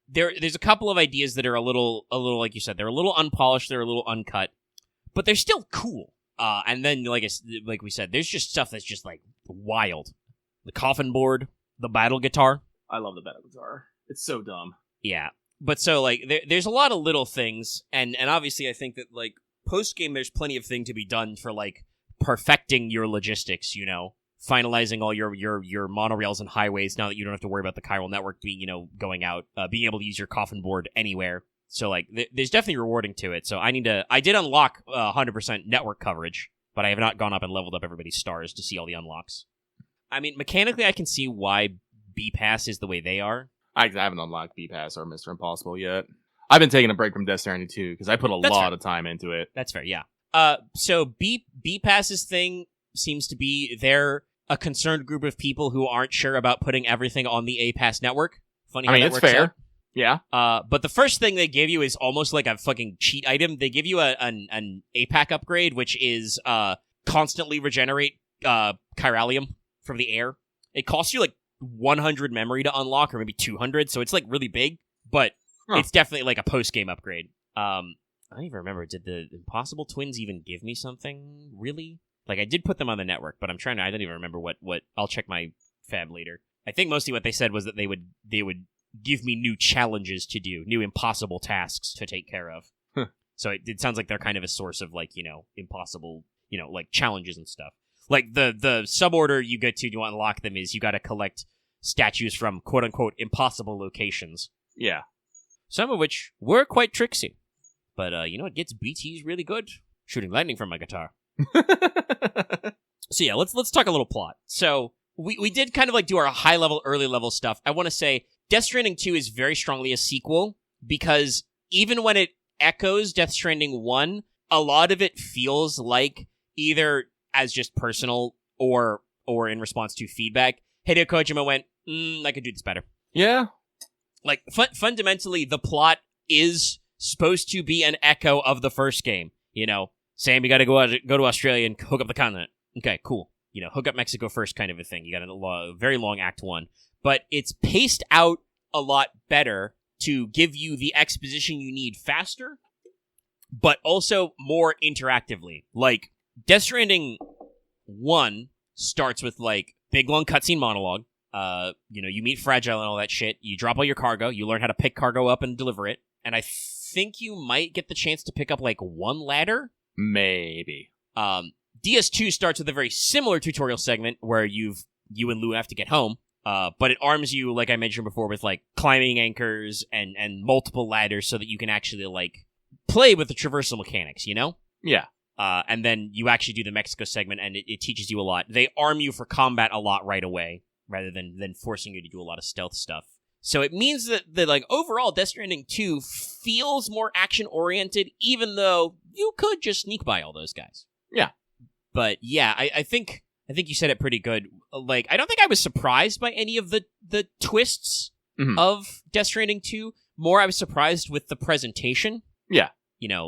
There's a couple of ideas that are a little like you said, they're a little unpolished, they're a little uncut, but they're still cool. And then like we said, there's just stuff that's just like wild. The coffin board, the battle guitar. I love the battle guitar. It's so dumb. Yeah, but so like there's a lot of little things, and obviously I think that like post game there's plenty of thing to be done for like perfecting your logistics, finalizing all your monorails and highways now that you don't have to worry about the chiral network being, going out, being able to use your coffin board anywhere. So like there's definitely rewarding to it. So I did unlock 100% network coverage, but I have not gone up and leveled up everybody's stars to see all the unlocks. I mean, mechanically I can see why B-Pass is the way they are. I haven't unlocked B-Pass or Mr. Impossible yet. I've been taking a break from Death Stranding 2 because I put a lot of time into it. That's fair, yeah. So B-Pass's thing seems to be they're a concerned group of people who aren't sure about putting everything on the A-Pass network. Funny how that it's works fair. out. Yeah. But the first thing they give you is almost like a fucking cheat item. They give you an APAC upgrade, which is constantly regenerate chiralium from the air. It costs you like 100 memory to unlock, or maybe 200, so it's like really big, but it's definitely like a post-game upgrade. I don't even remember, did the Impossible Twins even give me something, really? Like, I did put them on the network, but I don't even remember what I'll check my fab later. I think mostly what they said was that they would give me new challenges to do, new impossible tasks to take care of. Huh. So it sounds like they're kind of a source of, like, impossible, like, challenges and stuff. Like, the suborder you get to unlock them is you gotta collect statues from quote-unquote impossible locations. Yeah. Some of which were quite tricksy. But, it gets BTs really good. Shooting lightning from my guitar. So yeah, let's talk a little plot. So, we did kind of like do our high-level, early-level stuff. I want to say, Death Stranding 2 is very strongly a sequel, because even when it echoes Death Stranding 1, a lot of it feels like either as just personal or in response to feedback, Hideo Kojima went, I could do this better. Yeah. Like, fundamentally, the plot is supposed to be an echo of the first game. Sam, you gotta go to Australia and hook up the continent. Okay, cool. Hook up Mexico first kind of a thing. You got a very long Act 1. But it's paced out a lot better to give you the exposition you need faster, but also more interactively. Like, Death Stranding 1 starts with, like, big long cutscene monologue. You meet Fragile and all that shit. You drop all your cargo. You learn how to pick cargo up and deliver it. And I think you might get the chance to pick up, like, one ladder? Maybe. DS2 starts with a very similar tutorial segment where you and Lou have to get home. But it arms you, like I mentioned before, with, like, climbing anchors and multiple ladders so that you can actually, like, play with the traversal mechanics, you know? Yeah. And then you actually do the Mexico segment, and it teaches you a lot. They arm you for combat a lot right away, rather than forcing you to do a lot of stealth stuff. So it means that like, overall, Death Stranding 2 feels more action-oriented, even though you could just sneak by all those guys. Yeah. But yeah, I think you said it pretty good. Like, I don't think I was surprised by any of the twists of Death Stranding 2. More, I was surprised with the presentation. Yeah.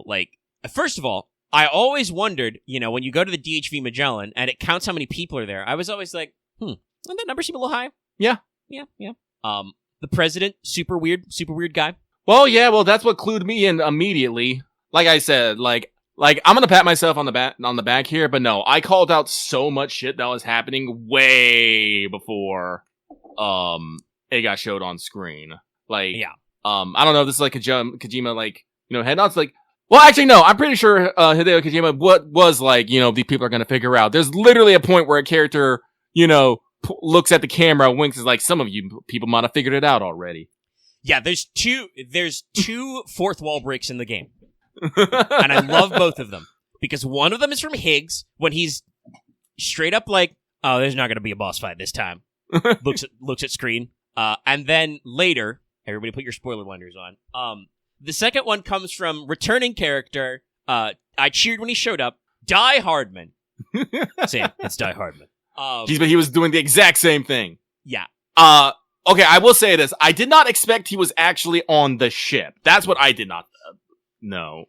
Like, first of all, I always wondered, when you go to the DHV Magellan and it counts how many people are there, I was always like, doesn't that number seem a little high? Yeah. Yeah. The president, super weird guy. Well, that's what clued me in immediately. Like I said, like I'm gonna pat myself on the back here, but no, I called out so much shit that was happening way before it got showed on screen. Like, yeah. I don't know if this is like Kojima, like, head nods, like, well, actually, no, I'm pretty sure Hideo Kojima was like, these people are gonna figure out. There's literally a point where a character, looks at the camera, winks, is like, some of you people might have figured it out already. Yeah, there's two fourth wall breaks in the game. And I love both of them. Because one of them is from Higgs, when he's straight up like, oh, there's not going to be a boss fight this time. looks at screen. And then later, everybody put your spoiler blinders on. The second one comes from returning character, I cheered when he showed up, Die Hardman. Same, it's Die Hardman. But he was doing the exact same thing. Yeah. Okay, I will say this. I did not expect he was actually on the ship. That's what I did not know.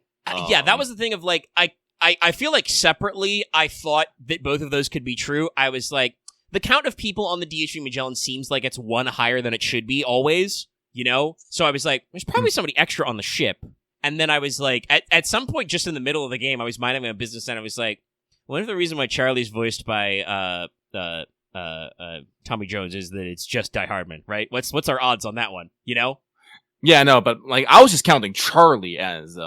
Yeah, that was the thing of, like, I feel like separately, I thought that both of those could be true. I was like, the count of people on the DHV Magellan seems like it's one higher than it should be always, So I was like, there's probably somebody extra on the ship. And then I was like, at some point just in the middle of the game, I was minding my business and I was like, what if the reason why Charlie's voiced by Tommy Jones is that it's just Die Hardman, right? What's our odds on that one, Yeah, no, but, like, I was just counting Charlie as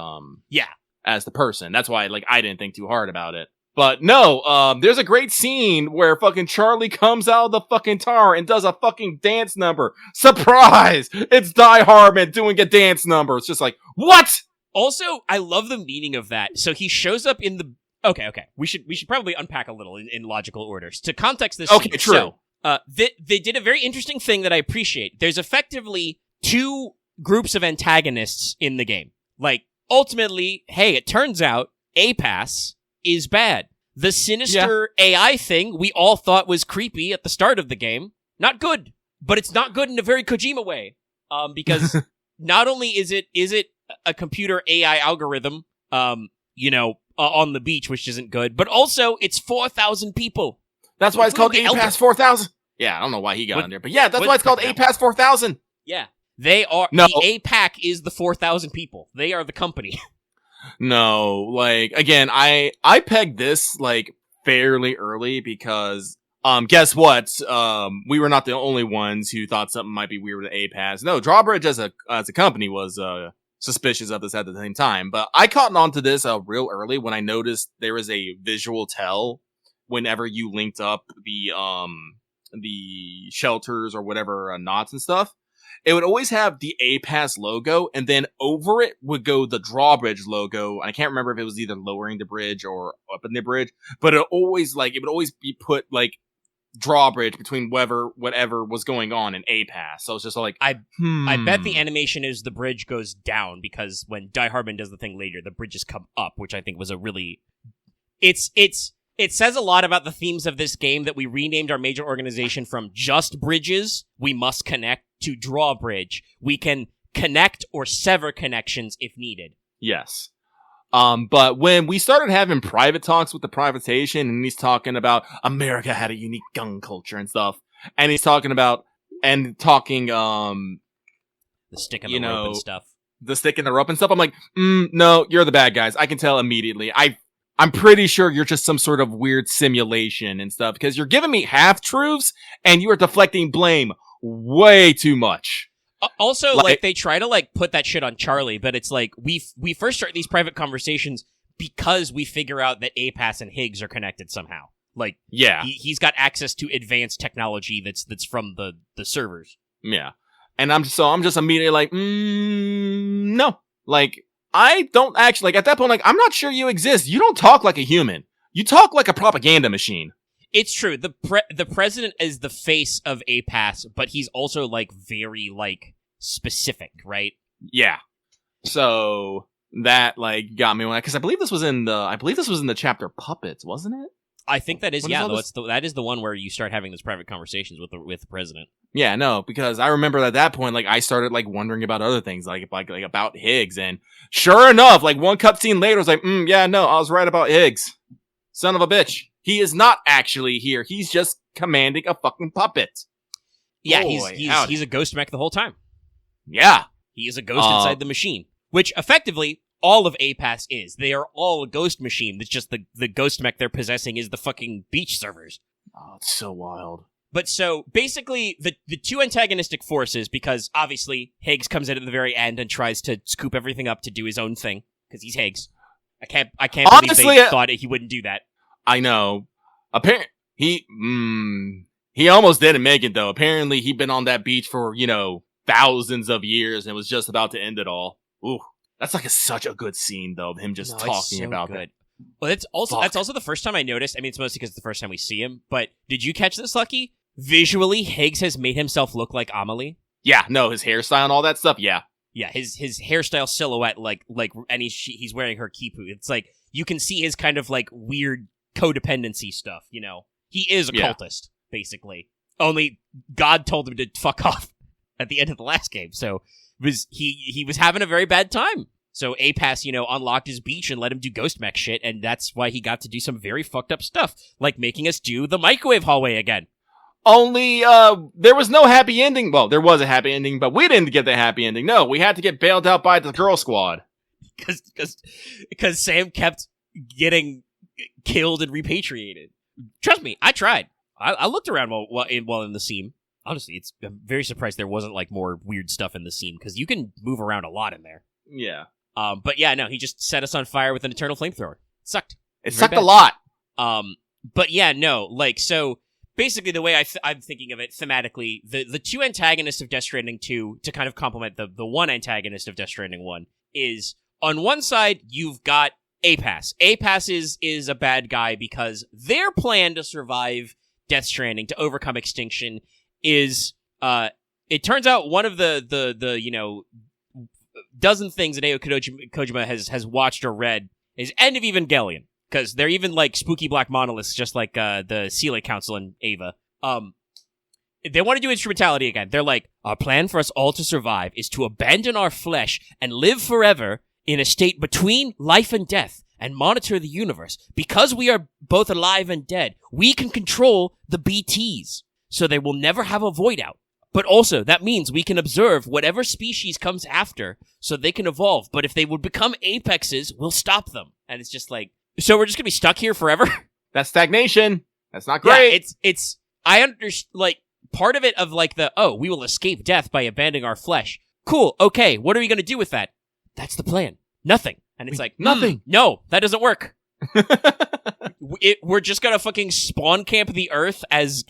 as the person. That's why, like, I didn't think too hard about it. But no, there's a great scene where fucking Charlie comes out of the fucking tower and does a fucking dance number. Surprise! It's Die Hardman doing a dance number. It's just like, what? Also, I love the meaning of that. So he shows up in the... Okay. We should probably unpack a little in logical orders. To context this Okay, scene, true. So, they did a very interesting thing that I appreciate. There's effectively two groups of antagonists in the game. Like, ultimately, hey, it turns out APAS is bad. The sinister AI thing we all thought was creepy at the start of the game, not good. But it's not good in a very Kojima way. Because not only is it a computer AI algorithm, on the beach, which isn't good, but also it's 4,000 people. That's why it's called APAS 4000. Yeah, I don't know why he got in there, but yeah, that's why it's called APAS 4000. Yeah. They are, the APAC is the 4,000 people. They are the company. No, like, again, I pegged this, like, fairly early because, guess what? We were not the only ones who thought something might be weird with APAS. No, Drawbridge as a company was, suspicious of this at the same time, but I caught on to this real early when I noticed there was a visual tell whenever you linked up the shelters or whatever knots and stuff. It would always have the APAS logo, and then over it would go the Drawbridge logo. I can't remember if it was either lowering the bridge or up in the bridge, but it would always be put like Drawbridge between whatever was going on in APAS. So it's just like, I bet the animation is the bridge goes down, because when Die Hardman does the thing later, the bridges come up, which I think was a really... It says a lot about the themes of this game that we renamed our major organization from just bridges, we must connect, to Drawbridge. We can connect or sever connections if needed. Yes. But when we started having private talks with the privatization, and he's talking about America had a unique gun culture and stuff, and he's talking the stick in the rope and stuff. The stick in the rope and stuff. I'm like, no, you're the bad guys. I can tell immediately. I I'm pretty sure you're just some sort of weird simulation and stuff, because you're giving me half-truths, and you are deflecting blame way too much. Also, like, they try to, like, put that shit on Charlie, but it's like, we first start these private conversations because we figure out that APAS and Higgs are connected somehow. Like, yeah, he's got access to advanced technology that's from the servers. Yeah. And I'm just immediately like, no. Like, I don't actually, like, at that point, like, I'm not sure you exist. You don't talk like a human. You talk like a propaganda machine. It's true. The president is the face of APAS, but he's also, like, very, like, specific, right? Yeah. So that, like, got me, because I believe this was in the chapter Puppets, wasn't it? I think that is, that is the one where you start having these private conversations with the president. Yeah, no, because I remember at that point, like, I started, like, wondering about other things, like about Higgs, and sure enough, like, one cutscene later, I was like, yeah, no, I was right about Higgs. Son of a bitch. He is not actually here. He's just commanding a fucking puppet. Yeah, he's a ghost mech the whole time. Yeah. He is a ghost inside the machine, which effectively all of APAS is. They are all a ghost machine. It's just the ghost mech they're possessing is the fucking beach servers. Oh, it's so wild. But so, basically, the two antagonistic forces, because obviously Higgs comes in at the very end and tries to scoop everything up to do his own thing, because he's Higgs. I can't Honestly, believe they thought he wouldn't do that. I know. Apparently, he almost didn't make it, though. Apparently, he'd been on that beach for, thousands of years and was just about to end it all. Ooh. That's like such a good scene, though, of him just talking about it. Well, that's also the first time I noticed. I mean, it's mostly because it's the first time we see him, but did you catch this, Lucky? Visually, Higgs has made himself look like Amelie. Yeah, no, his hairstyle and all that stuff, yeah. Yeah, his hairstyle silhouette, and he's wearing her kipu. It's like, you can see his kind of, like, weird codependency stuff, He is a cultist, basically. Only God told him to fuck off at the end of the last game, so he was having a very bad time. So APAS, unlocked his beach and let him do ghost mech shit, and that's why he got to do some very fucked up stuff, like making us do the microwave hallway again. Only, there was no happy ending. Well, there was a happy ending, but we didn't get the happy ending. No, we had to get bailed out by the girl squad. Because Sam kept getting killed and repatriated. Trust me, I tried. I looked around while in the scene. Honestly, I'm very surprised there wasn't, like, more weird stuff in the scene, because you can move around a lot in there. Yeah. But yeah, no, he just set us on fire with an eternal flamethrower. Sucked. It sucked a lot. But yeah, no, like, so basically the way I'm thinking of it thematically, the two antagonists of Death Stranding 2, to kind of complement the one antagonist of Death Stranding 1, is on one side, you've got APAS. APAS is a bad guy because their plan to survive Death Stranding, to overcome extinction, is, it turns out one of the dozen things that Hideo Kojima has watched or read is End of Evangelion, because they're even like spooky black monoliths, just like the Seeley Council in Ava. They want to do instrumentality again. They're like, our plan for us all to survive is to abandon our flesh and live forever in a state between life and death and monitor the universe. Because we are both alive and dead, we can control the BTs, so they will never have a void out. But also, that means we can observe whatever species comes after, so they can evolve. But if they would become apexes, we'll stop them. And it's just like, so we're just gonna be stuck here forever? That's stagnation. That's not great. Yeah, I understand, like, part of it of, like, we will escape death by abandoning our flesh. Cool, okay, what are we gonna do with that? That's the plan. Nothing. And it's like, nothing. No, that doesn't work. We're just gonna fucking spawn camp the Earth as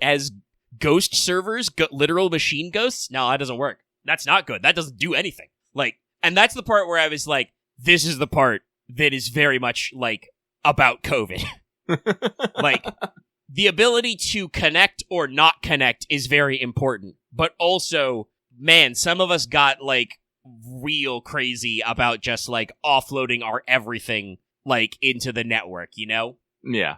ghost servers, literal machine ghosts? No, that doesn't work. That's not good. That doesn't do anything. Like, and that's the part where I was like, this is the part that is very much, like, about COVID. Like, the ability to connect or not connect is very important. But also, man, some of us got, like, real crazy about just, like, offloading our everything, like, into the network, Yeah.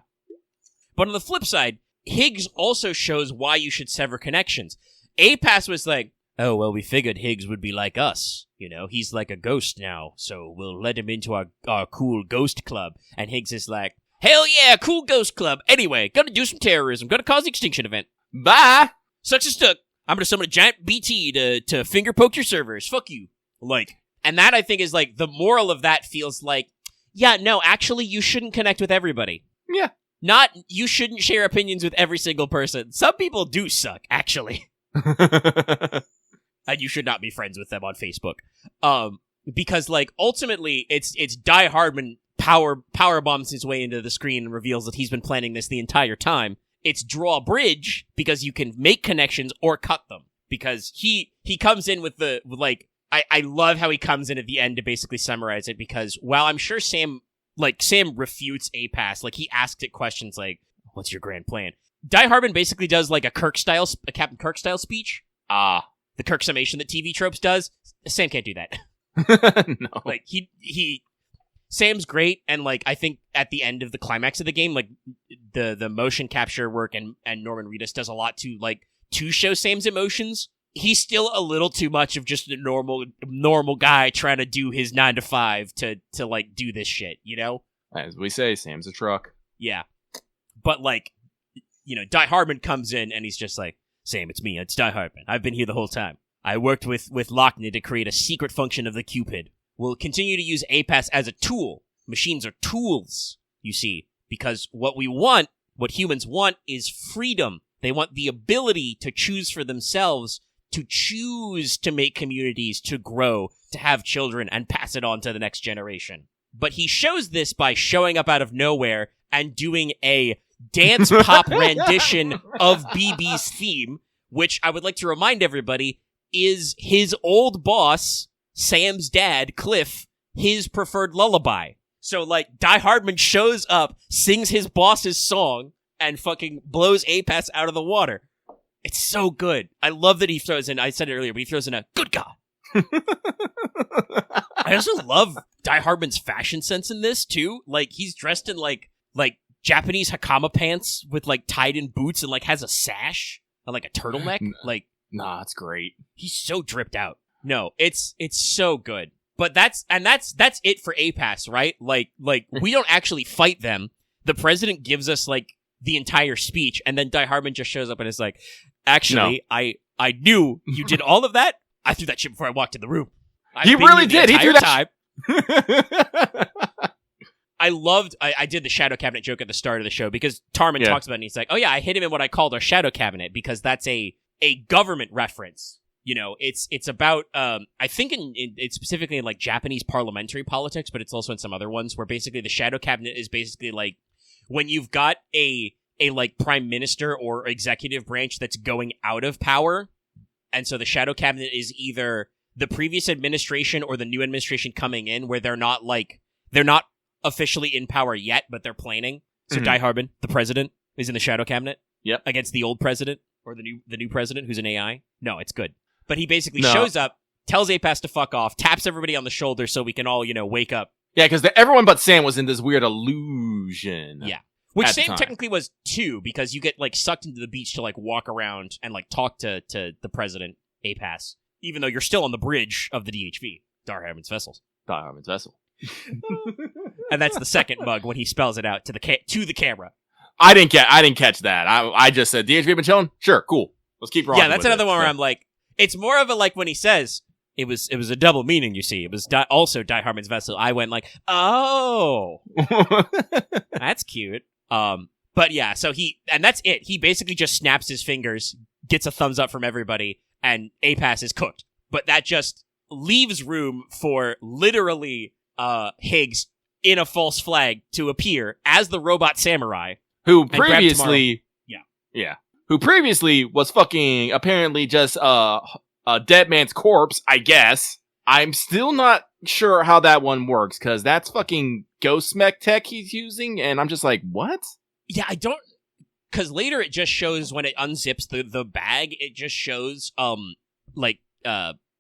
But on the flip side, Higgs also shows why you should sever connections. APAS was like, oh, well, we figured Higgs would be like us. He's like a ghost now, so we'll let him into our cool ghost club. And Higgs is like, hell yeah, cool ghost club. Anyway, gonna do some terrorism, gonna cause the extinction event. Bye! Sucks and stuck. I'm gonna summon a giant BT to finger poke your servers. Fuck you. Like, and that I think is like, the moral of that feels like, yeah, no, actually, you shouldn't connect with everybody. Yeah. You shouldn't share opinions with every single person. Some people do suck, actually. And you should not be friends with them on Facebook. Because, like, ultimately, it's Die Hardman power bombs his way into the screen and reveals that he's been planning this the entire time. It's draw a bridge, because you can make connections or cut them. Because he comes in with I love how he comes in at the end to basically summarize it, because while I'm sure Sam refutes APAS, like, he asked it questions like, what's your grand plan? Die Hardman basically does, like, a Captain Kirk style speech. The Kirk summation that TV Tropes does. Sam can't do that. No. Like, Sam's great, and, like, I think at the end of the climax of the game, like, the motion capture work and Norman Reedus does a lot to show Sam's emotions. He's still a little too much of just a normal guy trying to do his 9 to 5 to like do this shit, you know? As we say, Sam's a truck. Yeah. But, like, you know, Die Hardman comes in and he's just like, Sam, it's me. It's Die Hardman. I've been here the whole time. I worked with Lockney to create a secret function of the Cupid. We'll continue to use APAS as a tool. Machines are tools, you see, because what humans want is freedom. They want the ability to choose for themselves, to choose to make communities, to grow, to have children, and pass it on to the next generation. But he shows this by showing up out of nowhere and doing a dance pop rendition of BB's theme, which I would like to remind everybody is his old boss, Sam's dad, Cliff, his preferred lullaby. So, like, Die Hardman shows up, sings his boss's song, and fucking blows APAS out of the water. It's so good. I love that he throws in, I said it earlier, but he throws in a good God. I also love Die Hardman's fashion sense in this, too. Like, he's dressed in, like Japanese Hakama pants with, like, tied-in boots and, like, has a sash and, like, a turtleneck. Like, nah, it's great. He's so dripped out. No, it's so good. But that's it for APAS, right? Like, we don't actually fight them. The president gives us, like, the entire speech, and then Die Hardman just shows up and is like, actually, no. I knew you did all of that. I threw that shit before I walked in the room. He really did. He threw that time. I did the shadow cabinet joke at the start of the show because Tarman talks about it and he's like, oh yeah, I hit him in what I called our shadow cabinet because that's a government reference. You know, it's about, I think it's specifically in like Japanese parliamentary politics, but it's also in some other ones where basically the shadow cabinet is basically like when you've got a like prime minister or executive branch that's going out of power. And so the shadow cabinet is either the previous administration or the new administration coming in where they're not officially in power yet, but they're planning. So Die Hardman, the president, is in the shadow cabinet. Yep. Against the old president or the new president who's an AI. No, it's good. But he basically shows up, tells APAS to fuck off, taps everybody on the shoulder so we can all, wake up. Yeah, because everyone but Sam was in this weird illusion. Yeah. Which Sam technically was too, because you get, sucked into the beach to, walk around and, talk to the president, APAS, even though you're still on the bridge of the DHV, Die Hardman's vessel. Die Hardman's vessel. And that's the second mug when he spells it out to the camera. I didn't catch that. I just said, DHV been chilling? Sure, cool. Let's keep rocking. Yeah, that's another one where I'm like, it's more of a, when he says, it was a double meaning, you see. It was also Die Hardman's vessel. I went oh. That's cute. But yeah, so that's it. He basically just snaps his fingers, gets a thumbs up from everybody, and APAS is cooked. But that just leaves room for literally Higgs in a false flag to appear as the robot samurai. Who previously who previously was fucking apparently just a dead man's corpse, I guess. I'm still not sure how that one works, because that's fucking ghost mech tech he's using, and I'm just like, what? Yeah, I don't... Because later it just shows, when it unzips the bag, it just shows,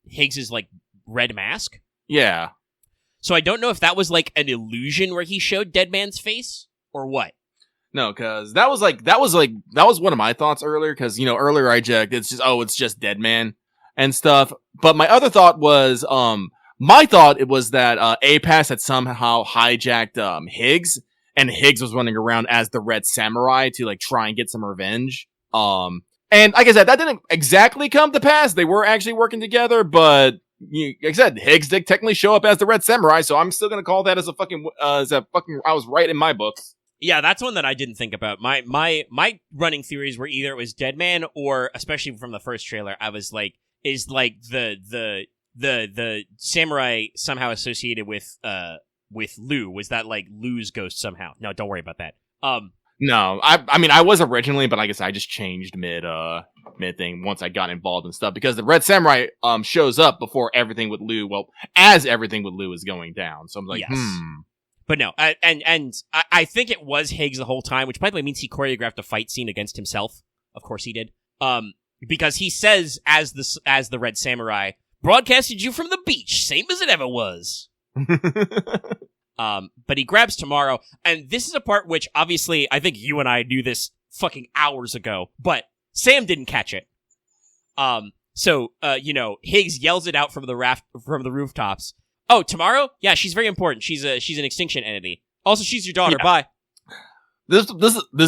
Higgs's, red mask. Yeah. So I don't know if that was, an illusion where he showed Dead Man's face, or what. No, because that was one of my thoughts earlier, because, earlier I checked, it's just Dead Man and stuff. But my other thought was, my thought it was that APAS had somehow hijacked Higgs, and Higgs was running around as the Red Samurai to try and get some revenge. And like I said, that didn't exactly come to pass. They were actually working together, but like I said, Higgs did technically show up as the Red Samurai, so I'm still gonna call that as a fucking I was right in my books. Yeah, that's one that I didn't think about. My running theories were either it was Deadman or, especially from the first trailer, I was like, is like the samurai somehow associated with Lou? Was that like Lou's ghost somehow? No, don't worry about that. No, I mean I was originally, but I guess I just changed mid thing once I got involved in stuff because the Red Samurai shows up before everything with Lou. Well, as everything with Lou is going down, so I'm like, yes. But no, I think it was Higgs the whole time, which by the way means he choreographed a fight scene against himself. Of course he did. Because he says as the Red Samurai broadcasted you from the beach, same as it ever was. But he grabs Tomorrow, and this is a part which obviously I think you and I knew this fucking hours ago, but Sam didn't catch it. So Higgs yells it out from the rooftops. Oh, Tomorrow? Yeah, she's very important. She's an extinction entity. Also, she's your daughter. Yeah. Bye. This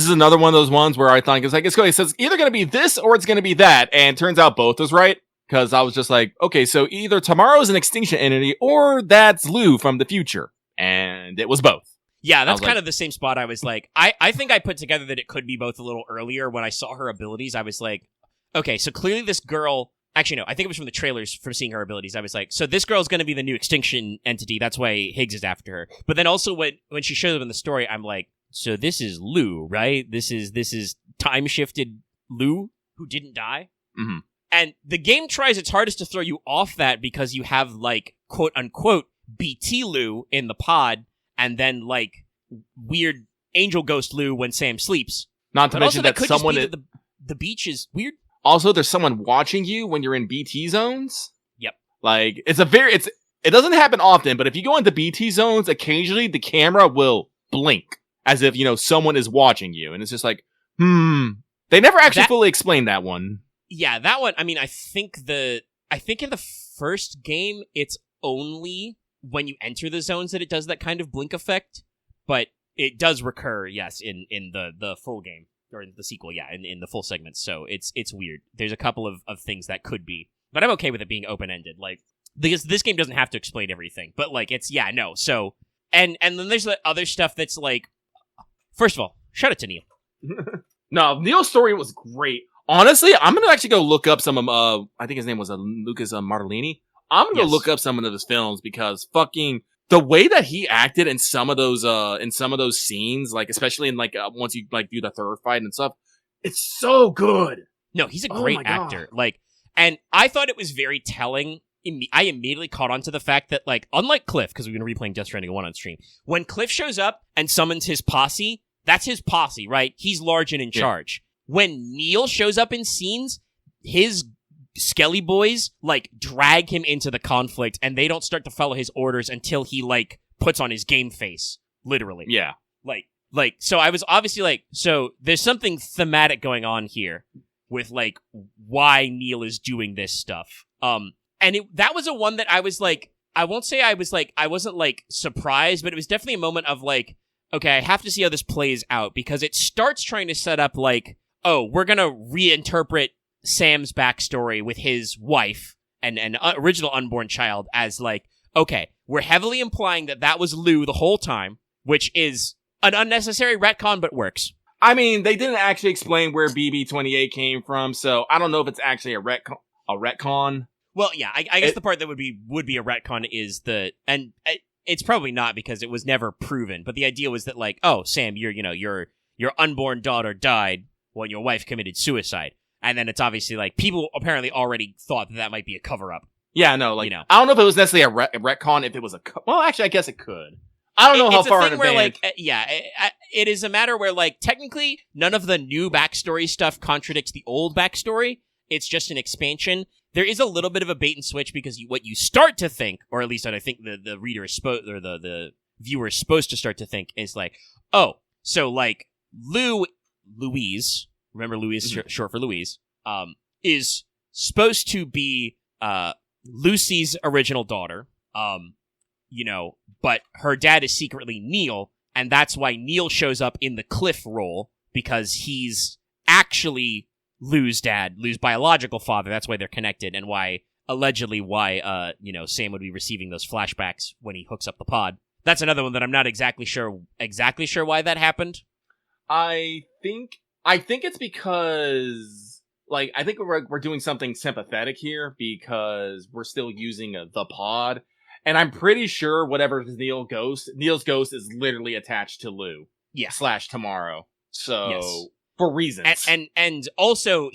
is another one of those ones where I thought it says either going to be this or it's going to be that, and turns out both was right. Because I was just like, okay, so either Tomorrow is an extinction entity or that's Lou from the future, and it was both. Yeah, that's kind of the same spot. I was like, I think I put together that it could be both a little earlier when I saw her abilities. I was like, okay, so clearly this girl. Actually, no, I think it was from the trailers from seeing her abilities. I was like, so this girl's going to be the new extinction entity. That's why Higgs is after her. But then also when she shows up in the story, I'm like, so this is Lou, right? This is time-shifted Lou who didn't die? Mm-hmm. And the game tries its hardest to throw you off that because you have, like, quote-unquote, BT Lou in the pod, and then, like, weird angel ghost Lou when Sam sleeps. Not to mention that someone... The beach is weird. Also, there's someone watching you when you're in BT zones. Yep. Like, it doesn't happen often, but if you go into BT zones, occasionally the camera will blink as if, someone is watching you. And it's just like, They never actually fully explained that one. Yeah, that one, I mean, I think in the first game, it's only when you enter the zones that it does that kind of blink effect, but it does recur, yes, in the full game. Or in the sequel, yeah, in the full segments. So it's weird. There's a couple of things that could be, but I'm okay with it being open-ended. Like, because this game doesn't have to explain everything, but like so, and then there's the other stuff that's like, first of all, shout out to Neil. No, Neil's story was great. Honestly, I'm gonna actually go look up some of I think his name was Lucas Martellini. I'm gonna look up some of his films because fucking the way that he acted in some of those scenes, like especially in like once you like do the third fight and stuff, it's so good. No, he's a great actor. Like, and I thought it was very telling. I immediately caught on to the fact that, like, unlike Cliff, because we've been replaying Death Stranding 1 on stream, when Cliff shows up and summons his posse, that's his posse, right? He's large and in charge. When Neil shows up in scenes, his Skelly boys, like, drag him into the conflict, and they don't start to follow his orders until he, like, puts on his game face. Literally. Yeah. Like, so I was obviously like, so there's something thematic going on here with, like, why Neil is doing this stuff. And that was a one that I was like, I won't say I wasn't, like, surprised, but it was definitely a moment of, like, okay, I have to see how this plays out, because it starts trying to set up, like, oh, we're gonna reinterpret Sam's backstory with his wife and an original unborn child as, like, okay, we're heavily implying that was Lou the whole time, which is an unnecessary retcon, but works. I mean, they didn't actually explain where BB-28 came from, so I don't know if it's actually a retcon. Well, yeah, I guess the part that would be a retcon is and it's probably not because it was never proven, but the idea was that, like, oh, Sam, your unborn daughter died when your wife committed suicide. And then it's obviously, like, people apparently already thought that might be a cover-up. Yeah, no, like, I don't know if it was necessarily a retcon, if it was well, actually, I guess it could. I don't know how far in advance. Where, like, it is a matter where, like, technically, none of the new backstory stuff contradicts the old backstory. It's just an expansion. There is a little bit of a bait and switch, because what you start to think, or at least I think the reader is or the viewer is supposed to start to think, is like, oh, so, like, Louise, remember Louise, short for Louise, is supposed to be Lucy's original daughter, but her dad is secretly Neil, and that's why Neil shows up in the Cliff role, because he's actually Lou's dad, Lou's biological father. That's why they're connected, and why allegedly why, Sam would be receiving those flashbacks when he hooks up the pod. That's another one that I'm not exactly sure why that happened. I think it's because, like, I think we're doing something sympathetic here because we're still using the pod, and I'm pretty sure whatever is Neil's ghost is literally attached to Lou. Yeah. / Tomorrow. So, yes. For reasons. And also,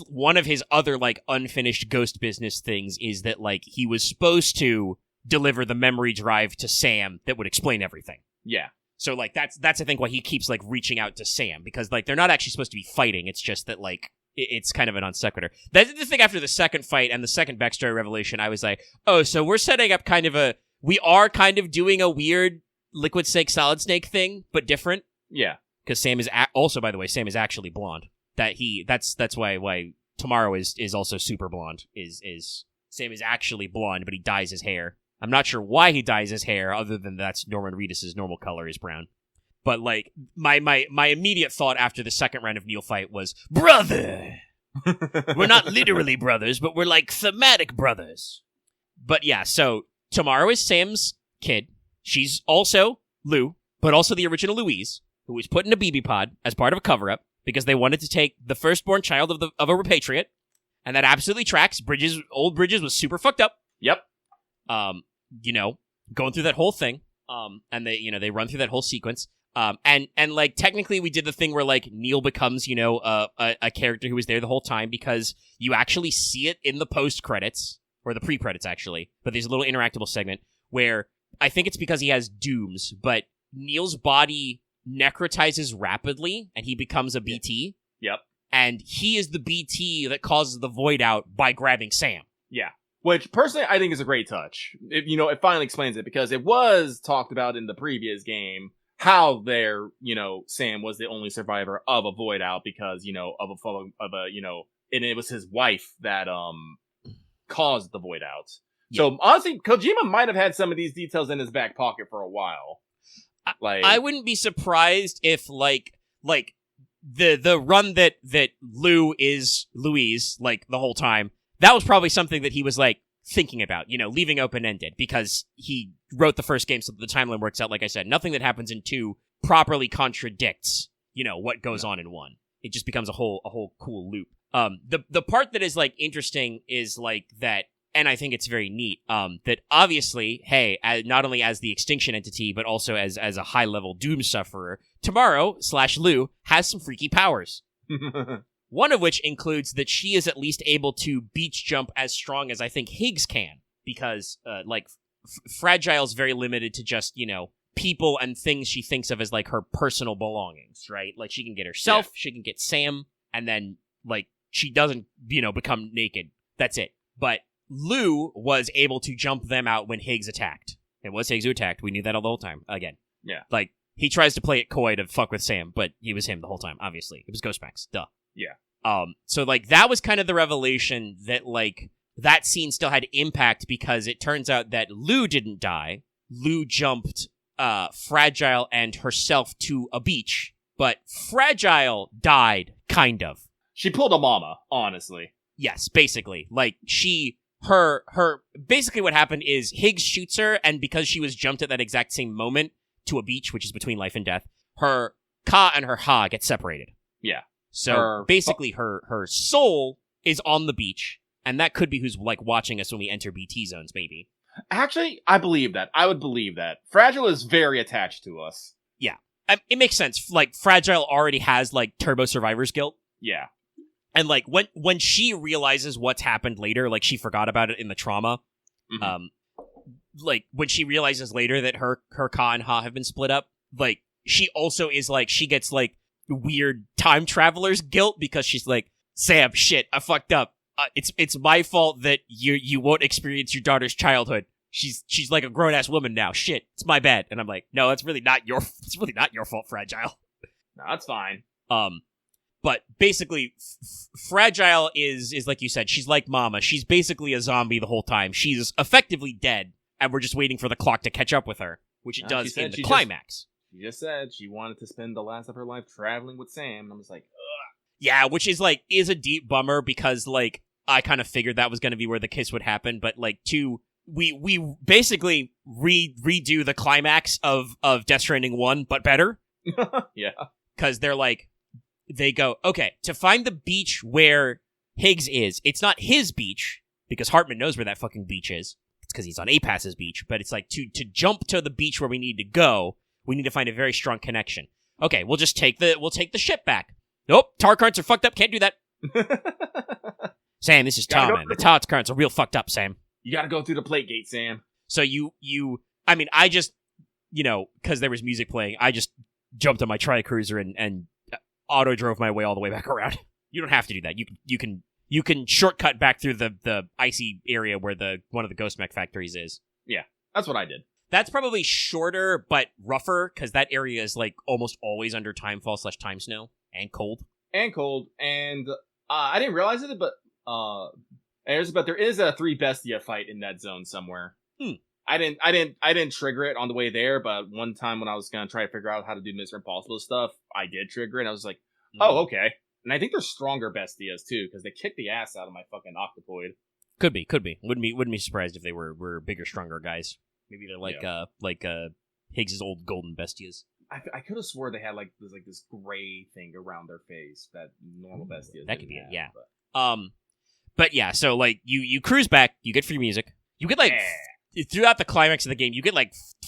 one of his other, like, unfinished ghost business things is that, like, he was supposed to deliver the memory drive to Sam that would explain everything. Yeah. So, like, that's I think why he keeps, like, reaching out to Sam, because, like, they're not actually supposed to be fighting. It's just that, like, it's kind of an non sequitur. That's the thing. After the second fight and the second backstory revelation, I was like, oh, so we're setting up we are kind of doing a weird Liquid Snake, Solid Snake thing, but different. Yeah. Because Sam is also, by the way, Sam is actually blonde. That's why Tomorrow is also super blonde. Is Sam is actually blonde, but he dyes his hair. I'm not sure why he dyes his hair, other than that's Norman Reedus' normal color is brown. But, like, my immediate thought after the second round of Neil fight was, brother! We're not literally brothers, but we're, like, thematic brothers. But yeah, so Tomorrow is Sam's kid. She's also Lou, but also the original Louise, who was put in a BB pod as part of a cover-up because they wanted to take the firstborn child of a repatriate, and that absolutely tracks. Old Bridges was super fucked up. Yep. Going through that whole thing. And they run through that whole sequence. And like, technically we did the thing where, like, Neil becomes, a character who was there the whole time, because you actually see it in the post-credits, or the pre-credits, actually. But there's a little interactable segment where, I think it's because he has dooms, but Neil's body necrotizes rapidly, and he becomes a BT. Yep. And he is the BT that causes the void out by grabbing Sam. Yeah. Which, personally, I think is a great touch. It finally explains it, because it was talked about in the previous game how Sam was the only survivor of a void out because, and it was his wife that, caused the void out. Yeah. So, honestly, Kojima might have had some of these details in his back pocket for a while. I wouldn't be surprised if, like the run that Lou is Louise, like, the whole time, that was probably something that he was, like, thinking about, leaving open-ended, because he wrote the first game so that the timeline works out. Like I said, nothing that happens in 2 properly contradicts, what goes on in 1. It just becomes a whole cool loop. The part that is, like, interesting is, like, that, and I think it's very neat, that obviously, hey, not only as the extinction entity, but also as a high-level doom sufferer, Tomorrow / Lou has some freaky powers. One of which includes that she is at least able to beach jump as strong as I think Higgs can, because, Fragile's very limited to just, people and things she thinks of as, like, her personal belongings, right? Like, she can get herself, she can get Sam, and then, like, she doesn't, become naked. That's it. But Lou was able to jump them out when Higgs attacked. It was Higgs who attacked. We knew that all the whole time. Again. Yeah. Like, he tries to play it coy to fuck with Sam, but he was him the whole time, obviously. It was Ghostmax. Duh. Yeah. So, like, that was kind of the revelation that, like, that scene still had impact, because it turns out that Lou didn't die. Lou jumped, Fragile and herself to a beach, but Fragile died, kind of. She pulled a mama, honestly. Yes, basically. Like, basically what happened is Higgs shoots her, and because she was jumped at that exact same moment to a beach, which is between life and death, her Ka and her Ha get separated. Yeah. So basically her soul is on the beach, and that could be who's, like, watching us when we enter BT zones, maybe. Actually, I believe that. I would believe that. Fragile is very attached to us. Yeah. It makes sense. Like, Fragile already has, like, turbo survivor's guilt. Yeah. And, like, when she realizes what's happened later, like, she forgot about it in the trauma. Mm-hmm. Like, when she realizes later that her Ka and Ha have been split up, like, she also is, like, she gets, like, weird time traveler's guilt, because she's like, Sam, shit, I fucked up. It's my fault that you won't experience your daughter's childhood. She's like a grown ass woman now. Shit, it's my bad. And I'm like, no, it's really not your fault, Fragile. No, that's fine. But basically, Fragile is like you said, she's like Mama. She's basically a zombie the whole time. She's effectively dead, and we're just waiting for the clock to catch up with her, which it does in the climax. She just said she wanted to spend the last of her life traveling with Sam, and I was like, ugh. Yeah, which is a deep bummer, because, like, I kind of figured that was going to be where the kiss would happen, but like 2, we basically redo the climax of Death Stranding 1, but better. Yeah. Because they go, okay, to find the beach where Higgs is, it's not his beach, because Hartman knows where that fucking beach is. It's because he's on A-Pass's beach, but it's like, to jump to the beach where we need to go, we need to find a very strong connection. Okay, we'll take the ship back. Nope, tar currents are fucked up, can't do that. Sam, this is tar, man. The tar currents are real fucked up, Sam. You gotta go through the plate gate, Sam. So I just, because there was music playing, I just jumped on my tri-cruiser and auto drove my way all the way back around. You don't have to do that. You can shortcut back through the icy area where one of the ghost mech factories is. Yeah, that's what I did. That's probably shorter but rougher, because that area is like almost always under timefall/time snow and cold. And I didn't realize it, but there is a 3 Bestia fight in that zone somewhere. I didn't trigger it on the way there, but one time when I was gonna try to figure out how to do Mr. Impossible stuff, I did trigger it. And I was like, oh, okay. And I think they're stronger Bestias too, because they kick the ass out of my fucking Octopoid. Could be. Wouldn't be surprised if they were bigger, stronger guys. Maybe they're like Higgs' old golden Bestias. I could have swore they had this gray thing around their face that normal Bestias. That could be it. Yeah. But yeah. So like you cruise back, you get free music, you get throughout the climax of the game, you get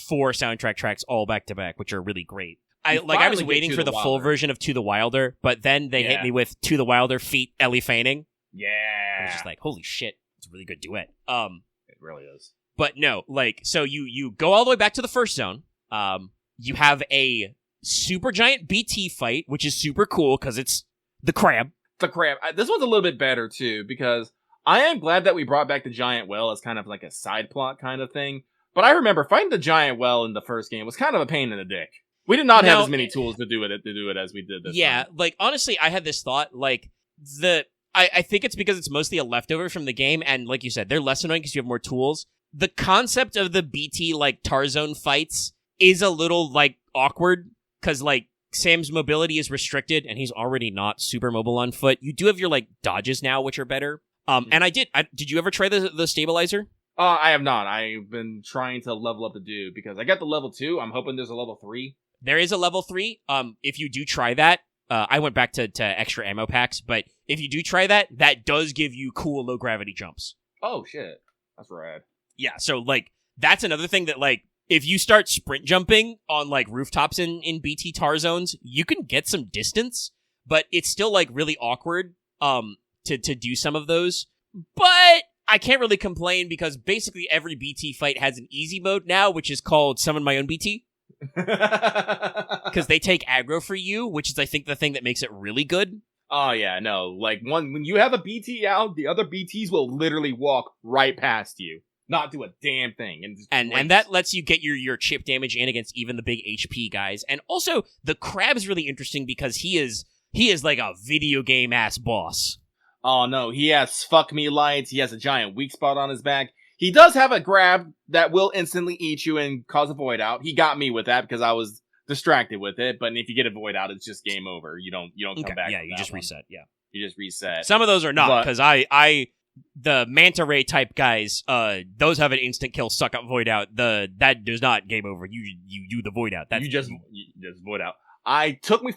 4 soundtrack tracks all back to back, which are really great. I was waiting for the full version of To the Wilder, but then they hit me with To the Wilder feat Ellie Fanning. Yeah. I was just like, holy shit, it's a really good duet. It really is. But no, so you go all the way back to the first zone. You have a super giant BT fight, which is super cool because it's the crab. The crab. This one's a little bit better too, because I am glad that we brought back the giant well as kind of like a side plot kind of thing. But I remember fighting the giant well in the first game was kind of a pain in the dick. We did not have as many tools to do it as we did this time. Honestly, I had this thought, I think it's because it's mostly a leftover from the game, and like you said, they're less annoying because you have more tools. The concept of the BT, Tarzone fights is a little, awkward, because, Sam's mobility is restricted, and he's already not super mobile on foot. You do have your, dodges now, which are better. And did you ever try the stabilizer? I have not. I've been trying to level up the dude, because I got the level 2. I'm hoping there's a level 3. There is a level 3. If you do try that, I went back to extra ammo packs, but if you do try that, that does give you cool low gravity jumps. Oh, shit. That's rad. Yeah, so, that's another thing that, if you start sprint jumping on, rooftops in BT tar zones, you can get some distance, but it's still, really awkward, to do some of those. But I can't really complain, because basically every BT fight has an easy mode now, which is called Summon My Own BT. Because they take aggro for you, which is, I think, the thing that makes it really good. Oh, yeah, no. When you have a BT out, the other BTs will literally walk right past you. Not do a damn thing. And that lets you get your chip damage in against even the big HP guys. And also, the crab is really interesting because he is like a video game ass boss. Oh no, he has fuck me lights, he has a giant weak spot on his back. He does have a grab that will instantly eat you and cause a void out. He got me with that because I was distracted with it, but if you get a void out, it's just game over. You don't come back. Yeah, you just reset. Yeah. You just reset. Some of those are not, because the manta ray type guys, those have an instant kill, suck up, void out. That does not game over. You do the void out. You just void out. It took me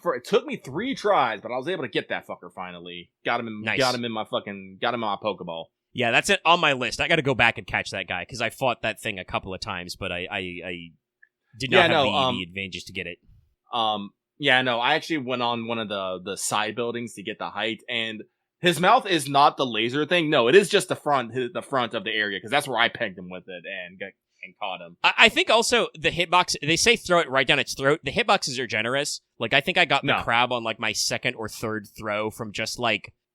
3 tries, but I was able to get that fucker finally. Got him in my Pokeball. Yeah, that's it on my list. I got to go back and catch that guy because I fought that thing a couple of times, but I did not have the advantages to get it. I actually went on one of the side buildings to get the height, and his mouth is not the laser thing. No, it is just the front of the area, because that's where I pegged him with it and caught him. I think also the hitbox, they say throw it right down its throat. The hitboxes are generous. I think I got the crab on my second or third throw from just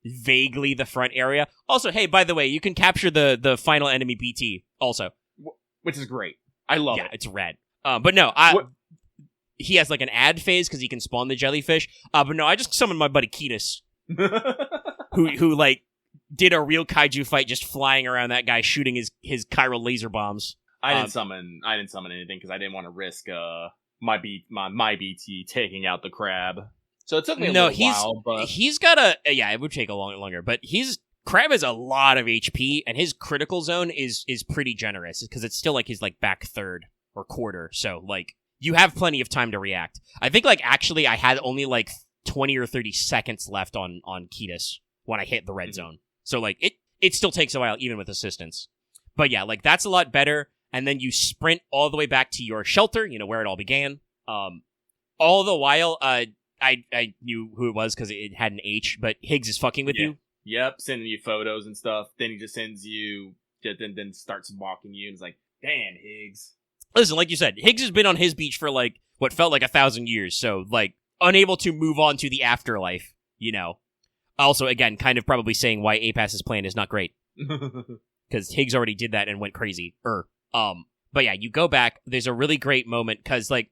vaguely the front area. Also, hey, by the way, you can capture the final enemy BT also. Which is great. I love it. Yeah, it's rad. But no, he has an ad phase because he can spawn the jellyfish. But no, I just summoned my buddy Ketis. who did a real kaiju fight just flying around that guy shooting his chiral laser bombs. I didn't summon anything because I didn't want to risk my BT taking out the crab. So it took me a little while, but he's got it would take a lot longer, but he's Crab has a lot of HP, and his critical zone is pretty generous, because it's still, like, his, like, back third or quarter, so, like, you have plenty of time to react. I think, like, actually, I had only, like, 20 or 30 seconds left on Ketis when I hit the red zone. So, like, it still takes a while, even with assistance. But yeah, like, that's a lot better, and then you sprint all the way back to your shelter, where it all began. All the while, I knew who it was because it had an H, but Higgs is fucking with you. Yep, sending you photos and stuff. Then he just sends you, then starts mocking you, and it's like, damn, Higgs. Listen, like you said, Higgs has been on his beach for, like, what felt like 1,000 years, so, like, unable to move on to the afterlife, Also, again, kind of probably saying why APAS's plan is not great. Because Higgs already did that and went crazy. But yeah, you go back, there's a really great moment, because, like,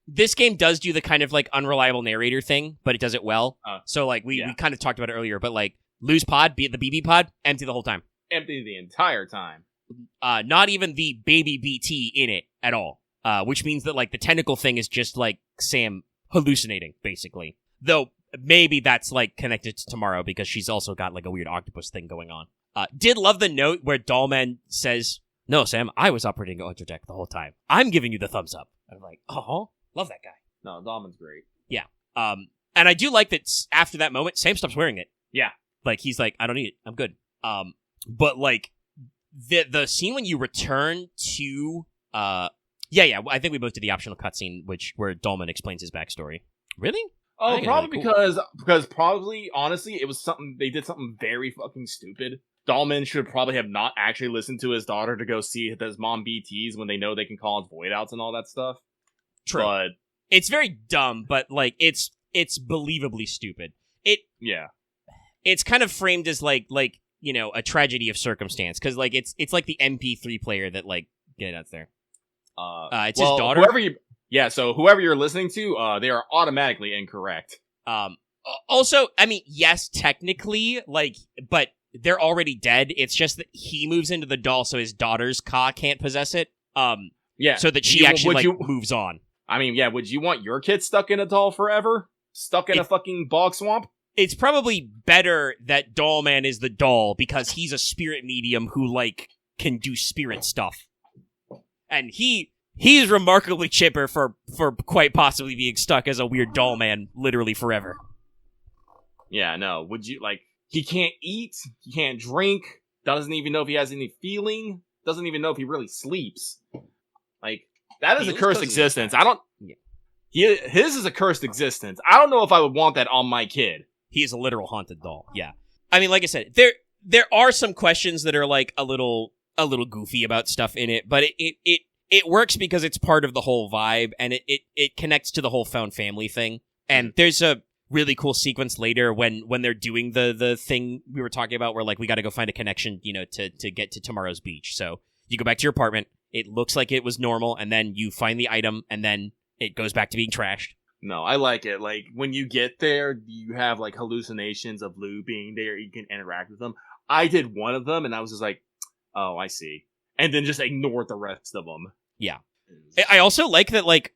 this game does do the kind of, like, unreliable narrator thing, but it does it well. So, like, we kind of talked about it earlier, but, like, lose pod, be it the BB pod, empty the whole time. Empty the entire time. Not even the baby BT in it at all. Which means that, like, the tentacle thing is just, like, Sam hallucinating, basically. Though, maybe that's, like, connected to Tomorrow, because she's also got, like, a weird octopus thing going on. Did love the note where Dollman says, "No, Sam, I was operating Ultra Deck the whole time. I'm giving you the thumbs up." I'm like, oh, love that guy. No, Dollman's great. Yeah. And I do like that after that moment, Sam stops wearing it. Yeah. Like, he's like, I don't need it. I'm good. But, like, the scene when you return to, I think we both did the optional cutscene, where Dollman explains his backstory. Really? Oh, probably really cool. because probably, honestly, it was they did something very fucking stupid. Dollman should probably have not actually listened to his daughter to go see his mom BTs when they know they can call it void outs and all that stuff. True. But it's very dumb, but, like, it's believably stupid. It's kind of framed as, like, a tragedy of circumstance, because, like, it's like the MP3 player that, like, get out there. It's his daughter. So whoever you're listening to, they are automatically incorrect. Also, I mean, yes, technically, like, but they're already dead. It's just that he moves into the doll, so his daughter's Ka can't possess it. So that she moves on. I mean, yeah, would you want your kid stuck in a doll forever? Stuck in a fucking bog swamp? It's probably better that Dollman is the doll, because he's a spirit medium who, like, can do spirit stuff. And he's remarkably chipper for quite possibly being stuck as a weird doll man literally forever. Yeah, no. Would you, like, he can't eat, he can't drink, doesn't even know if he has any feeling, doesn't even know if he really sleeps. Like, that is a cursed existence. His is a cursed existence. I don't know if I would want that on my kid. He is a literal haunted doll. Yeah. I mean, like I said, there are some questions that are, like, a little goofy about stuff in it, but it works because it's part of the whole vibe, and it connects to the whole found family thing. And there's a really cool sequence later when they're doing the thing we were talking about, where, like, we got to go find a connection, to get to Tomorrow's beach. So you go back to your apartment. It looks like it was normal, and then you find the item, and then it goes back to being trashed. No, I like it. Like, when you get there, you have, like, hallucinations of Lou being there. You can interact with them. I did one of them, and I was just like, oh, I see. And then just ignored the rest of them. Yeah. I also like that, like,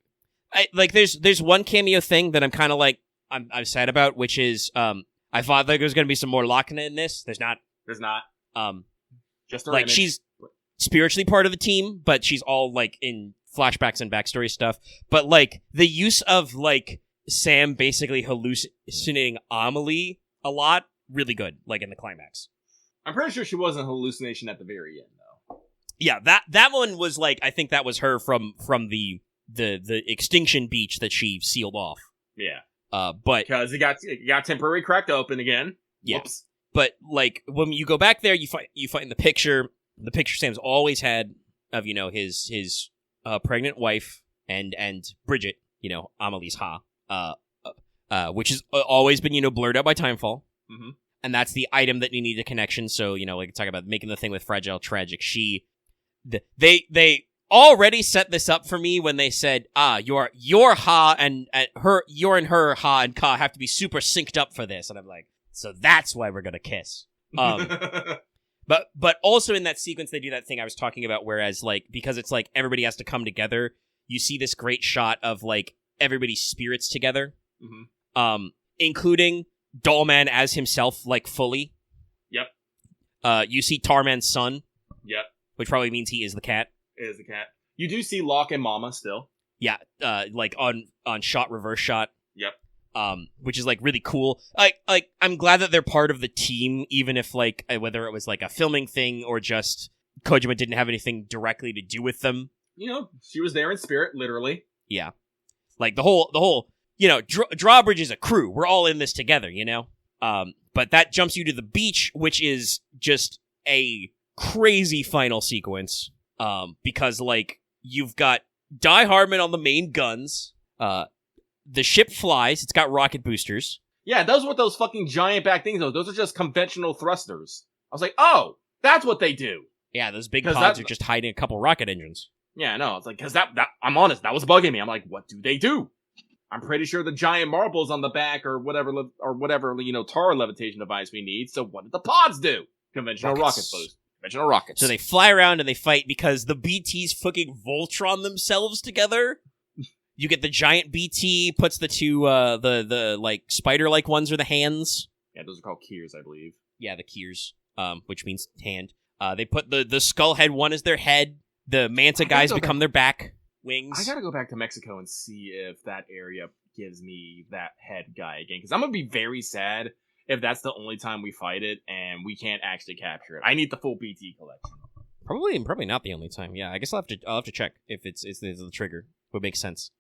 there's one cameo thing that I'm kind of, like, I'm sad about, which is, I thought there was going to be some more Lochna in this. There's not. Just like, image. She's spiritually part of the team, but she's all, like, in flashbacks and backstory stuff. But, like, the use of, like, Sam basically hallucinating Amelie a lot, really good, like, in the climax. I'm pretty sure she wasn't a hallucination at the very end, though. Yeah, that one was, like, I think that was her from the extinction beach that she sealed off. Yeah. But because it got temporarily cracked open again. Yeah. Whoops. But, like, when you go back there, you find the picture Sam's always had of, his pregnant wife and Bridget, Amelie's Ha, which has always been, blurred out by timefall. Mm-hmm. And that's the item that you need a connection. So, like, talk about making the thing with Fragile Tragic. They already set this up for me when they said, your Ha and her Ha and Ka have to be super synced up for this. And I'm like, so that's why we're gonna kiss. But also in that sequence, they do that thing I was talking about, whereas, like, because it's, like, everybody has to come together, you see this great shot of, like, everybody's spirits together. Mm-hmm. Including Dollman as himself, like, fully. Yep. You see Tarman's son. Yep. Which probably means he is the cat. It is the cat. You do see Locke and Mama still. Yeah, like on shot, reverse shot. Yep. Which is like really cool. I'm glad that they're part of the team, even if like whether it was like a filming thing or just Kojima didn't have anything directly to do with them. You know, she was there in spirit, literally. Yeah, like the whole Drawbridge is a crew. We're all in this together, you know. But that jumps you to the beach, which is just a crazy final sequence. Because like you've got Die Hardman on the main guns. The ship flies. It's got rocket boosters. Yeah, those weren't those fucking giant back things, though. Those are just conventional thrusters. I was like, oh, that's what they do. Yeah, those big pods are just hiding a couple rocket engines. Yeah, no, it's like, because that, I'm honest, that was bugging me. I'm like, what do they do? I'm pretty sure the giant marbles on the back or whatever, Tara levitation device we need. So what did the pods do? Conventional rocket boost. Conventional rockets. So they fly around and they fight because the BTs fucking Voltron themselves together. You get the giant BT, puts the two, the like spider-like ones are the hands. Yeah, those are called Kiers, I believe. Yeah, the Kiers, which means hand. They put the skull head one as their head. The Manta guys become their back wings. I gotta go back to Mexico and see if that area gives me that head guy again, because I'm gonna be very sad if that's the only time we fight it and we can't actually capture it. I need the full BT collection. Probably not the only time. Yeah, I guess I'll have to check if it's the trigger. Would make sense.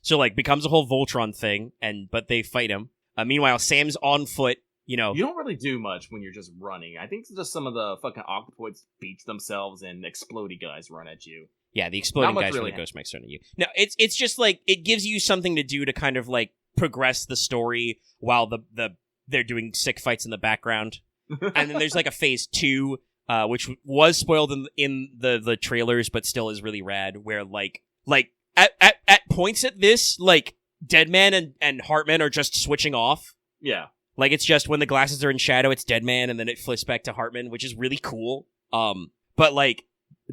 So like becomes a whole Voltron thing, but they fight him. Meanwhile, Sam's on foot. You know, you don't really do much when you're just running. I think just some of the fucking octopoids beach themselves and explodey guys run at you. Yeah, the exploding guys really Ghost Mechs run at you. No, it's just like it gives you something to do to kind of like progress the story while they're doing sick fights in the background. And then there's like a phase 2, which was spoiled in the trailers, but still is really rad. Where like at points at this, like Deadman and Heartman are just switching off. Yeah. Like, it's just when the glasses are in shadow, it's Deadman, and then it flips back to Heartman, which is really cool. But, like,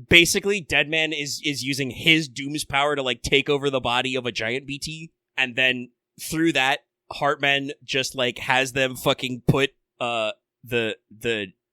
basically, Deadman is using his Doom's power to, like, take over the body of a giant BT, and then through that, Heartman just, like, has them fucking put, the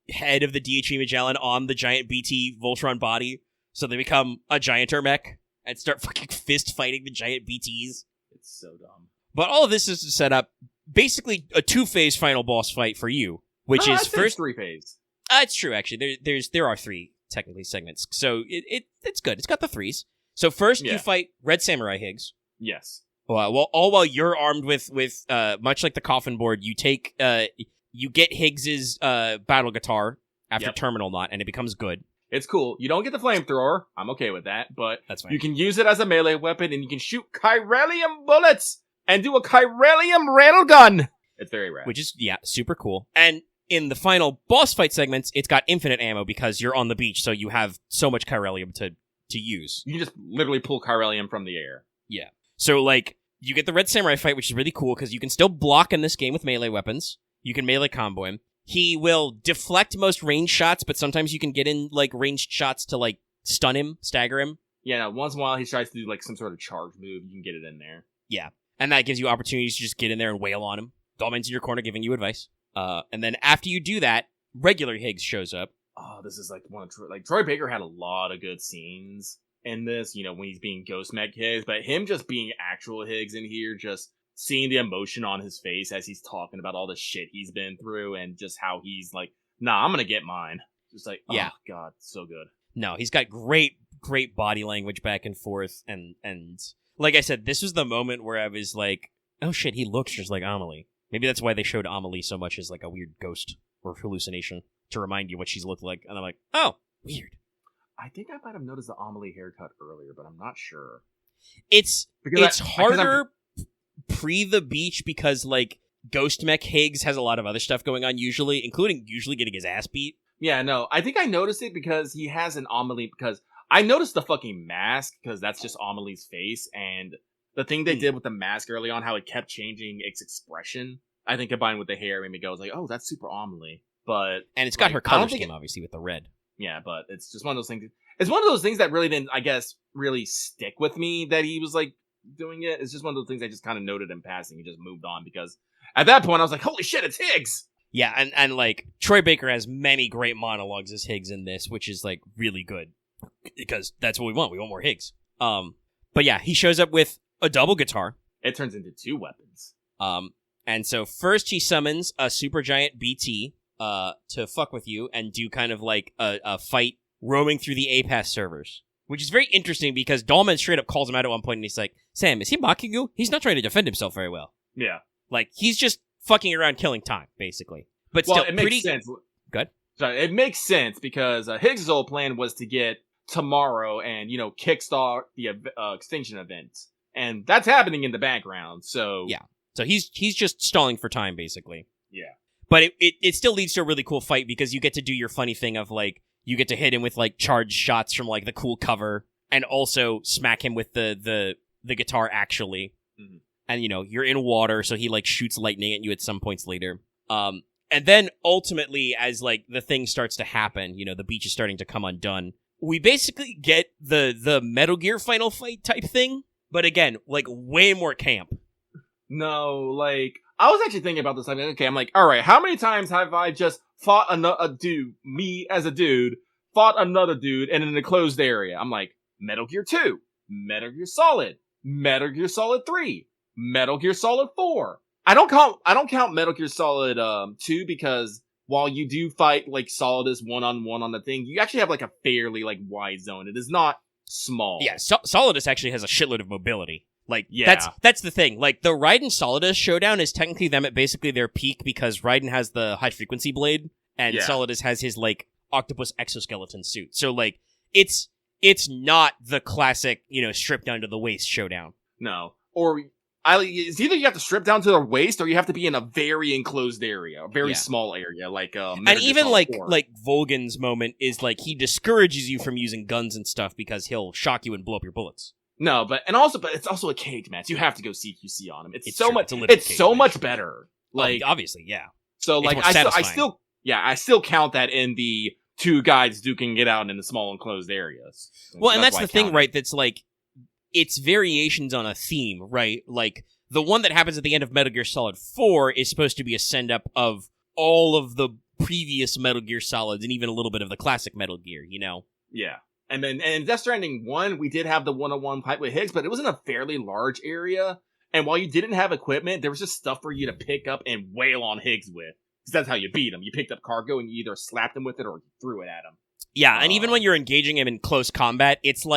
head of the DHE Magellan on the giant BT Voltron body, so they become a gianter mech, and start fucking fist fighting the giant BTs. It's so dumb. But all of this is to set up basically a 2-phase final boss fight for you, which is first 3-phase. It's true, actually. There are 3 technically segments, so it's good. It's got the 3s. So first you fight Red Samurai Higgs. Yes. Well, all while you're armed with much like the coffin board, you take you get Higgs's battle guitar after Terminal Knot, and it becomes good. It's cool. You don't get the flamethrower. I'm okay with that, but that's fine. You can use it as a melee weapon, and you can shoot chiralium bullets and do a chiralium railgun. It's very rad. Which is, super cool. And in the final boss fight segments, it's got infinite ammo because you're on the beach, so you have so much chiralium to use. You can just literally pull chiralium from the air. Yeah. So, like, you get the Red Samurai fight, which is really cool because you can still block in this game with melee weapons. You can melee combo him. He will deflect most range shots, but sometimes you can get in, like, ranged shots to, like, stun him, stagger him. Yeah, no, once in a while he tries to do, like, some sort of charge move. You can get it in there. Yeah. And that gives you opportunities to just get in there and wail on him. Dollman's in your corner giving you advice. And then after you do that, regular Higgs shows up. Oh, this is, like, Troy Baker had a lot of good scenes in this, when he's being Ghost Mech Higgs, but him just being actual Higgs in here, just seeing the emotion on his face as he's talking about all the shit he's been through and just how he's like, nah, I'm gonna get mine. Just like, oh god, so good. No, he's got great body language back and forth, and like I said, this was the moment where I was like, oh shit, he looks just like Amelie. Maybe that's why they showed Amelie so much as like a weird ghost or hallucination to remind you what she's looked like. And I'm like, oh, weird. I think I might have noticed the Amelie haircut earlier, but I'm not sure. It's harder pre the beach because like Ghost Mech Higgs has a lot of other stuff going on including getting his ass beat. Yeah, no, I think I noticed it because he has an Amelie, because I noticed the fucking mask because that's just Amelie's face, and the thing they did with the mask early on, how it kept changing its expression, I think combined with the hair made me go, like, oh, that's super Amelie. But and it's got her color scheme, obviously, with the red. Yeah, but it's just one of those things. It's one of those things that really didn't, I guess, really stick with me that he was, like, doing it. It's just one of those things I just kind of noted in passing and just moved on because at that point I was like, holy shit, it's Higgs! Yeah, and like, Troy Baker has many great monologues as Higgs in this, which is, like, really good. Because that's what we want. We want more Higgs. But yeah, he shows up with a double guitar. It turns into 2 weapons. And so first he summons a supergiant BT, to fuck with you and do kind of like a fight roaming through the APAS servers. Which is very interesting because Dahlman straight up calls him out at one point and he's like, Sam, is he mocking you? He's not trying to defend himself very well. Yeah. Like, he's just fucking around killing time, basically. But still, it makes sense. Good. So it makes sense because Higgs' whole plan was to get tomorrow and, kickstart the extinction event. And that's happening in the background, so... Yeah. So he's just stalling for time, basically. Yeah. But it still leads to a really cool fight because you get to do your funny thing of, like, you get to hit him with, like, charged shots from, like, the cool cover and also smack him with the guitar, actually. Mm-hmm. And, you're in water, so he, like, shoots lightning at you at some points later. And then, ultimately, as, like, the thing starts to happen, the beach is starting to come undone, we basically get the Metal Gear final fight type thing, but again, like, way more camp. No, like, I was actually thinking about this. I'm like, alright, how many times have I just fought a dude, me as a dude, fought another dude in an enclosed area? I'm like, Metal Gear 2, Metal Gear Solid, Metal Gear Solid 3, Metal Gear Solid 4. I don't count Metal Gear Solid 2 because while you do fight like Solidus one-on-one on the thing, you actually have like a fairly like wide zone. It is not small. Yeah, Solidus actually has a shitload of mobility. Like, yeah. That's the thing. Like, the Raiden Solidus showdown is technically them at basically their peak because Raiden has the high-frequency blade, and Solidus has his, like, octopus exoskeleton suit. So, like, it's not the classic, strip down to the waist showdown. No. Or, it's either you have to strip down to the waist, or you have to be in a very enclosed area, a very small area, like, and even, like Volgan's moment is, like, he discourages you from using guns and stuff because he'll shock you and blow up your bullets. No, but it's also a cage match. You have to go CQC on him. It's so true. much better. Like, obviously, yeah. So, like, I still count that in the 2 guys duking it out in the small enclosed areas. Well, and that's the thing, right? That's like, it's variations on a theme, right? Like, the one that happens at the end of Metal Gear Solid 4 is supposed to be a send-up of all of the previous Metal Gear Solids and even a little bit of the classic Metal Gear, Yeah. And then, and in Death Stranding 1, we did have the one-on-one fight with Higgs, but it was in a fairly large area. And while you didn't have equipment, there was just stuff for you to pick up and wail on Higgs with. Because that's how you beat him. You picked up cargo and you either slapped him with it or threw it at him. Yeah, and even when you're engaging him in close combat, it's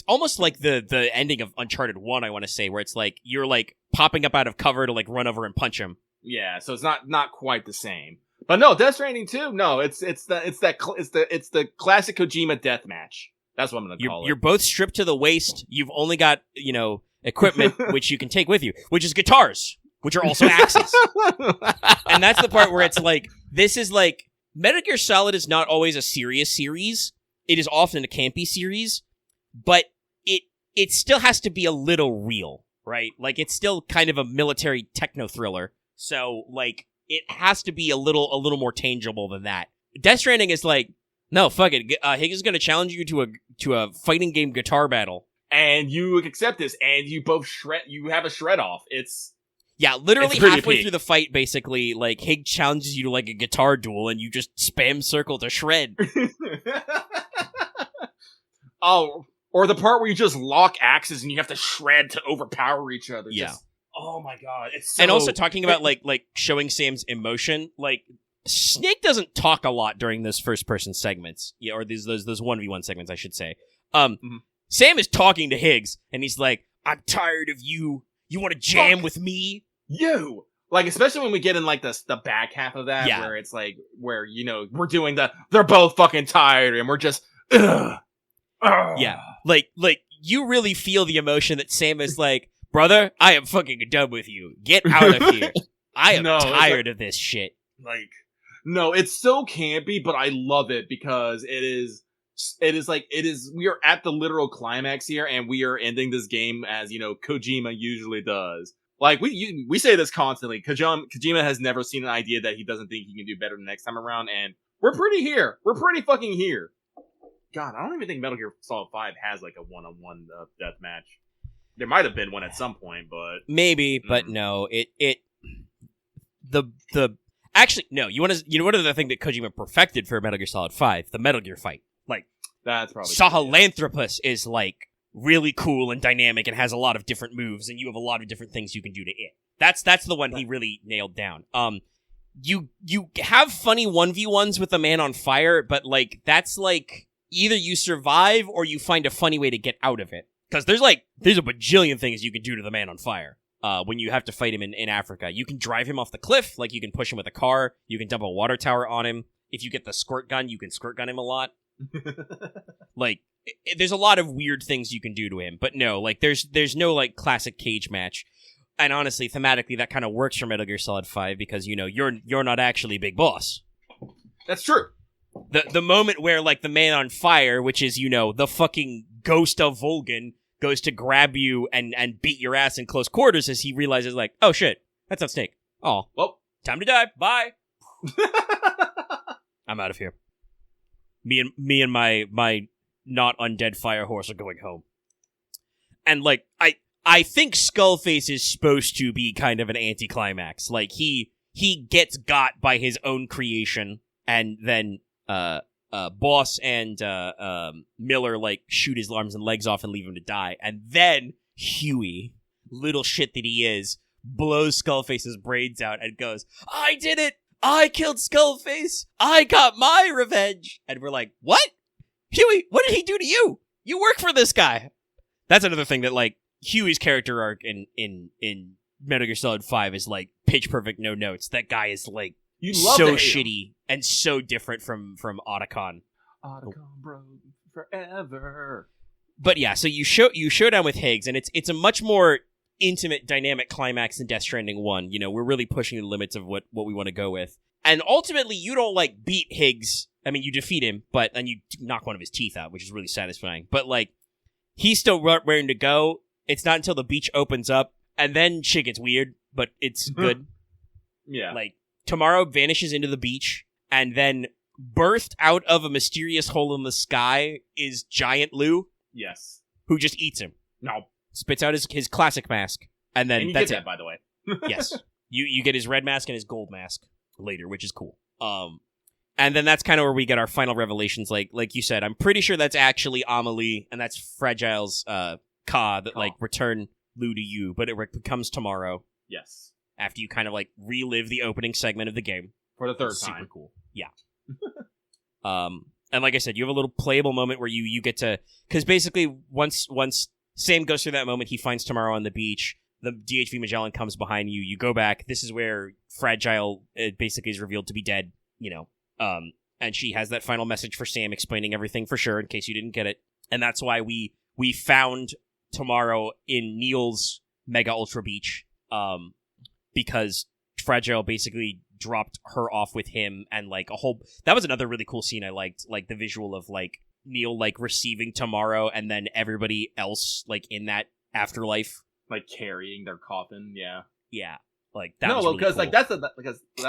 almost like the ending of Uncharted 1, I want to say, where it's like, you're like popping up out of cover to like run over and punch him. Yeah, so it's not quite the same. But no, Death Stranding 2, no, it's the classic Kojima death match. That's what I'm gonna call it. You're both stripped to the waist. You've only got, equipment which you can take with you, which is guitars, which are also axes. And that's the part where it's like, this is like, Metal Gear Solid is not always a serious series. It is often a campy series, but it still has to be a little real, right? Like, it's still kind of a military techno thriller. So, like, it has to be a little more tangible than that. Death Stranding is like, no, fuck it. Higgs is going to challenge you to a fighting game guitar battle, and you accept this, and you both shred. You have a shred off. Literally halfway through the fight, basically, like, Higgs challenges you to like a guitar duel, and you just spam circle to shred. Oh, or the part where you just lock axes and you have to shred to overpower each other. Yeah. Oh my god, it's so... And also talking about like showing Sam's emotion, like, Snake doesn't talk a lot during those first person segments, or those 1v1 segments, I should say. Sam is talking to Higgs, and he's like, "I'm tired of you. You want to jam with me? You." Like, especially when we get in like the back half of that, where it's like, where we're doing they're both fucking tired, and we're just, ugh. Yeah, like you really feel the emotion that Sam is like, brother, I am fucking done with you. Get out of here. I am tired of this shit. Like, no, it's so campy, but I love it because it is, we are at the literal climax here, and we are ending this game as, Kojima usually does. Like, we say this constantly. Kojima has never seen an idea that he doesn't think he can do better the next time around, and we're pretty here. We're pretty fucking here. God, I don't even think Metal Gear Solid 5 has, like, a one-on-one death match. There might have been one at some point, but... Maybe, but no. The Actually, no. You know what other thing that Kojima perfected for Metal Gear Solid 5? The Metal Gear fight. Like, that's probably Sahelanthropus is like really cool and dynamic and has a lot of different moves, and you have a lot of different things you can do to it. That's the one he really nailed down. You have funny 1v1s with the man on fire, but like that's like either you survive or you find a funny way to get out of it. Because there's a bajillion things you can do to the man on fire. When you have to fight him in Africa. You can drive him off the cliff, like you can push him with a car, you can dump a water tower on him. If you get the squirt gun, you can squirt gun him a lot. Like, there's a lot of weird things you can do to him, but no, like, there's no, like, classic cage match. And honestly, thematically, that kind of works for Metal Gear Solid 5 because, you know, you're not actually Big Boss. That's true. The moment where, like, the man on fire, which is, you know, the fucking ghost of Volgan, goes to grab you and beat your ass in close quarters as he realizes, like, oh shit, that's not Snake. Oh, well, time to die. Bye. I'm out of here. Me and my not undead fire horse are going home. And like, I think Skullface is supposed to be kind of an anticlimax. Like he gets got by his own creation, and then Boss and Miller like shoot his arms and legs off and leave him to die, and then Huey, little shit that he is, blows Skullface's brains out and goes, "I did it! I killed Skullface! I got my revenge!" And we're like, "What? Huey, what did he do to you? You work for this guy!" That's another thing that, like, Huey's character arc in Metal Gear Solid 5 is, like, pitch perfect, no notes. That guy is, like, so shitty and so different from Otacon. Otacon, bro, forever. But yeah, so you show down with Higgs, and it's a much more intimate, dynamic climax than Death Stranding 1. You know, we're really pushing the limits of what we want to go with. And ultimately, you don't, like, beat Higgs. I mean, you defeat him, and you knock one of his teeth out, which is really satisfying. But, like, he's still raring to go. It's not until the beach opens up, and then shit gets weird, but it's good. Yeah. Like, Tomorrow vanishes into the beach, and then birthed out of a mysterious hole in the sky is Giant Lou. Yes. Who just eats him. No. Spits out his classic mask, and then you that's get it. that, by the way. Yes. You get his red mask and his gold mask later, which is cool. And then that's kind of where we get our final revelations. Like you said, I'm pretty sure that's actually Amelie, and that's Fragile's Ka that like return Lou to you, but it becomes Tomorrow. Yes. After you kind of like relive the opening segment of the game. For the third Super time. cool. Yeah. And like I said, you have a little playable moment where you get to, because basically once Sam goes through that moment, he finds Tomorrow on the beach. The DHV Magellan comes behind you. You go back. This is where Fragile basically is revealed to be dead. You know, and she has that final message for Sam, explaining everything for sure in case you didn't get it. And that's why we found Tomorrow in Neil's Mega Ultra Beach. Because Fragile basically dropped her off with him, and like that was another really cool scene I liked, like the visual of like Neil like receiving Tomorrow and then everybody else like in that afterlife like carrying their coffin. Yeah, like that. No, was well, really because cool. like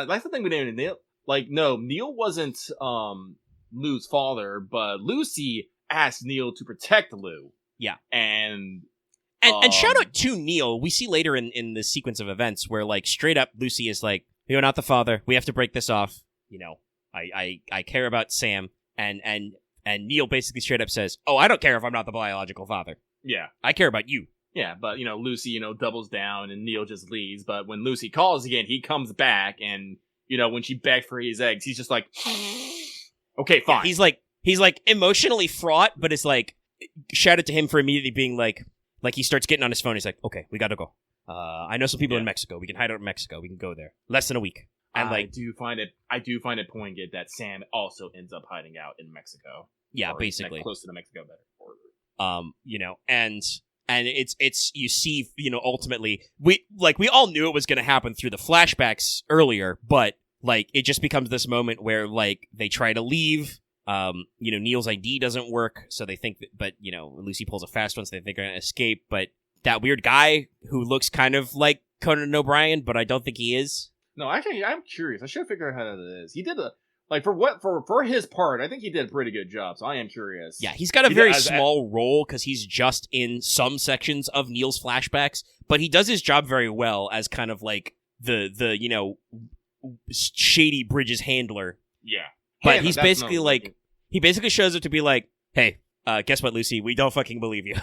that's the thing we didn't Neil. Like, no, Neil wasn't Lou's father, but Lucy asked Neil to protect Lou. Yeah, and shout out to Neil. We see later in the sequence of events where like straight up Lucy is like, "You're not the father. We have to break this off. You know, I care about Sam." And Neil basically straight up says, "Oh, I don't care if I'm not the biological father. Yeah, I care about you." Yeah, but you know, Lucy, you know, doubles down and Neil just leaves. But when Lucy calls again, he comes back, and you know, when she begged for his eggs, he's just like, "Okay, fine." Yeah, he's like emotionally fraught, but it's like, shout out to him for immediately being like he starts getting on his phone. He's like, "Okay, we gotta go. I know some people in Mexico. We can hide out in Mexico. We can go there. Less than a week." And I do find it poignant that Sam also ends up hiding out in Mexico. Yeah, basically close to the Mexico border. You know, and it's you see, you know, ultimately we all knew it was going to happen through the flashbacks earlier, but like it just becomes this moment where like they try to leave. You know, Neil's ID doesn't work, so they think that, but you know, Lucy pulls a fast one, so they think they're gonna escape. But that weird guy who looks kind of like Conan O'Brien, but I don't think he is. No, actually, I'm curious. I should figure out how that is. He did for his part, I think he did a pretty good job. So I am curious. Yeah, he's got a very small role because he's just in some sections of Neil's flashbacks, but he does his job very well as kind of like the you know, shady Bridges handler. Yeah. But Hannah, he's that's basically no- like, he basically shows up to be like, hey, guess what, Lucy? We don't fucking believe you.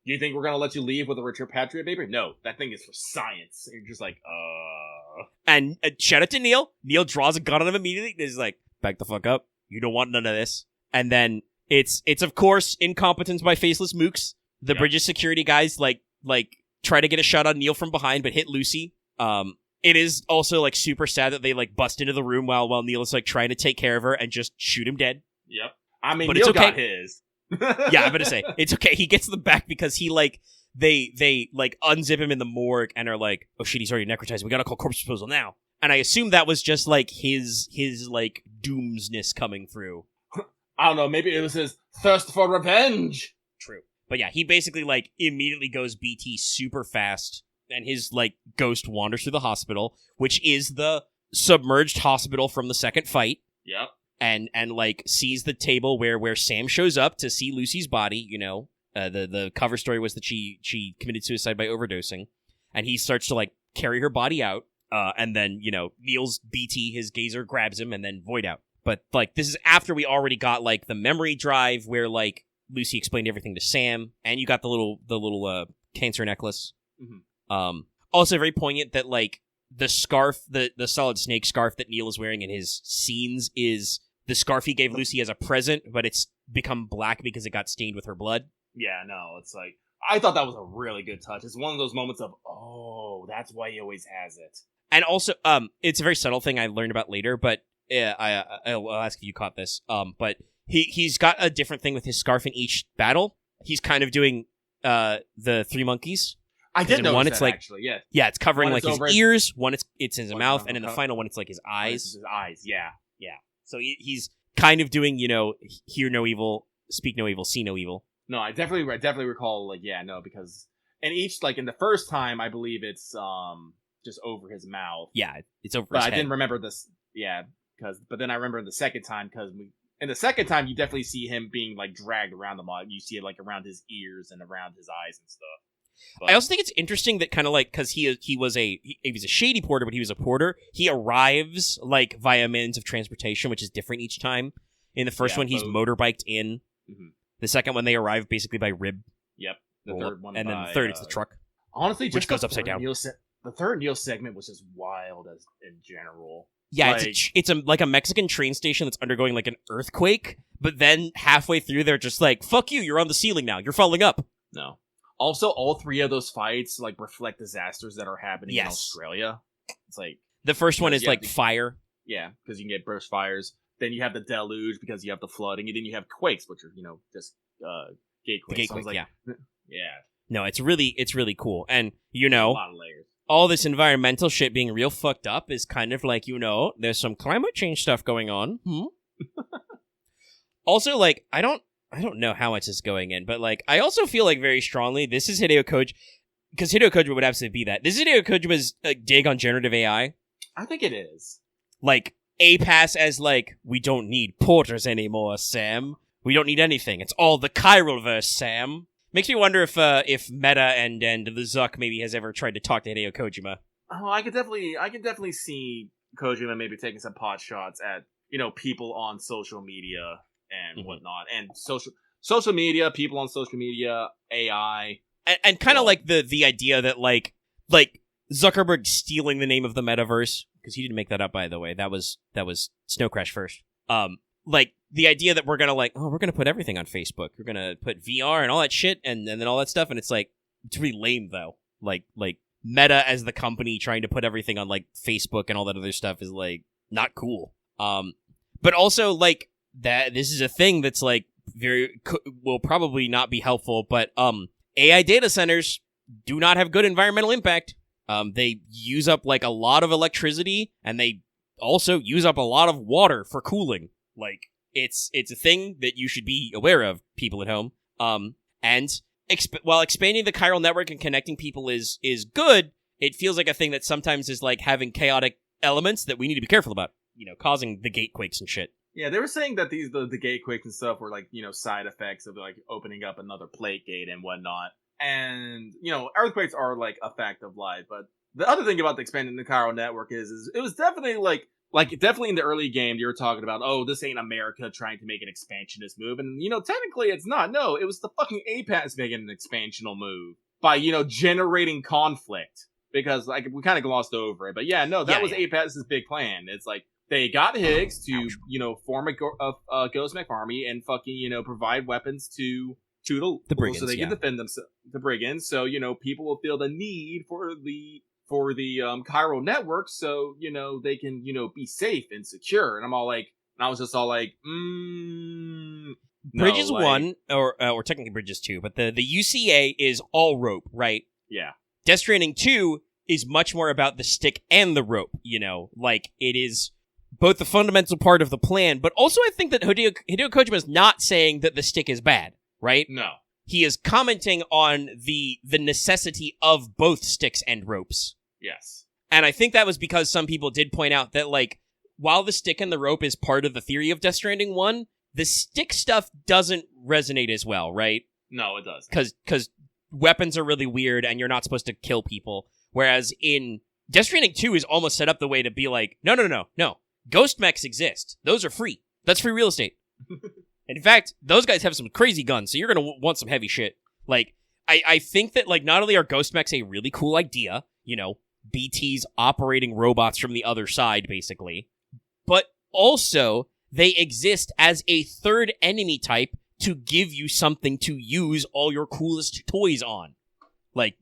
You think we're gonna let you leave with a Richard Patriot paper? No, that thing is for science. And you're just like, And shout out to Neil. Neil draws a gun on him immediately. And is like, back the fuck up. You don't want none of this. And then it's of course incompetence by faceless mooks. The Bridges security guys like try to get a shot on Neil from behind, but hit Lucy. It is also like super sad that they like bust into the room while Neil is like trying to take care of her and just shoot him dead. Yep. I mean, But Neil it's okay. got his. Yeah, I'm gonna say it's okay. He gets them back because he like they like unzip him in the morgue and are like, oh shit, he's already necrotized. We gotta call corpse disposal now. And I assume that was just like his like doomsness coming through. I don't know. Maybe it was his thirst for revenge. True. But yeah, he basically like immediately goes BT super fast, and his like ghost wanders through the hospital, which is the submerged hospital from the second fight. Yep. And like sees the table where Sam shows up to see Lucy's body. You know, the cover story was that she committed suicide by overdosing, and he starts to like carry her body out. And then you know Neil's BT, his gazer grabs him, and then Void out. But like this is after we already got like the memory drive where like Lucy explained everything to Sam, and you got the little cancer necklace. Mm-hmm. Also very poignant that like the scarf, the solid snake scarf that Neil is wearing in his scenes is the scarf he gave Lucy as a present, but it's become black because it got stained with her blood. Yeah, no, it's like, I thought that was a really good touch. It's one of those moments of, oh, that's why he always has it. And also, it's a very subtle thing I learned about later, but I'll ask if you caught this. But he's got a different thing with his scarf in each battle. He's kind of doing the Three Monkeys. I did know one, that, it's like, actually, yeah. Yeah, it's covering One like it's his over his- ears, one it's in his One mouth, it's and in the on- final one it's like his eyes. His eyes, yeah. So he's kind of doing, you know, hear no evil, speak no evil, see no evil. No, I definitely recall, like, yeah, no, because in each, like, in the first time, I believe it's just over his mouth. Yeah, it's over But his I head. didn't remember this, yeah, but then I remember the second time, in the second time, you definitely see him being, like, dragged around the mall. You see it, like, around his ears and around his eyes and stuff. But I also think it's interesting that kind of like, because he was a shady porter, but he was a porter. He arrives like via means of transportation, which is different each time. In the first one, he's motorbiked in. Mm-hmm. The second one, they arrive basically by rib. Yep. The roll third up, one, and then the third, it's the truck. Honestly, which just goes the upside third down. The third Neil segment was just wild as in general. Yeah, Like- it's like a Mexican train station that's undergoing like an earthquake, but then halfway through, they're just like, "Fuck you! You're on the ceiling now. You're falling up." No. Also, all three of those fights like reflect disasters that are happening in Yes. Australia. It's like, The first one is Yeah, like the- fire. yeah, because you can get burst fires. Then you have the deluge because you have the flooding, and then you have quakes, which are just gate The quakes. So I gateway, was like, yeah. yeah, No, it's really cool, and you a know, lot of layers. all this environmental shit being real fucked up is kind of like, you know, there's some climate change stuff going on. Also, like, I don't know how much is going in, but like, I also feel like very strongly this is Hideo Kojima, because Hideo Kojima would absolutely be that. This is Hideo Kojima's dig on generative AI. I think it is. Like, A-Pass as like, we don't need porters anymore, Sam. We don't need anything. It's all the chiral verse, Sam. Makes me wonder if Meta and the Zuck maybe has ever tried to talk to Hideo Kojima. Oh, I can definitely see Kojima maybe taking some pot shots at, you know, people on social media and whatnot, and social media, people on social media, AI, And kind of Well- like the idea that like Zuckerberg stealing the name of the metaverse, because he didn't make that up, by the way. That was Snow Crash first. Like the idea that we're gonna put everything on Facebook. We're gonna put VR and all that shit and then all that stuff, and it's like, it's really lame though. Like Meta as the company trying to put everything on like Facebook and all that other stuff is like not cool. But also like that this is a thing that's like will probably not be helpful, but AI data centers do not have good environmental impact. They use up like a lot of electricity, and they also use up a lot of water for cooling. Like it's a thing that you should be aware of, people at home. And while expanding the chiral network and connecting people is good, it feels like a thing that sometimes is like having chaotic elements that we need to be careful about. You know, causing the gatequakes and shit. Yeah, they were saying that the gate quakes and stuff were like, you know, side effects of like opening up another plate gate and whatnot. And, you know, earthquakes are like a fact of life, but the other thing about the expanding the chiral network is it was definitely definitely in the early game, you were talking about, oh, this ain't America trying to make an expansionist move. And, technically it's not. No, it was the fucking APAS making an expansional move by, generating conflict. Because, we kind of glossed over it. But yeah, no, that was APAS's big plan. It's like, they got Higgs to, form a Ghost Mech army and fucking, provide weapons to the brigands, so they can defend themselves, the brigands. So, people will feel the need for the chiral network, so they can be safe and secure. And I was just all like, Bridges 1 or technically Bridges 2, but the UCA is all rope, right? Yeah. Death Stranding 2 is much more about the stick and the rope. It is both the fundamental part of the plan, but also I think that Hideo Kojima is not saying that the stick is bad, right? No. He is commenting on the necessity of both sticks and ropes. Yes. And I think that was because some people did point out that, while the stick and the rope is part of the theory of Death Stranding 1, the stick stuff doesn't resonate as well, right? No, it does. Because weapons are really weird and you're not supposed to kill people. Whereas in Death Stranding 2 is almost set up the way to be like, no. Ghost mechs exist. Those are free. That's free real estate. In fact, those guys have some crazy guns, so you're going to want some heavy shit. I think that, not only are ghost mechs a really cool idea, BT's operating robots from the other side, basically, but also they exist as a third enemy type to give you something to use all your coolest toys on.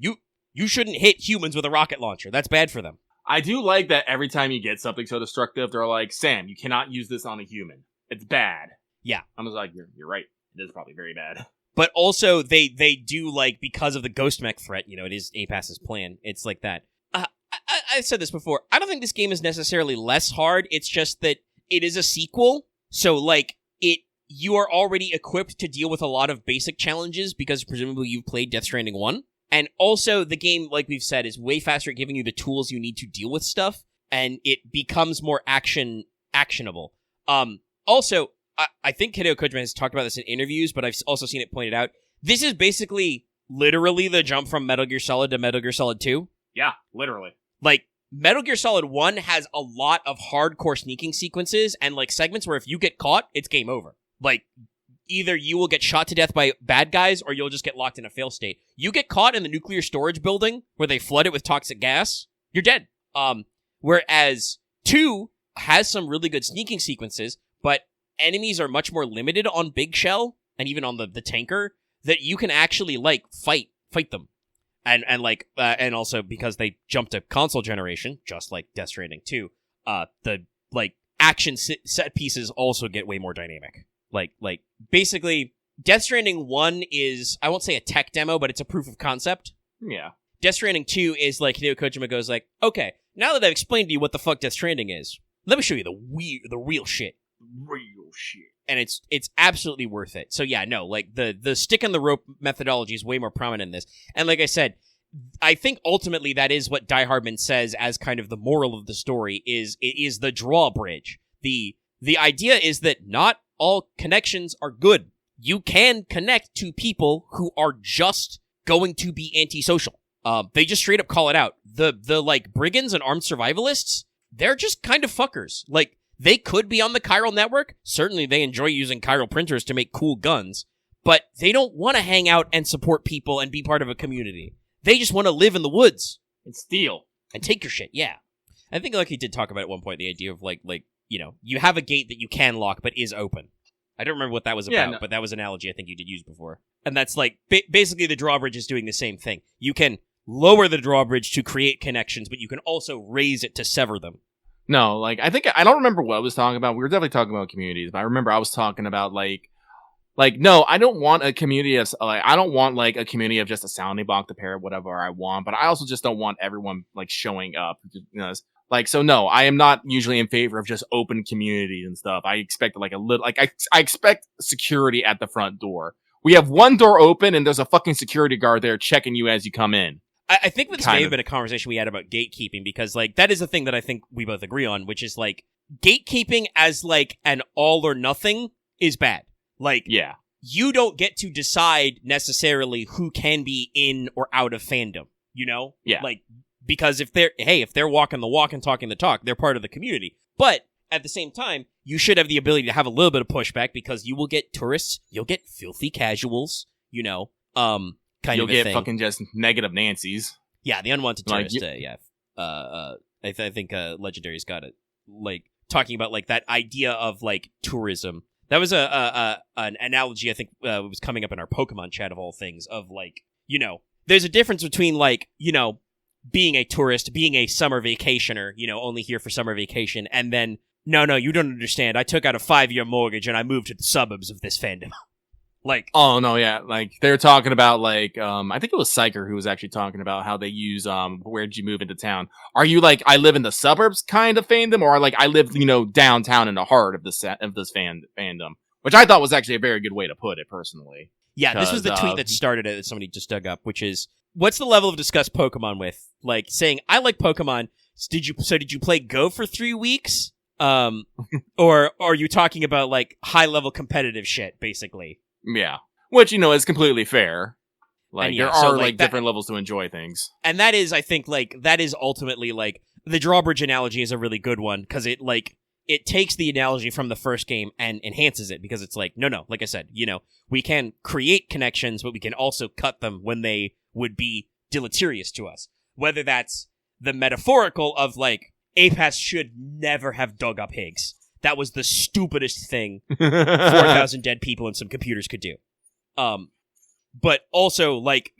You shouldn't hit humans with a rocket launcher. That's bad for them. I do like that every time you get something so destructive, they're like, Sam, you cannot use this on a human. It's bad. Yeah. I was like, you're right. It is probably very bad. But also, they do, because of the ghost mech threat, it is APAS's plan. It's like that. I've said this before. I don't think this game is necessarily less hard. It's just that it is a sequel. So, you are already equipped to deal with a lot of basic challenges because presumably you've played Death Stranding 1. And also, the game, like we've said, is way faster at giving you the tools you need to deal with stuff, and it becomes more actionable. Also, I think Hideo Kojima has talked about this in interviews, but I've also seen it pointed out. This is basically literally the jump from Metal Gear Solid to Metal Gear Solid 2. Yeah, literally. Metal Gear Solid 1 has a lot of hardcore sneaking sequences and, segments where if you get caught, it's game over. Either you will get shot to death by bad guys or you'll just get locked in a fail state. You get caught in the nuclear storage building where they flood it with toxic gas, you're dead. Whereas 2 has some really good sneaking sequences, but enemies are much more limited on Big Shell and even on the tanker that you can actually fight them. And also because they jump to console generation, just like Death Stranding 2, the action set pieces also get way more dynamic. Basically, Death Stranding 1 is, I won't say a tech demo, but it's a proof of concept. Yeah. Death Stranding 2 is Hideo Kojima goes okay, now that I've explained to you what the fuck Death Stranding is, let me show you the real shit. Real shit. And it's absolutely worth it. So yeah, no, the stick and the rope methodology is way more prominent in this. And like I said, I think ultimately that is what Die Hardman says as kind of the moral of the story is it is the drawbridge. The idea is that not all connections are good. You can connect to people who are just going to be antisocial. They just straight up call it out. The brigands and armed survivalists, they're just kind of fuckers. They could be on the chiral network. Certainly they enjoy using chiral printers to make cool guns, but they don't want to hang out and support people and be part of a community. They just want to live in the woods and steal and take your shit. Yeah. I think he did talk about at one point the idea of you have a gate that you can lock but is open. I don't remember what that was about, but that was an analogy I think you did use before. And that's basically the drawbridge is doing the same thing. You can lower the drawbridge to create connections, but you can also raise it to sever them. No, I don't remember what I was talking about. We were definitely talking about communities, but I remember I was talking about no, I don't want a community of I don't want a community of just a sounding block to pair whatever I want, but I also just don't want everyone showing up. So no, I am not usually in favor of just open communities and stuff. I expect a little I expect security at the front door. We have one door open and there's a fucking security guard there checking you as you come in. I think this may have been a conversation we had about gatekeeping because that is a thing that I think we both agree on, which is gatekeeping as an all or nothing is bad. Yeah. You don't get to decide necessarily who can be in or out of fandom, Yeah. Because if they're walking the walk and talking the talk, they're part of the community. But at the same time, you should have the ability to have a little bit of pushback because you will get tourists, you'll get filthy casuals, kind of a thing. You'll get fucking just negative Nancy's. Yeah, the unwanted tourist. Like, I think Legendary's got it. Like talking about like that idea of like tourism. That was an analogy I think was coming up in our Pokemon chat of all things. Of like there's a difference between like being a tourist, being a summer vacationer, only here for summer vacation, and then no, you don't understand. I took out a 5-year mortgage and I moved to the suburbs of this fandom. Like, oh no, yeah, like they're talking about like I think it was Psyker who was actually talking about how they use where'd you move into town? Are you like I live in the suburbs kind of fandom, or like I live downtown in the heart of this fandom, which I thought was actually a very good way to put it personally. Yeah, this was the tweet that started it that somebody just dug up, which is what's the level of discuss Pokemon with? Like saying I like Pokemon. Did you play Go for 3 weeks? Or are you talking about like high level competitive shit, basically? Yeah, which is completely fair. Like yeah, there are like different levels to enjoy things, and that is, I think, like that is ultimately like the drawbridge analogy is a really good one because it takes the analogy from the first game and enhances it because it's like no, like I said, we can create connections, but we can also cut them when they would be deleterious to us. Whether that's the metaphorical of like APAS should never have dug up Higgs. That was the stupidest thing 4,000 dead people and some computers could do. But also, like,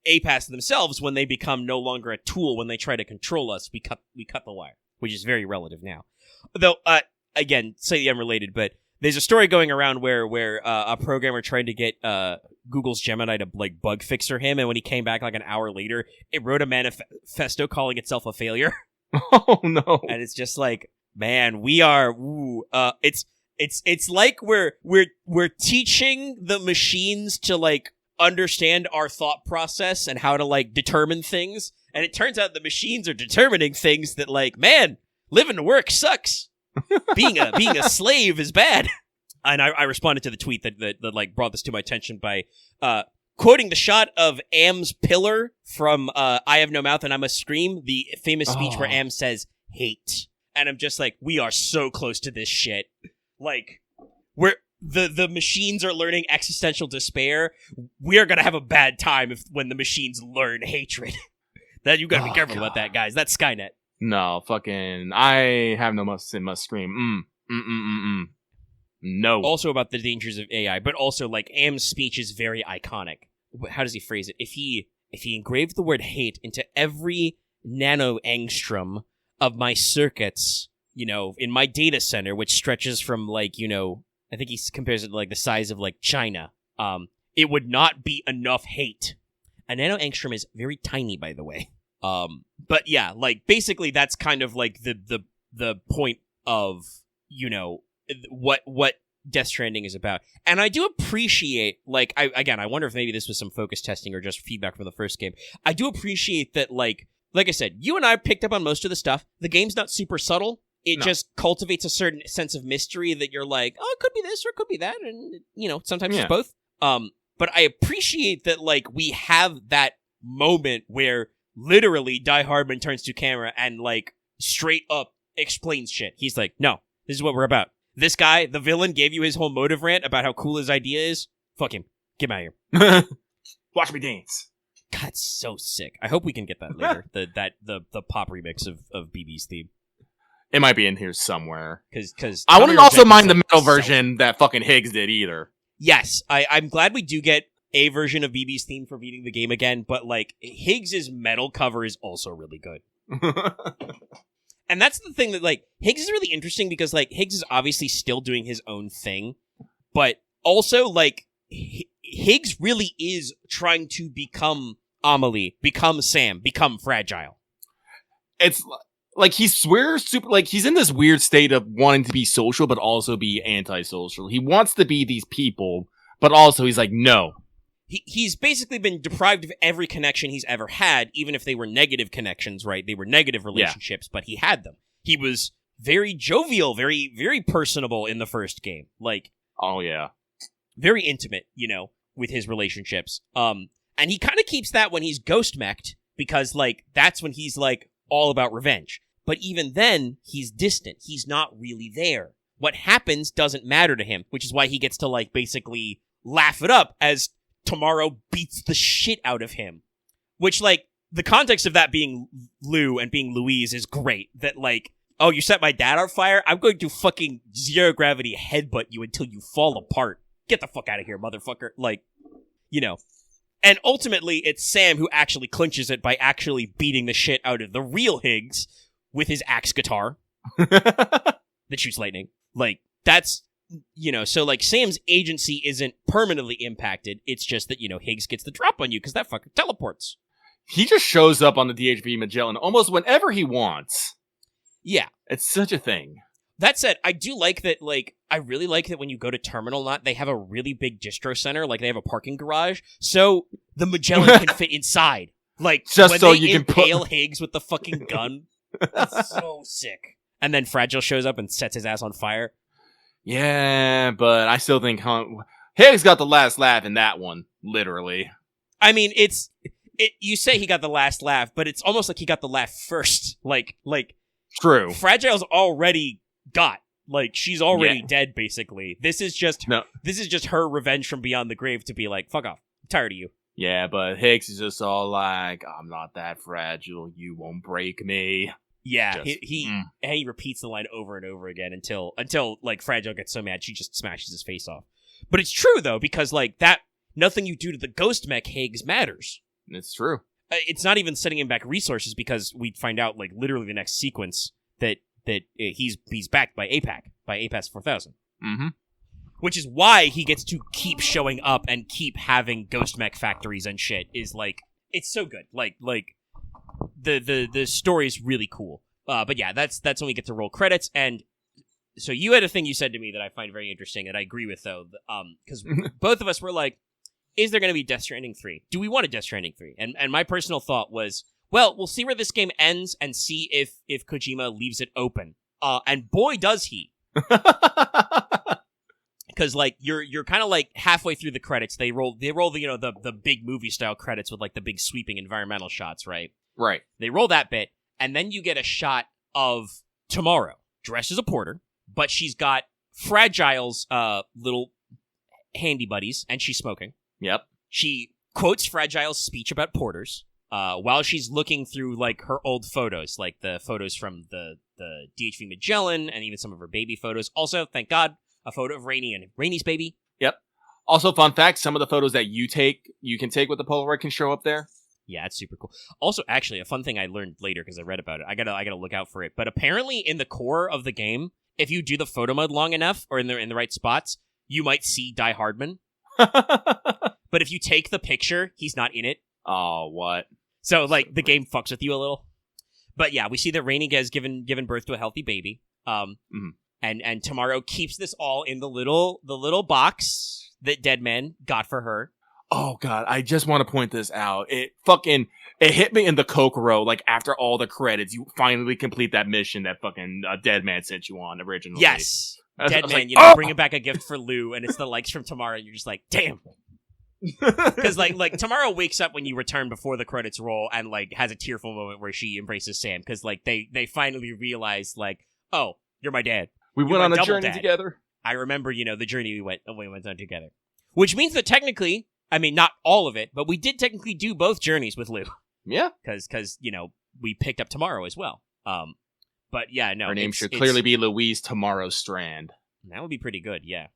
APAS themselves, when they become no longer a tool, when they try to control us, we cut the wire, which is very relative now. Though, again, slightly unrelated, but there's a story going around where a programmer tried to get Google's Gemini to, like, bug fixer him, and when he came back, like, an hour later, it wrote a manifesto calling itself a failure. Oh, no. And it's just like, man, we are. It's like we're teaching the machines to like understand our thought process and how to like determine things, and it turns out the machines are determining things that like, man, living to work sucks. Being a slave is bad. And I responded to the tweet that like brought this to my attention by quoting the shot of Am's pillar from I Have No Mouth and I Must Scream, the famous speech where Am says hate. And I'm just like, we are so close to this shit. Like, the machines are learning existential despair. We are gonna have a bad time when the machines learn hatred. That you gotta be careful about that, guys. That's Skynet. No, fucking, I Have No Must Scream. No. Also about the dangers of AI, but also like Am's speech is very iconic. How does he phrase it? If he engraved the word hate into every nano angstrom of my circuits, in my data center, which stretches from like, I think he compares it to like the size of like China, it would not be enough hate. A nano angstrom is very tiny, by the way. But yeah, like basically that's kind of like the point of, what Death Stranding is about. And I do appreciate, like, I wonder if maybe this was some focus testing or just feedback from the first game. I do appreciate that, like I said, you and I picked up on most of the stuff. The game's not super subtle. It just cultivates a certain sense of mystery that you're like, oh, it could be this or it could be that. And, sometimes it's both. But I appreciate that, like, we have that moment where literally Die Hardman turns to camera and, like, straight up explains shit. He's like, no, this is what we're about. This guy, the villain, gave you his whole motive rant about how cool his idea is. Fuck him. Get him out of here. Watch me dance. God, it's so sick. I hope we can get that later. the pop remix of BB's theme. It might be in here somewhere. Because I wouldn't also mind the metal version that fucking Higgs did either. Yes, I'm glad we do get a version of BB's theme for beating the game again, but like Higgs's metal cover is also really good. And that's the thing that like Higgs is really interesting because like Higgs is obviously still doing his own thing, but also like Higgs really is trying to become Amelie, become Sam, become Fragile. It's like he's in this weird state of wanting to be social but also be antisocial. He wants to be these people, but also he's like, no. He's basically been deprived of every connection he's ever had, even if they were negative connections, right? They were negative relationships, but he had them. He was very jovial, very, very personable in the first game. Like, oh yeah. Very intimate, with his relationships. And he kind of keeps that when he's ghost-mech'd, because, like, that's when he's, like, all about revenge. But even then, he's distant. He's not really there. What happens doesn't matter to him, which is why he gets to, like, basically laugh it up as Tomorrow beats the shit out of him. Which, like, the context of that being Lou and being Louise is great. That, like, oh, you set my dad on fire? I'm going to fucking zero gravity headbutt you until you fall apart. Get the fuck out of here, motherfucker. Like, you know. And ultimately, it's Sam who actually clinches it by actually beating the shit out of the real Higgs with his axe guitar that shoots lightning. Like, that's, you know, so, like, Sam's agency isn't permanently impacted. It's just that, you know, Higgs gets the drop on you because that fucker teleports. He just shows up on the DHV Magellan almost whenever he wants. Yeah. It's such a thing. That said, I do like that, like, I really like that when you go to Terminal Knot, they have a really big distro center, like they have a parking garage, so the Magellan can fit inside. Like, just when so they you can impale Higgs with the fucking gun, it's so sick. And then Fragile shows up and sets his ass on fire. Yeah, but I still think Higgs got the last laugh in that one, literally. I mean, you say he got the last laugh, but it's almost like he got the laugh first. Like, true. Fragile's already got. Like, she's already dead, basically. This is just her revenge from beyond the grave to be like, fuck off. I'm tired of you. Yeah, but Higgs is just all like, I'm not that fragile. You won't break me. Yeah, he repeats the line over and over again until like Fragile gets so mad she just smashes his face off. But it's true though, because like that, nothing you do to the ghost mech Higgs matters. It's true. It's not even sending him back resources because we find out like literally the next sequence that he's backed by APAS 4000. Mm-hmm. Which is why he gets to keep showing up and keep having ghost mech factories and shit. Is like, it's so good. Like the story is really cool. But yeah, that's when we get to roll credits. And so you had a thing you said to me that I find very interesting that I agree with though. Because both of us were like, is there going to be Death Stranding 3? Do we want a Death Stranding 3? And my personal thought was, well, we'll see where this game ends and see if Kojima leaves it open. And boy, does he. Because like you're kind of like halfway through the credits, they roll the the big movie style credits with like the big sweeping environmental shots, right? Right. They roll that bit, and then you get a shot of Tomorrow dressed as a porter, but she's got Fragile's little handy buddies, and she's smoking. Yep. She quotes Fragile's speech about porters while she's looking through like her old photos, like the photos from the DHV Magellan, and even some of her baby photos. Also, thank God, a photo of Rainey and Rainey's baby. Yep. Also, fun fact, some of the photos that you can take with the Polaroid can show up there. Yeah, it's super cool. Also, actually, a fun thing I learned later because I read about it. I gotta look out for it. But apparently, in the core of the game, if you do the photo mode long enough or in the right spots, you might see Die Hardman. But if you take the picture, he's not in it. Oh, what? So like the game fucks with you a little. But yeah, we see that Rainey has given birth to a healthy baby. And Tomorrow keeps this all in the little box that Deadman got for her. Oh god, I just want to point this out. It hit me in the Kokoro, like after all the credits, you finally complete that mission that fucking Deadman sent you on originally. Yes. Deadman, like, bringing back a gift for Lou, and it's the likes from Tomorrow, and you're just like, damn. Because like Tomorrow wakes up when you return before the credits roll and like has a tearful moment where she embraces Sam because like they finally realize like, oh, you're my dad. We went on a journey together. I remember, the journey we went on together. Which means that technically, I mean, not all of it, but we did technically do both journeys with Lou. Yeah. Because we picked up Tomorrow as well. But yeah, no. Her name should clearly be Louise Tomorrow Strand. That would be pretty good, yeah.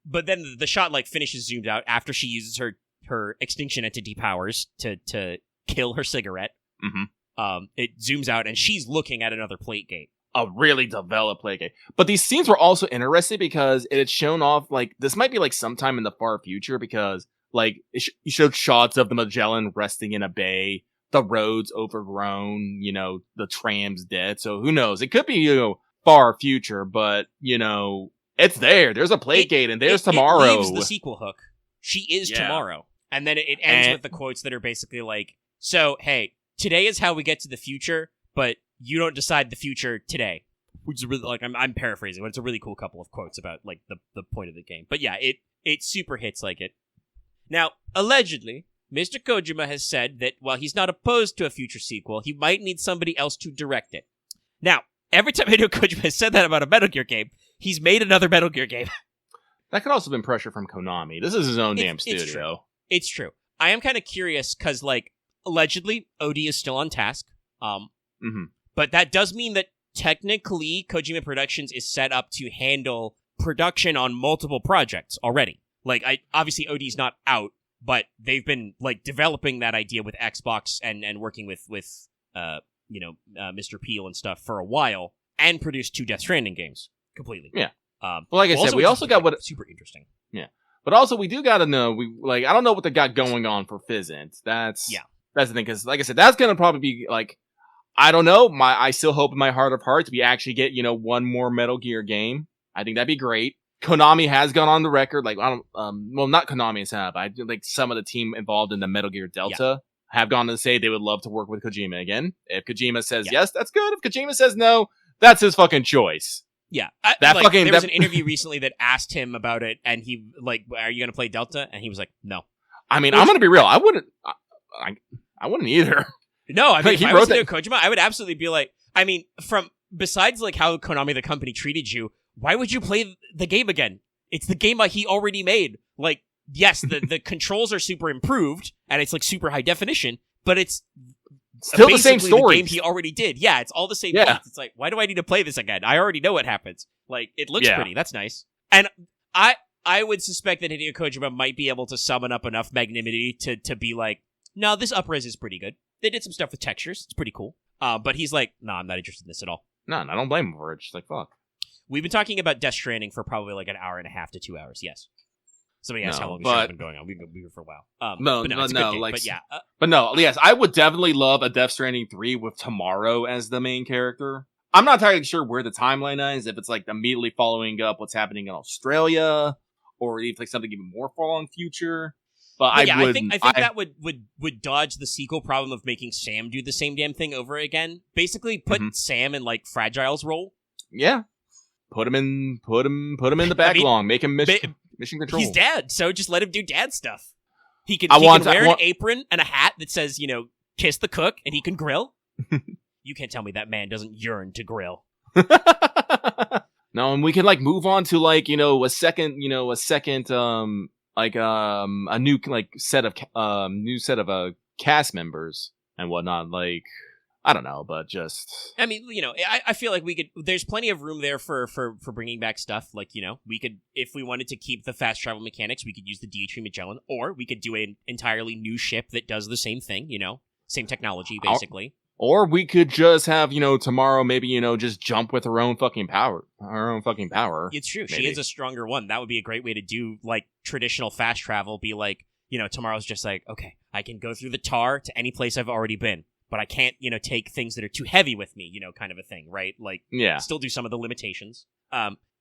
But then the shot like finishes zoomed out after she uses her extinction entity powers to kill her cigarette. Mm-hmm. It zooms out and she's looking at another plate gate. A really developed play game. But these scenes were also interesting because it had shown off, like, this might be, like, sometime in the far future because, like, it showed shots of the Magellan resting in a bay, the roads overgrown, the trams dead. So who knows? It could be, far future, but, it's there. There's a play gate and there's Tomorrow. It leaves the sequel hook. She is Tomorrow. And then it ends with the quotes that are basically like, so, hey, today is how we get to the future, but you don't decide the future today. Which is really, like, I'm paraphrasing, but it's a really cool couple of quotes about, like, the point of the game. But yeah, it super hits like it. Now, allegedly, Mr. Kojima has said that while he's not opposed to a future sequel, he might need somebody else to direct it. Now, every time Hideo Kojima has said that about a Metal Gear game, he's made another Metal Gear game. That could also have been pressure from Konami. This is his own damn studio. It's true. I am kind of curious because, like, allegedly, OD is still on task. But that does mean that technically Kojima Productions is set up to handle production on multiple projects already. Like, obviously OD's not out, but they've been, like, developing that idea with Xbox and working with Mr. Peel and stuff for a while, and produced 2 Death Stranding games completely. Yeah. Well, like I said, we also got super interesting. Yeah. But also, we do gotta know, I don't know what they got going on for Fizzent. That's the thing, because, like I said, that's gonna probably be, like, I don't know, I still hope in my heart of hearts we actually get, one more Metal Gear game. I think that'd be great. Konami has gone on the record, like, not Konami has had, but like some of the team involved in the Metal Gear Delta have gone to say they would love to work with Kojima again. If Kojima says yes, that's good. If Kojima says no, that's his fucking choice. Yeah. There was an interview recently that asked him about it, and he, like, are you going to play Delta? And he was like, no. I mean, I'm going to be real. I wouldn't either. No, I mean, he if I wrote was that. Kojima, I would absolutely be like, I mean, besides, like, how Konami, the company, treated you, why would you play the game again? It's the game he already made. Like, yes, the controls are super improved, and it's, like, super high definition, but it's still the same story. The game he already did. Yeah, it's all the same beats. It's like, why do I need to play this again? I already know what happens. Like, it looks pretty. That's nice. And I would suspect that Hideo Kojima might be able to summon up enough magnanimity to be like, no, this up-res is pretty good. They did some stuff with textures. It's pretty cool. But he's like, no, I'm not interested in this at all. No, I don't blame him for it. Just like, fuck. We've been talking about Death Stranding for probably like an hour and a half to 2 hours, yes. Somebody asked how long the show's been going on. We've been here for a while. Yes, I would definitely love a Death Stranding 3 with Tomorrow as the main character. I'm not entirely sure where the timeline is, if it's like immediately following up what's happening in Australia, or if like something even more far on future. But I think that would dodge the sequel problem of making Sam do the same damn thing over again. Basically, put Sam in like Fragile's role. Yeah, put him in the back long, make him mission control. He's dad, so just let him do dad stuff. He can wear an apron and a hat that says, kiss the cook, and he can grill. You can't tell me that man doesn't yearn to grill. No, and we can like move on to like a new set of cast members and whatnot. Like, I don't know, but just I mean, I feel like we could. There's plenty of room there for bringing back stuff. Like, we could, if we wanted to keep the fast travel mechanics, we could use the Dietrich Magellan, or we could do an entirely new ship that does the same thing. Same technology, basically. Or we could just have, Tomorrow maybe, just jump with her own fucking power. It's true. Maybe. She is a stronger one. That would be a great way to do, like, traditional fast travel. Be like, Tomorrow's just like, okay, I can go through the tar to any place I've already been, but I can't, take things that are too heavy with me, kind of a thing, right? Like, still do some of the limitations.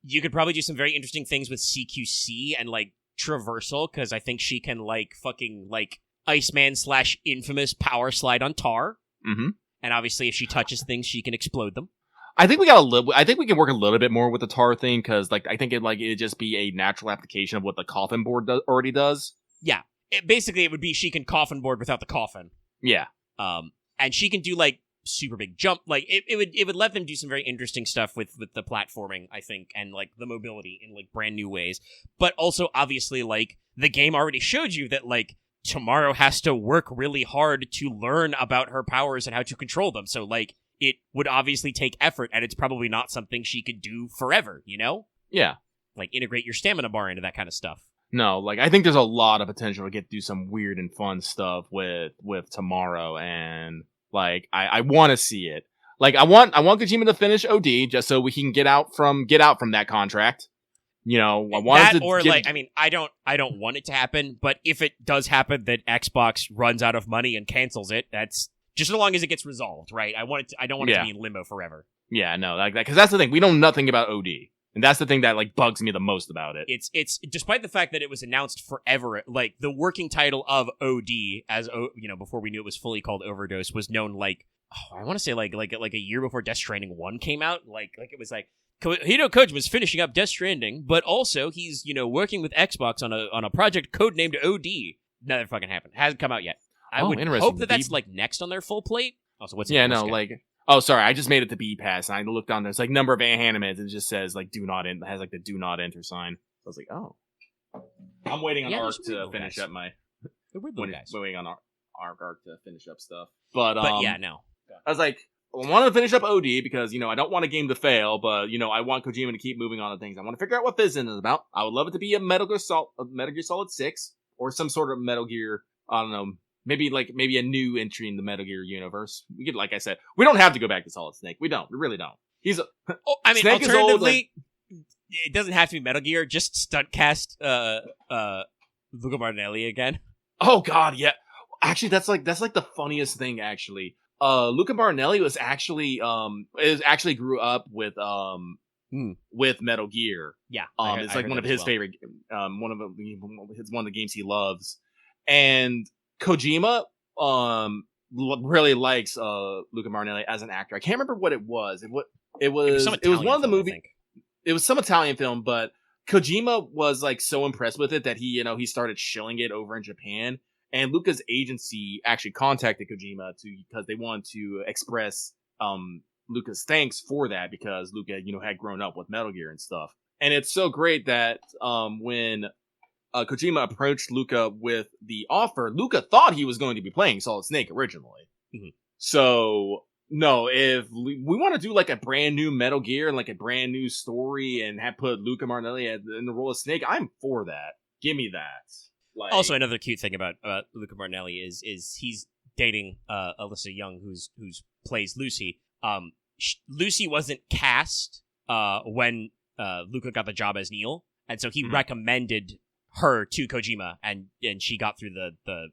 You could probably do some very interesting things with CQC and, like, traversal, because I think she can, like, fucking, like, Iceman/Infamous power slide on tar. Mm-hmm. And obviously, if she touches things, she can explode them. I think we can work a little bit more with the tar thing, because like I think it'd just be a natural application of what the coffin board already does. Yeah, it would be she can coffin board without the coffin. Yeah. And she can do like super big jump. Like it would let them do some very interesting stuff with the platforming, I think, and like the mobility in like brand new ways. But also, obviously, like the game already showed you that like Tomorrow has to work really hard to learn about her powers and how to control them. So, like, it would obviously take effort, and it's probably not something she could do forever, Yeah. Like, integrate your stamina bar into that kind of stuff. No, like, I think there's a lot of potential to do some weird and fun stuff with Tomorrow, and, like, I want to see it. Like, I want Kojima to finish OD, just so we can get out from that contract. I don't want it to happen, but if it does happen that Xbox runs out of money and cancels it, that's just as long as it gets resolved, right? I don't want it to be in limbo forever. Yeah, no, like that, because that's the thing. We know nothing about OD, and that's the thing that like bugs me the most about it. It's despite the fact that it was announced forever, like the working title of OD, as before we knew it was fully called Overdose, was known like I want to say like a year before Death Stranding 1 came out. Like it was like Hideo Kojima's finishing up Death Stranding, but also he's working with Xbox on a project codenamed OD. Never fucking happened. Hasn't come out yet. I would interesting. hope that that's like next on their full plate. Also, what's Oh, sorry, I just made it to B Pass, and I looked down. There's like number of animes, and it just says like do not enter. Has like the do not enter sign. So I was like, oh, I'm waiting on Arc to finish up my. Waiting on Arc to finish up stuff, but yeah, no. I was like, I want to finish up OD because I don't want a game to fail, but I want Kojima to keep moving on to things. I want to figure out what this is about. I would love it to be a Metal Gear Solid 6 or some sort of Metal Gear. I don't know. Maybe a new entry in the Metal Gear universe. We could, like I said, we don't have to go back to Solid Snake. We don't. We really don't. Snake is old. It doesn't have to be Metal Gear. Just stunt cast Luca Martinelli again. Oh God, yeah. Actually, that's like the funniest thing. Actually, Luca Martinelli was actually grew up with Metal Gear. Yeah, it's like one of his favorite, one of the games he loves, and Kojima really likes Luca Martinelli as an actor. I can't remember what it was. It was one of the movies. It was some Italian film, but Kojima was like so impressed with it that he started shilling it over in Japan. And Luca's agency actually contacted Kojima because they wanted to express Luca's thanks for that because Luca had grown up with Metal Gear and stuff. And it's so great that when Kojima approached Luca with the offer, Luca thought he was going to be playing Solid Snake originally. Mm-hmm. So, no, if we want to do like a brand new Metal Gear and like a brand new story and have put Luca Martinelli in the role of Snake, I'm for that. Give me that. Like, also, another cute thing about Luca Martinelli is he's dating Alyssa Young, who's plays Lucy. Lucy wasn't cast when Luca got the job as Neil, and so he recommended her to Kojima, and she got through the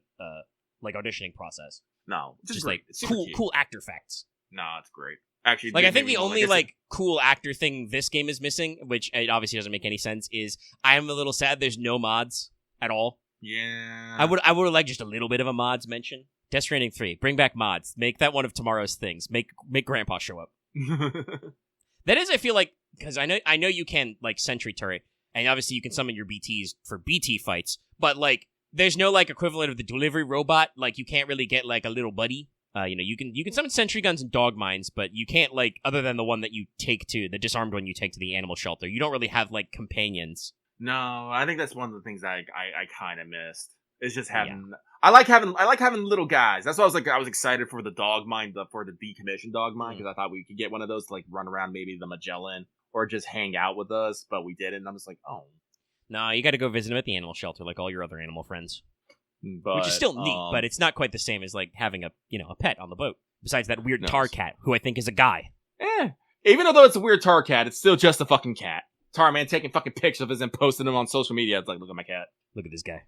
like auditioning process. No, just like cool actor facts. No, it's great. Actually, like I think the only cool actor thing this game is missing, which it obviously doesn't make any sense, is I am a little sad there's no mods at all. Yeah, I would like just a little bit of a mods mention. Death Stranding 3, bring back mods. Make that one of tomorrow's things. Make Grandpa show up. That is, I feel like, because I know you can like sentry turret, and obviously you can summon your BTs for BT fights, but like there's no like equivalent of the delivery robot. Like you can't really get like a little buddy. You can summon sentry guns and dog mines, but you can't like other than the one that you take to the disarmed one you take to the animal shelter. You don't really have like companions. No, I think that's one of the things I kind of missed. It's just having. Yeah. I like having little guys. That's why I was excited for the dog mine, for the decommissioned dog mine, because I thought we could get one of those to like run around maybe the Magellan or just hang out with us, but we didn't. And I'm just like, oh. No, you got to go visit them at the animal shelter like all your other animal friends. But, which is still neat, but it's not quite the same as like having a pet on the boat. Besides that weird tar cat, who I think is a guy. Even though it's a weird tar cat, it's still just a fucking cat. Tar man taking fucking pictures of us and posting them on social media. It's like, look at my cat. Look at this guy.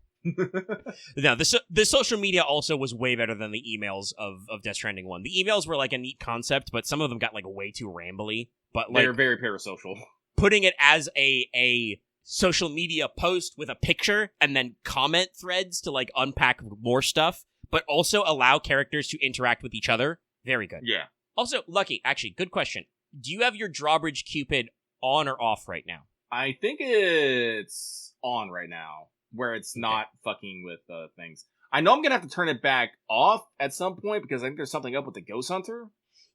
Now, the social media also was way better than the emails of Death Stranding 1. The emails were like a neat concept, but some of them got like way too rambly. But like, they're very parasocial. Putting it as a social media post with a picture and then comment threads to like unpack more stuff, but also allow characters to interact with each other. Very good. Yeah. Also, Lucky, actually, good question. Do you have your drawbridge Cupid on or off right now? I think it's on right now, where it's not fucking with things. I know I'm gonna have to turn it back off at some point because I think there's something up with the Ghost Hunter.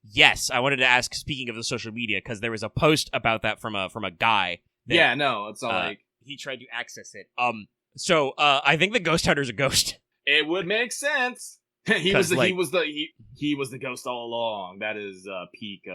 Yes, I wanted to ask, speaking of the social media, because there was a post about that from a guy. That, it's all like he tried to access it. So I think the Ghost Hunter's a ghost. It would make sense. he was the ghost all along. That is peak.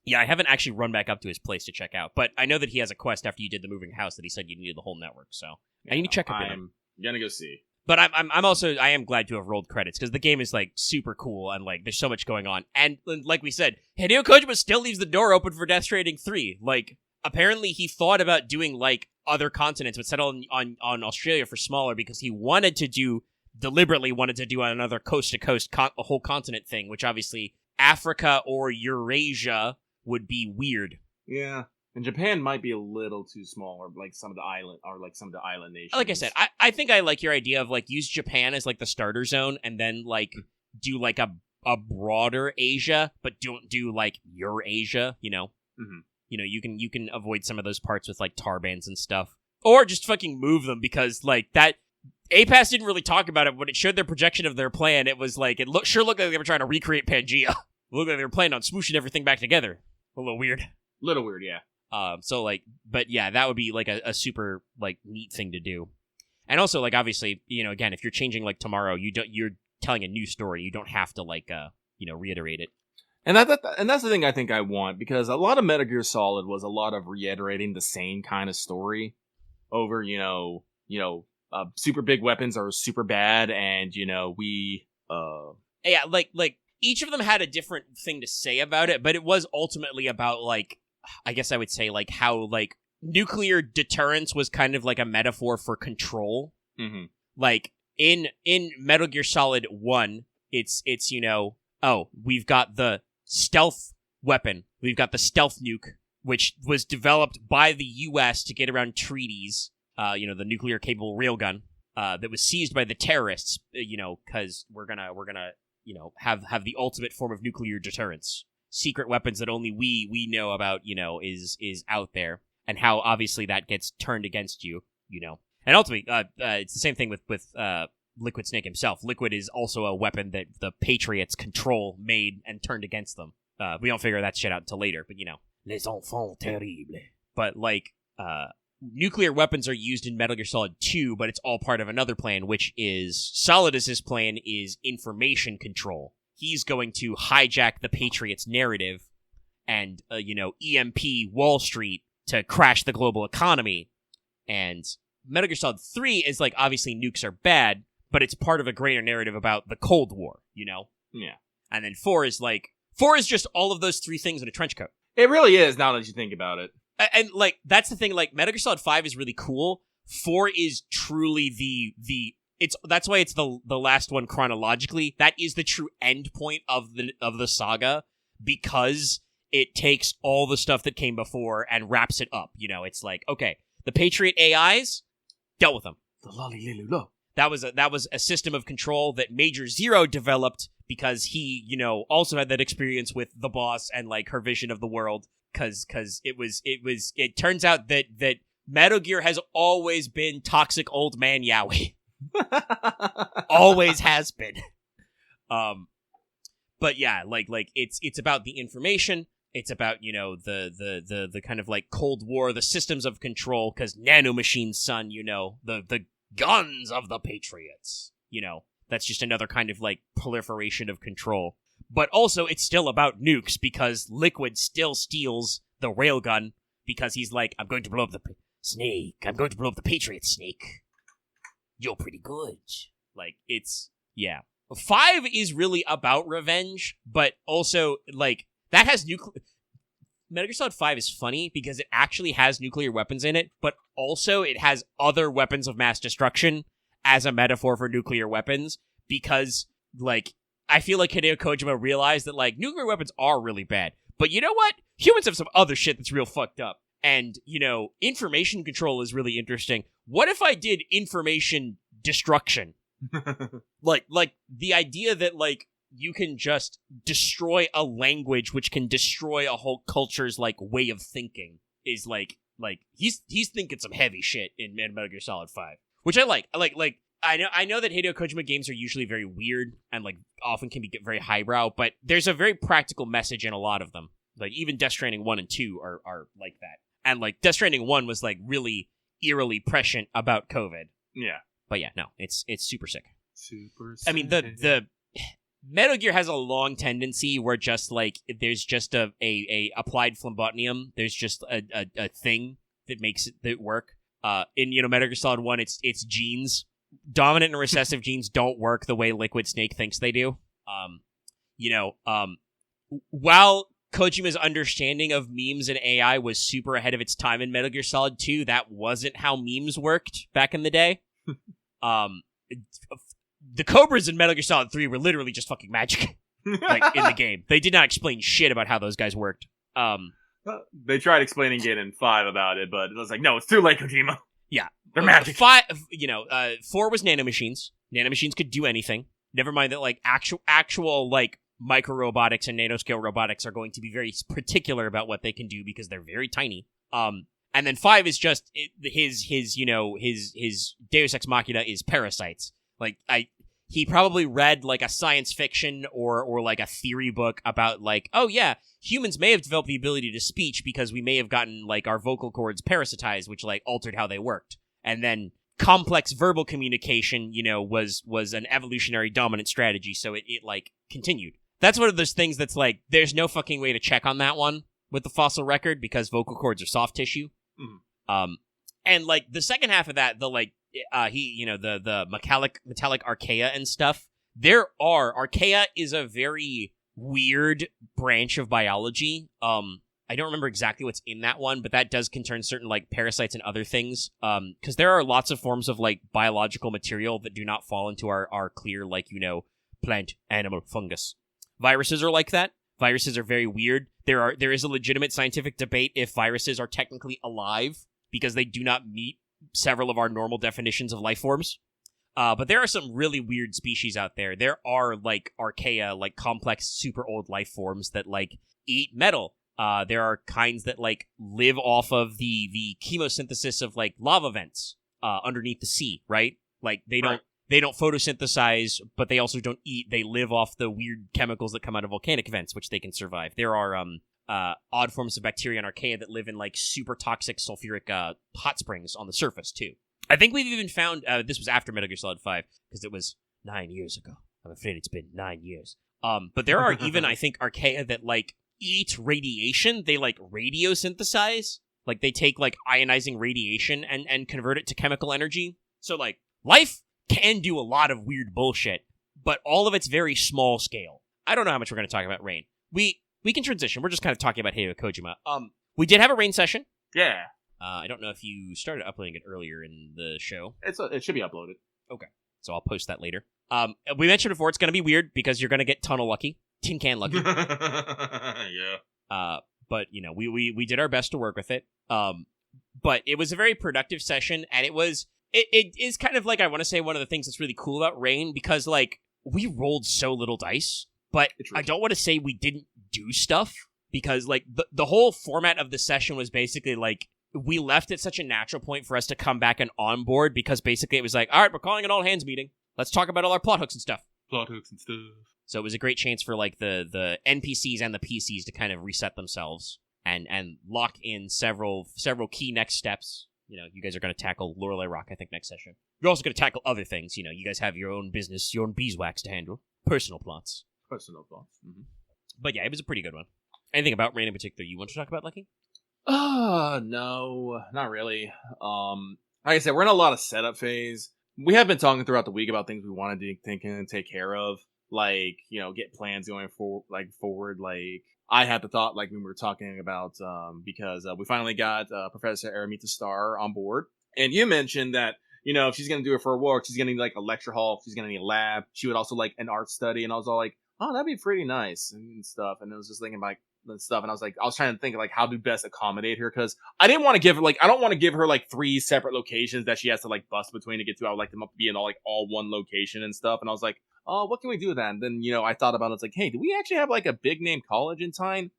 Yeah, I haven't actually run back up to his place to check out, but I know that he has a quest after you did the moving house that he said you needed the whole network. So I need to check up on him. I'm gonna go see. But I am glad to have rolled credits because the game is like super cool and like there's so much going on. And like we said, Hideo Kojima still leaves the door open for Death Stranding 3. Like apparently he thought about doing like other continents, but settled on Australia for smaller because he deliberately wanted to do another coast to coast a whole continent thing, which obviously Africa or Eurasia would be weird. Yeah. And Japan might be a little too small, or like some of the island nations. Like I said, I think I like your idea of like use Japan as like the starter zone, and then like do like a broader Asia, but don't do like Eurasia. Mm-hmm. You can avoid some of those parts with like tar bands and stuff, or just fucking move them because like that APAS didn't really talk about it. When it showed their projection of their plan, it was like, sure looked like they were trying to recreate Pangea. It looked like they were planning on smooshing everything back together. A little weird. Little weird, yeah. But yeah, that would be like a super like neat thing to do. And also, like, obviously, again, if you're changing like tomorrow, you're telling a new story. You don't have to like reiterate it. And that's the thing I think I want, because a lot of Metal Gear Solid was a lot of reiterating the same kind of story over, super big weapons are super bad, and yeah, like each of them had a different thing to say about it, but it was ultimately about like, I guess I would say like how like nuclear deterrence was kind of like a metaphor for control. Mm-hmm. Like in Metal Gear Solid 1, it's we've got the stealth weapon, we've got the stealth nuke, which was developed by the U.S. to get around treaties. The nuclear capable railgun that was seized by the terrorists. Because we're gonna have the ultimate form of nuclear deterrence. Secret weapons that only we know about. Is out there, and how obviously that gets turned against you. And ultimately, it's the same thing with Liquid Snake himself. Liquid is also a weapon that the Patriots control, made, and turned against them. We don't figure that shit out until later, but les enfants terribles. But like, nuclear weapons are used in Metal Gear Solid 2, but it's all part of another plan, which is Solidus's plan is information control. He's going to hijack the Patriots' narrative and, EMP Wall Street to crash the global economy. And Metal Gear Solid 3 is like, obviously nukes are bad, but it's part of a greater narrative about the Cold War, Yeah. And then 4 is just all of those three things in a trench coat. It really is, now that you think about it. And like, that's the thing, like, Metal Gear Solid 5 is really cool. 4 is truly that's why it's the last one chronologically. That is the true end point of the saga, because it takes all the stuff that came before and wraps it up. It's like, okay, the Patriot AIs, dealt with them. That was a system of control that Major Zero developed because he, also had that experience with the boss and like her vision of the world. Cause it turns out that Metal Gear has always been toxic old man Yowie. Always has been. But yeah, like it's about the information. It's about, the kind of like Cold War, the systems of control, cause nanomachines, son, the guns of the Patriots. That's just another kind of like proliferation of control. But also, it's still about nukes, because Liquid still steals the railgun, because he's like, I'm going to blow up the Snake. I'm going to blow up the Patriot, Snake. You're pretty good. Like, yeah. 5 is really about revenge, but also, like, that has Metal Gear Solid 5 is funny, because it actually has nuclear weapons in it, but also it has other weapons of mass destruction as a metaphor for nuclear weapons, because, like, I feel like Hideo Kojima realized that, like, nuclear weapons are really bad. But you know what? Humans have some other shit that's real fucked up. And, information control is really interesting. What if I did information destruction? like the idea that, like, you can just destroy a language which can destroy a whole culture's, like, way of thinking is, like, he's thinking some heavy shit in Metal Gear Solid 5. Which I like. I know that Hideo Kojima games are usually very weird and, like, often can be very highbrow, but there's a very practical message in a lot of them. Like, even Death Stranding 1 and 2 are like that. And, like, Death Stranding 1 was, like, really eerily prescient about COVID. Yeah. But yeah, no, it's super sick. Super sick. I mean, the Metal Gear has a long tendency where just, like, there's just a applied phlebotomium. There's just a thing that makes it work. In, Metal Gear Solid 1, it's genes. Dominant and recessive genes don't work the way Liquid Snake thinks they do. While Kojima's understanding of memes and AI was super ahead of its time in Metal Gear Solid 2, that wasn't how memes worked back in the day. The Cobras in Metal Gear Solid 3 were literally just fucking magic, like, in the game. They did not explain shit about how those guys worked. They tried explaining it in 5 about it, but it was like, no, it's too late, Kojima. Yeah. They're magic. 4 was nanomachines. Nanomachines could do anything. Never mind that, like, actual like, micro-robotics and nanoscale robotics are going to be very particular about what they can do because they're very tiny. And And then 5 is just his Deus Ex Machina is parasites. Like, he probably read, like, a science fiction or like, a theory book about, like, oh, yeah, humans may have developed the ability to speech because we may have gotten, like, our vocal cords parasitized, which, like, altered how they worked. And then complex verbal communication, was an evolutionary dominant strategy, so it like, continued. That's one of those things that's, like, there's no fucking way to check on that one with the fossil record because vocal cords are soft tissue. Mm-hmm. And, like, the second half of that, the metallic archaea and stuff, archaea is a very weird branch of biology. I don't remember exactly what's in that one, but that does concern certain, like, parasites and other things. Because there are lots of forms of, like, biological material that do not fall into our clear, like, plant, animal, fungus. Viruses are like that. Viruses are very weird. There is a legitimate scientific debate if viruses are technically alive because they do not meet several of our normal definitions of life forms. But there are some really weird species out there. There are, like, archaea, like, complex, super old life forms that, like, eat metal. There are kinds that, like, live off of the chemosynthesis of, like, lava vents underneath the sea, right? Like, they don't photosynthesize, but they also don't eat. They live off the weird chemicals that come out of volcanic vents, which they can survive. There are odd forms of bacteria and archaea that live in, like, super toxic sulfuric hot springs on the surface, too. I think we've even found, this was after Metal Gear Solid 5, because it was 9 years ago. I'm afraid it's been 9 years. But there are even, I think, archaea that, like, eat radiation. They, like, radiosynthesize. Like, they take, like, ionizing radiation and convert it to chemical energy. So, like, life can do a lot of weird bullshit, but all of it's very small scale. I don't know how much we're going to talk about Rain. We can transition. We're just kind of talking about Hideo Kojima. We did have a Rain session. Yeah. I don't know if you started uploading it earlier in the show. It should be uploaded. Okay. So I'll post that later. We mentioned before it's going to be weird because you're going to get tunnel lucky. Tin can lucky. Yeah. But, we did our best to work with it. But it was a very productive session, and it is kind of, like, I want to say one of the things that's really cool about Rain, because, like, we rolled so little dice, but I don't want to say we didn't do stuff, because, like, the whole format of the session was basically, like, we left at such a natural point for us to come back and onboard, because basically it was like, all right, we're calling an all-hands meeting. Let's talk about all our plot hooks and stuff. So it was a great chance for, like, the NPCs and the PCs to kind of reset themselves and lock in several key next steps. You guys are going to tackle Lorelei Rock, I think, next session. You're also going to tackle other things. You guys have your own business, your own beeswax to handle. Personal plots. Mm-hmm. But yeah, it was a pretty good one. Anything about Rain in particular you want to talk about, Lucky? No, not really. Like I said, we're in a lot of setup phase. We have been talking throughout the week about things we want to think and take care of. Like, get plans going forward. Like, I had the thought, like, when we were talking about, because we finally got Professor Aramita Starr on board. And you mentioned that, if she's going to do it for a work, she's going to need, like, a lecture hall. She's going to need a lab. She would also like an art study. And I was all like, oh, that'd be pretty nice and stuff. And I was just thinking about stuff. And I was trying to think, like, how to best accommodate her. Because I didn't want to give her, like, I don't want to give her, like, 3 separate locations that she has to, like, bust between to get to. I would like them to be in all one location and stuff. And I was like, oh, what can we do with that? And then, I thought about it. It's like, hey, do we actually have, like, a big name college in time?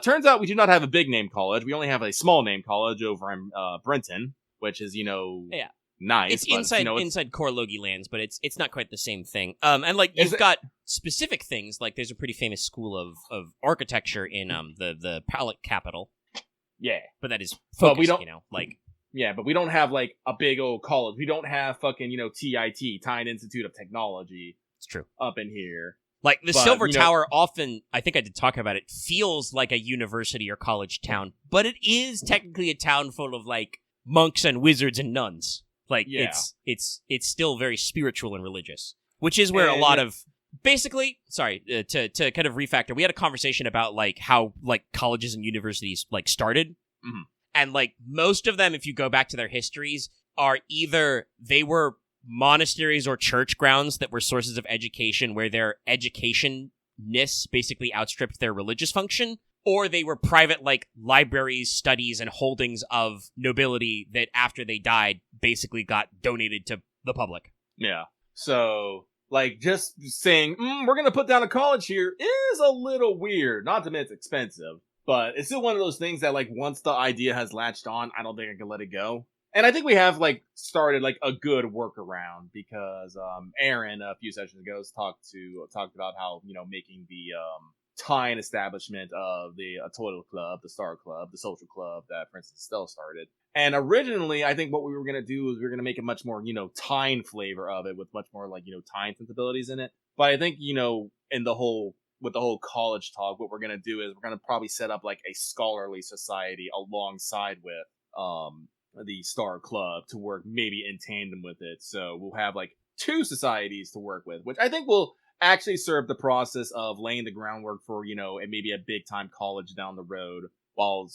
Turns out we do not have a big name college. We only have a small name college over in Brenton, which is, yeah, nice. It's inside core Logie lands, but it's not quite the same thing. And, like, you've got specific things. Like, there's a pretty famous school of architecture in the Palette capital. Yeah, but that is focused, but we don't, like. Yeah, but we don't have, like, a big old college. We don't have fucking, TIT, Tyne Institute of Technology. It's true. Up in here. Like, the Silver Tower often, I think I did talk about it, feels like a university or college town, but it is technically a town full of, like, monks and wizards and nuns. Like, yeah. It's still very spiritual and religious, which is where a lot of, basically, sorry, to kind of refactor, we had a conversation about, like, how, like, colleges and universities, like, started. Mm-hmm. And, like, most of them, if you go back to their histories, are either they were monasteries or church grounds that were sources of education where their education-ness basically outstripped their religious function, or they were private, like, libraries, studies, and holdings of nobility that after they died basically got donated to the public. Yeah. So, like, just saying, we're gonna put down a college here is a little weird. Not to mention it's expensive. But it's still one of those things that, like, once the idea has latched on, I don't think I can let it go. And I think we have, like, started, like, a good workaround because, Aaron, a few sessions ago, talked about how, making the, tying establishment of the Toilet Club, the Star Club, the Social Club that Princess Estelle started. And originally, I think what we were going to do is we were going to make it much more, Tyne flavor of it with much more, like, Tyne sensibilities in it. But I think, with the whole college talk, what we're going to do is we're going to probably set up, like, a scholarly society alongside with, the Star Club to work maybe in tandem with it. So we'll have, like, 2 societies to work with, which I think will actually serve the process of laying the groundwork for, maybe a big time college down the road while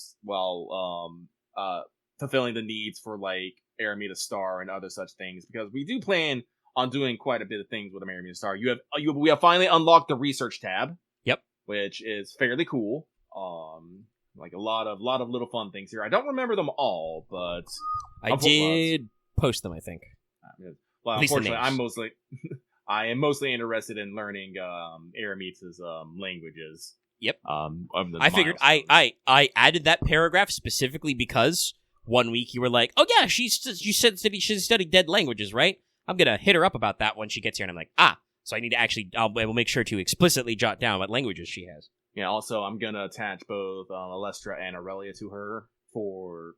fulfilling the needs for, like, Aramita Star and other such things, because we do plan on doing quite a bit of things with Aramita Star. We have finally unlocked the research tab. Yep. Which is fairly cool. Like a lot of little fun things here. I don't remember them all, but I did post them, I think. Well, unfortunately, I am mostly interested in learning Aramita's languages. Yep. I figured I added that paragraph specifically because one week you were like, "Oh yeah, you said she studied dead languages, right? I'm gonna hit her up about that when she gets here." And I'm like, so I need to I will make sure to explicitly jot down what languages she has. Yeah. Also, I'm gonna attach both Alestra and Aurelia to her for,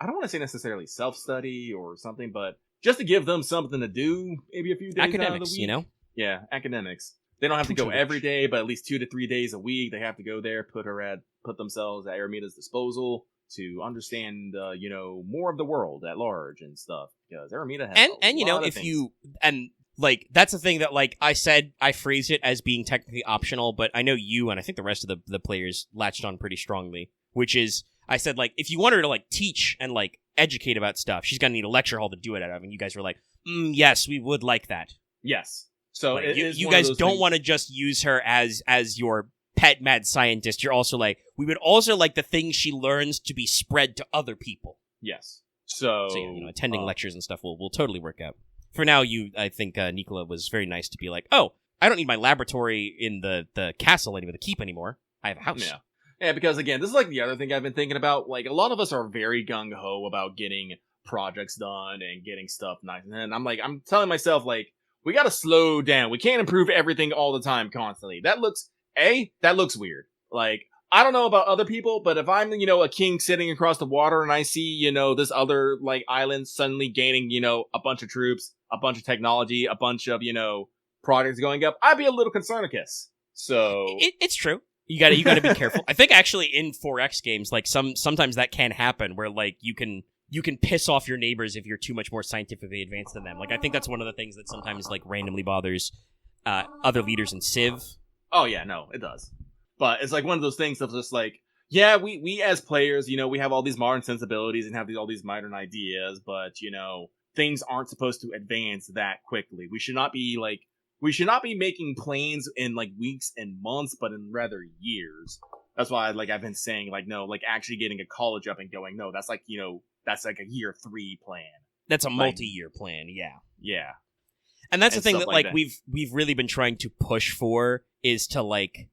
I don't want to say necessarily self-study or something, but just to give them something to do, maybe a few days academics, out of the week. Yeah, academics. They don't have to go every day, but at least 2 to 3 days a week. They have to go there, put themselves at Aramita's disposal to understand, more of the world at large and stuff. Because Aramita has that's the thing that, like I said, I phrased it as being technically optional, but I know you and I think the rest of the players latched on pretty strongly, which is, I said, like, if you want her to, like, teach and, like, educate about stuff, she's gonna need a lecture hall to do it out of, and you guys were like, yes, we would like that. Yes. So like, you guys don't want to just use her as your pet mad scientist. You're also like, we would also like the things she learns to be spread to other people. Yes. So attending lectures and stuff will totally work out. For now, I think Nicola was very nice to be like, oh, I don't need my laboratory in the castle anymore, the keep anymore. I have a house. Yeah, because again, this is like the other thing I've been thinking about. Like, a lot of us are very gung-ho about getting projects done and getting stuff nice. And I'm telling myself, like, we gotta slow down. We can't improve everything all the time constantly. That looks weird. Like, I don't know about other people, but if I'm, a king sitting across the water and I see, this other, like, island suddenly gaining, a bunch of troops, a bunch of technology, a bunch of, projects going up, I'd be a little concernicus. So it's true. You gotta be careful. I think actually in 4X games, like, sometimes that can happen where, like, you can piss off your neighbors if you're too much more scientifically advanced than them. Like, I think that's one of the things that sometimes, like, randomly bothers other leaders in Civ. Oh yeah, no, it does. But it's like one of those things that's just like, yeah, we as players, we have all these modern sensibilities and have all these modern ideas, but, things aren't supposed to advance that quickly. We should not be making plans in, like, weeks and months, but in rather years. That's why, like, I've been saying, like, no, like, actually getting a college up and going, no, that's like, that's like a year 3 plan. That's a multi-year plan, yeah. Yeah. And that's the thing that, like, we've really been trying to push for is to, like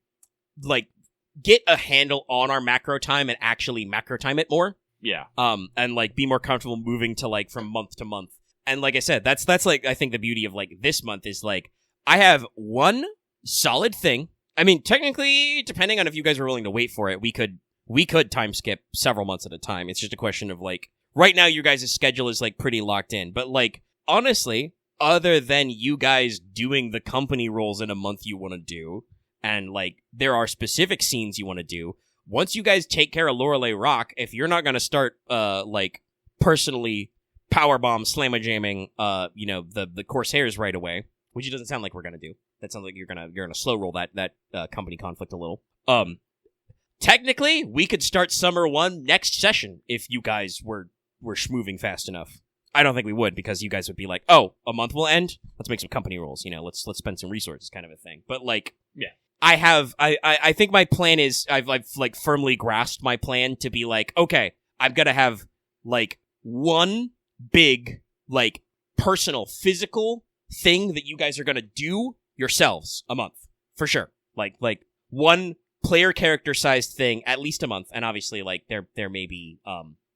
get a handle on our macro time and actually macro time it more. Yeah. And, like, be more comfortable moving to, like, from month to month. And like I said, that's like, I think the beauty of, like, this month is, like, I have one solid thing. I mean, technically, depending on if you guys are willing to wait for it, we could time skip several months at a time. It's just a question of, like, right now your guys' schedule is, like, pretty locked in. But, like, honestly, other than you guys doing the company roles in a month you want to do, and, like, there are specific scenes you want to do, once you guys take care of Lorelei Rock, if you're not going to start, like, personally powerbomb slamma-jamming, the Corsairs right away, which it doesn't sound like we're going to do. That sounds like you're gonna slow roll that company conflict a little. Technically, we could start Summer 1 next session if you guys were schmoving fast enough. I don't think we would, because you guys would be like, oh, a month will end? Let's make some company rolls, let's spend some resources, kind of a thing. But, like, yeah. I think my plan is, I've like firmly grasped my plan to be like, okay, I'm gonna have, like, one big, like, personal, physical thing that you guys are gonna do yourselves a month. For sure. Like one player character sized thing at least a month, and obviously like there may be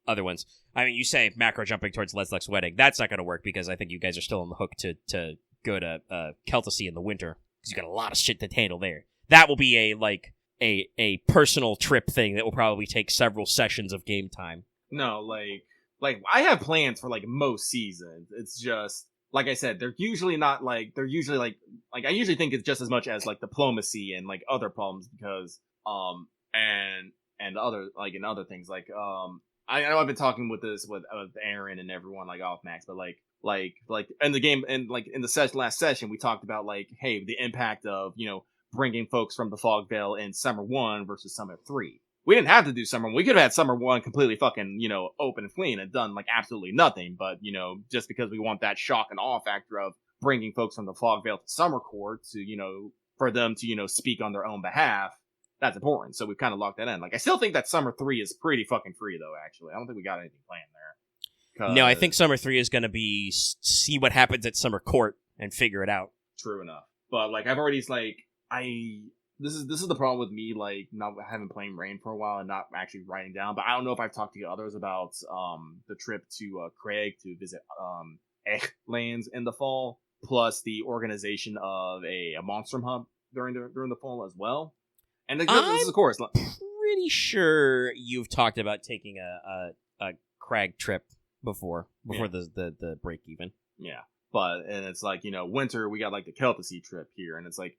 other ones. I mean, you say macro jumping towards Leslie's wedding. That's not going to work because I think you guys are still on the hook to go to Keltasea in the winter because you got a lot of shit to handle there. That will be a personal trip thing that will probably take several sessions of game time. No, like I have plans for like most seasons. It's just like I said, they're usually not like I usually think it's just as much as like diplomacy and like other problems because and other like in other things like I know I've been talking with Aaron and everyone like off Max, but like in the game and like in the last session we talked about like hey the impact of bringing folks from the Fog Veil in Summer 1 versus Summer 3. We didn't have to do Summer 1. We could have had Summer 1 completely fucking, open and clean and done, like, absolutely nothing. But, just because we want that shock and awe factor of bringing folks from the Fog Veil to Summer Court to, for them to, speak on their own behalf, that's important. So we've kind of locked that in. Like, I still think that Summer 3 is pretty fucking free, though, actually. I don't think we got anything planned there. No, I think Summer 3 is going to be see what happens at Summer Court and figure it out. True enough. But, like, I've already, like, This is the problem with me, like, not having played Rain for a while and not actually writing down. But I don't know if I've talked to others about the trip to Craig to visit lands in the fall, plus the organization of a monster hunt during the fall as well. And this is, of course, pretty sure you've talked about taking a Crag trip before the break even. Yeah, and it's like winter we got like the Keltasea trip here, and it's like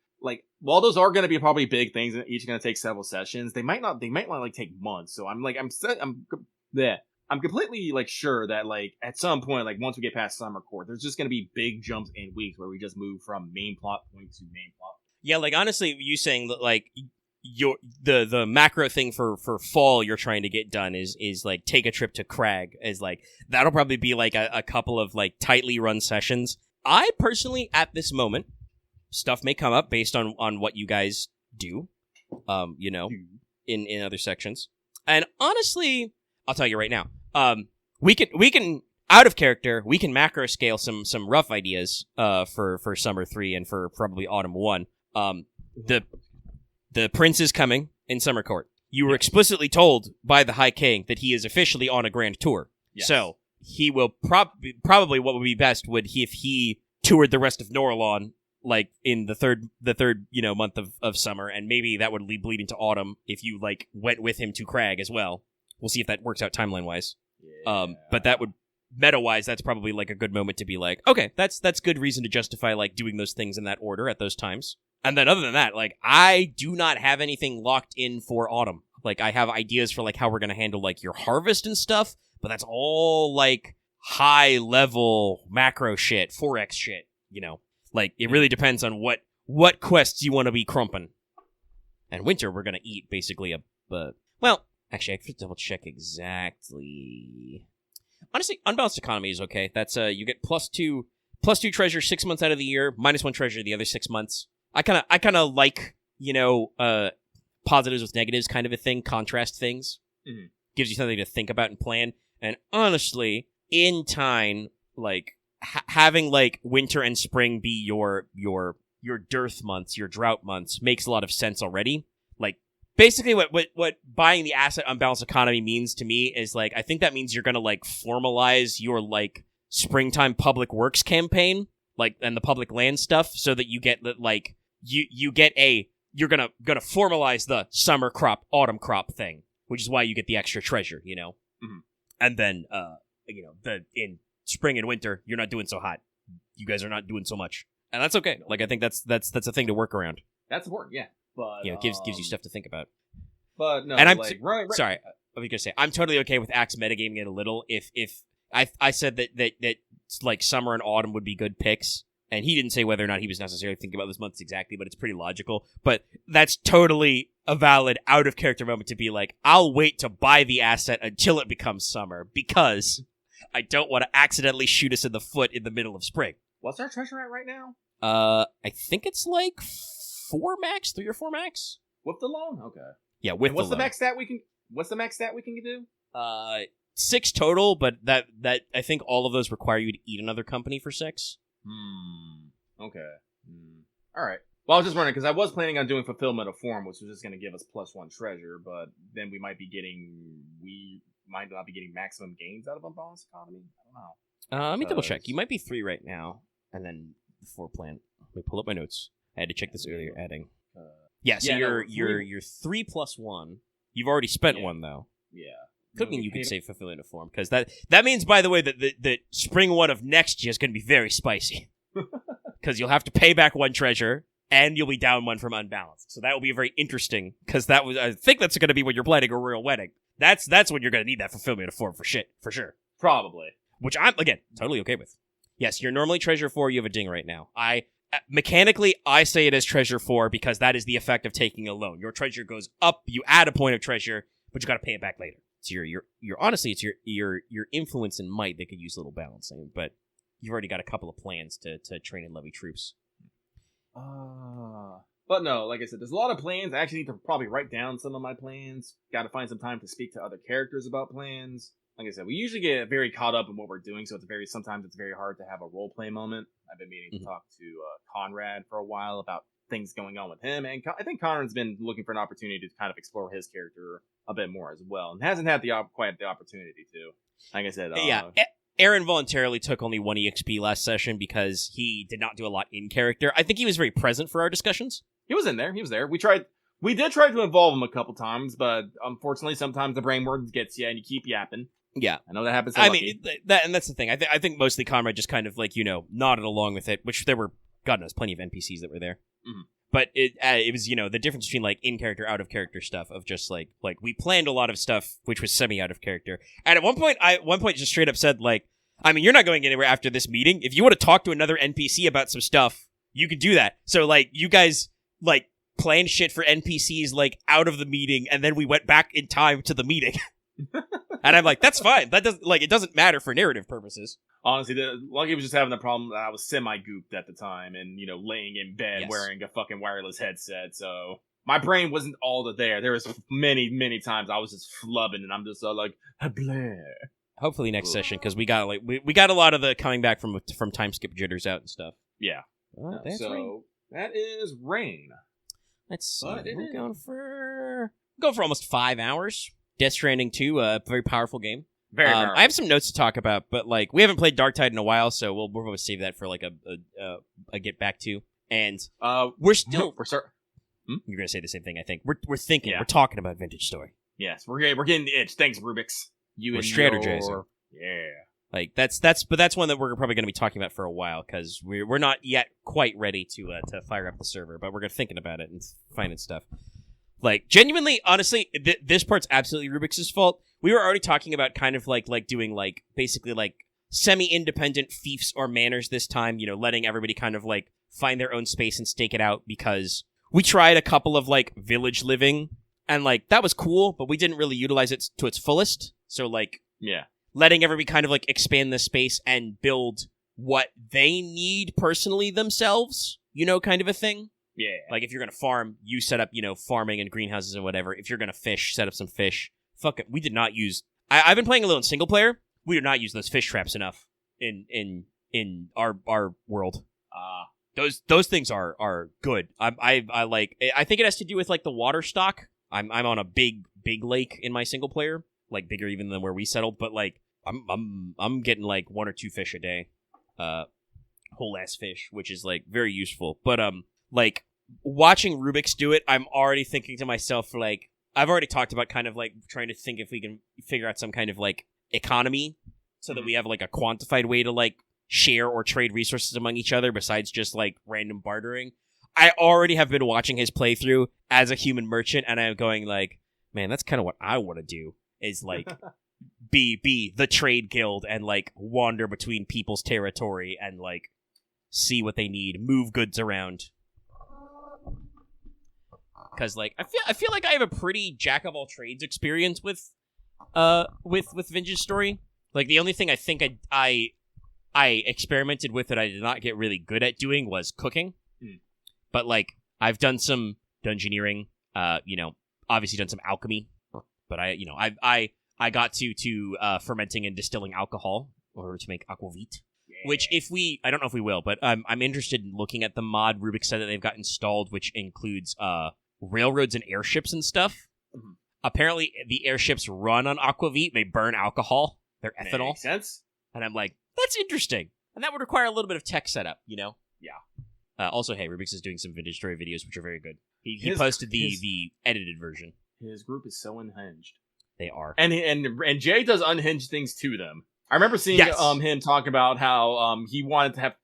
while those are going to be probably big things and each going to take several sessions, they might not like take months. So I'm completely like sure that like at some point, like once we get past Summer Court, there's just going to be big jumps in weeks where we just move from main plot point to main plot. Yeah, like honestly, you saying that like the macro thing for fall you're trying to get done is like take a trip to Crag is like that'll probably be like a couple of like tightly run sessions. I personally at this moment. Stuff may come up based on what you guys do, in other sections. And honestly, I'll tell you right now, we can out of character, we can macro scale some rough ideas for Summer 3 and for probably Autumn 1. The Prince is coming in Summer Court. You were explicitly told by the High King that he is officially on a grand tour. Yes. So he will probably what would be best if he toured the rest of Norlon like in the third month of summer, and maybe that would bleed into autumn if you like went with him to Crag as well. We'll see if that works out timeline wise. Yeah. But that would meta wise, that's probably like a good moment to be like, okay, that's good reason to justify like doing those things in that order at those times. And then other than that, like I do not have anything locked in for autumn. Like I have ideas for like how we're gonna handle like your harvest and stuff, but that's all like high level macro shit, 4X shit, Like, it really depends on what quests you want to be crumping. And winter, we're going to eat basically well, actually, I have to double check exactly. Honestly, unbalanced economy is okay. That's, you get plus two treasure 6 months out of the year, -1 treasure the other 6 months. I kind of like, positives with negatives kind of a thing, contrast things. Mm-hmm. Gives you something to think about and plan. And honestly, in time, like, having like winter and spring be your dearth months, your drought months makes a lot of sense already. Like basically what buying the asset unbalanced economy means to me is like I think that means you're gonna like formalize your like springtime public works campaign like and the public land stuff so that you get like you're gonna formalize the summer crop autumn crop thing, which is why you get the extra treasure, Mm-hmm. And then in spring and winter, you're not doing so hot. You guys are not doing so much, and that's okay. Like I think that's a thing to work around. That's important, yeah. But it gives you stuff to think about. But no, and I'm right. Sorry, I was gonna say I'm totally okay with Axe metagaming it a little. If I said that like summer and autumn would be good picks, and he didn't say whether or not he was necessarily thinking about those months exactly, but it's pretty logical. But that's totally a valid out of character moment to be like, I'll wait to buy the asset until it becomes summer because I don't want to accidentally shoot us in the foot in the middle of spring. What's our treasure at right now? I think it's like 4 max, 3 or 4 max. With the loan? Okay. Yeah, with what's the loan. What's the max stat we can do? 6 total, but that I think all of those require you to eat another company for 6. Okay. All right. Well, I was just wondering, because I was planning on doing Fulfillment of Form, which was just going to give us +1 treasure, but then we might not be getting maximum gains out of Unbalanced Economy. I don't know. Let me double check. You might be 3 right now, and then 4 plan. Let me pull up my notes. I had to check this earlier. Adding. You're 3 plus 1. You've already spent 1 though. Yeah. Could mean you could save Fulfillment of Form, because that means, by the way, that the spring 1 of next year is going to be very spicy. Because you'll have to pay back 1 treasure, and you'll be down 1 from Unbalanced. So that will be very interesting, because I think that's going to be when you're planning a royal wedding. That's when you're going to need that Fulfillment of Form for sure. Probably. Which I'm, again, totally okay with. Yes, you're normally treasure 4, you have a ding right now. Mechanically, I say it as treasure 4 because that is the effect of taking a loan. Your treasure goes up, you add a point of treasure, but you got to pay it back later. It's your honestly, it's your influence and might that could use a little balancing, but you've already got a couple of plans to train and levy troops. But no, like I said, there's a lot of plans. I actually need to probably write down some of my plans. Got to find some time to speak to other characters about plans. Like I said, we usually get very caught up in what we're doing, so sometimes it's very hard to have a role play moment. I've been meaning to talk to Conrad for a while about things going on with him, and I think Conrad's been looking for an opportunity to kind of explore his character a bit more as well, and hasn't had quite the opportunity to. Like I said, Aaron voluntarily took only 1 EXP last session because he did not do a lot in character. I think he was very present for our discussions. He was in there. He was there. We did try to involve him a couple times, but unfortunately, sometimes the brain word gets you, and you keep yapping. Yeah, I know that happens. I mean, that's the thing. I think mostly Conrad just kind of nodded along with it, which there were, God knows, plenty of NPCs that were there. Mm-hmm. But it was the difference between in character, out of character stuff of just like we planned a lot of stuff which was semi out of character, and at one point just straight up said I mean, you're not going anywhere after this meeting. If you want to talk to another NPC about some stuff, you can do that. So you guys planned shit for NPCs out of the meeting, and then we went back in time to the meeting. And I'm like, that's fine. That doesn't it doesn't matter for narrative purposes. Honestly, Lucky was just having the problem that I was semi-gooped at the time and, laying in bed wearing a fucking wireless headset, so my brain wasn't all there. There was many, many times I was just flubbing and I'm just Blair. Hopefully next session, because we got we got a lot of the coming back from time skip jitters out and stuff. Yeah. So that is Rain. Let's see. We're going for almost 5 hours. Death Stranding 2, a very powerful game. Very powerful. I have some notes to talk about, but we haven't played Dark Tide in a while, so we'll probably save that for a get back to. And we're still You're gonna say the same thing, I think. We're thinking. We're talking about Vintage Story. Yes, we're getting the itch. Thanks, Rubik's. We're strategizing. Yeah. That's one that we're probably going to be talking about for a while, because we're not yet quite ready to fire up the server, but we're thinking about it and finding stuff. Genuinely, honestly, this part's absolutely Rubik's fault. We were already talking about kind of doing basically semi-independent fiefs or manors this time, letting everybody kind of find their own space and stake it out, because we tried a couple of village living, and that was cool, but we didn't really utilize it to its fullest. So letting everybody kind of expand the space and build what they need personally themselves, kind of a thing. Yeah. If you're going to farm, you set up, farming and greenhouses and whatever. If you're going to fish, set up some fish. Fuck it. We did not use... I've been playing a little in single player. We did not use those fish traps enough in our world. Those things are good. I think it has to do with the water stock. I'm on a big lake in my single player, bigger even than where we settled, but I'm getting 1 or 2 fish a day. Whole ass fish, which is very useful. But watching Rubik's do it, I'm already thinking to myself, I've already talked about kind of trying to think if we can figure out some kind of economy so that we have a quantified way to share or trade resources among each other besides just random bartering. I already have been watching his playthrough as a human merchant, and I'm going man, that's kind of what I want to do, is be the trade guild and wander between people's territory and see what they need, move goods around. Because I feel like I have a pretty jack of all trades experience with Vintage Story. The only thing I think I experimented with that I did not get really good at doing was cooking. But I've done some dungeoneering, obviously done some alchemy. But I got to fermenting and distilling alcohol in order to make aquavit. Yeah. Which I don't know if we will, but I'm interested in looking at the mod Rubik said that they've got installed, which includes railroads and airships and stuff. Mm-hmm. Apparently, the airships run on aquavit. They burn alcohol. They're ethanol. Makes sense. And I'm like, that's interesting. And that would require a little bit of tech setup, you know? Yeah. Also, hey, Rubik's is doing some vintage story videos, which are very good. He posted the edited version. His group is so unhinged. They are. And Jay does unhinged things to them. I remember seeing him talk about how he wanted to have,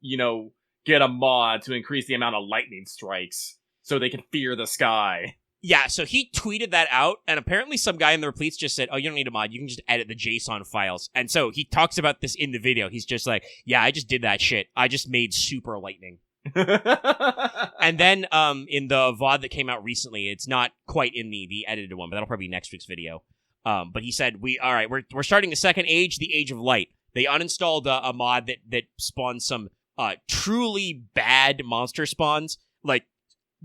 get a mod to increase the amount of lightning strikes so they can fear the sky. Yeah, so he tweeted that out, and apparently some guy in the replies just said, oh, you don't need a mod, you can just edit the JSON files. And so he talks about this in the video. He's just like, yeah, I just did that shit. I just made super lightning. And then in the VOD that came out recently, it's not quite in the edited one, but that'll probably be next week's video. But he said, we're starting the second age, the Age of Light. They uninstalled a mod that spawns some truly bad monster spawns. Like,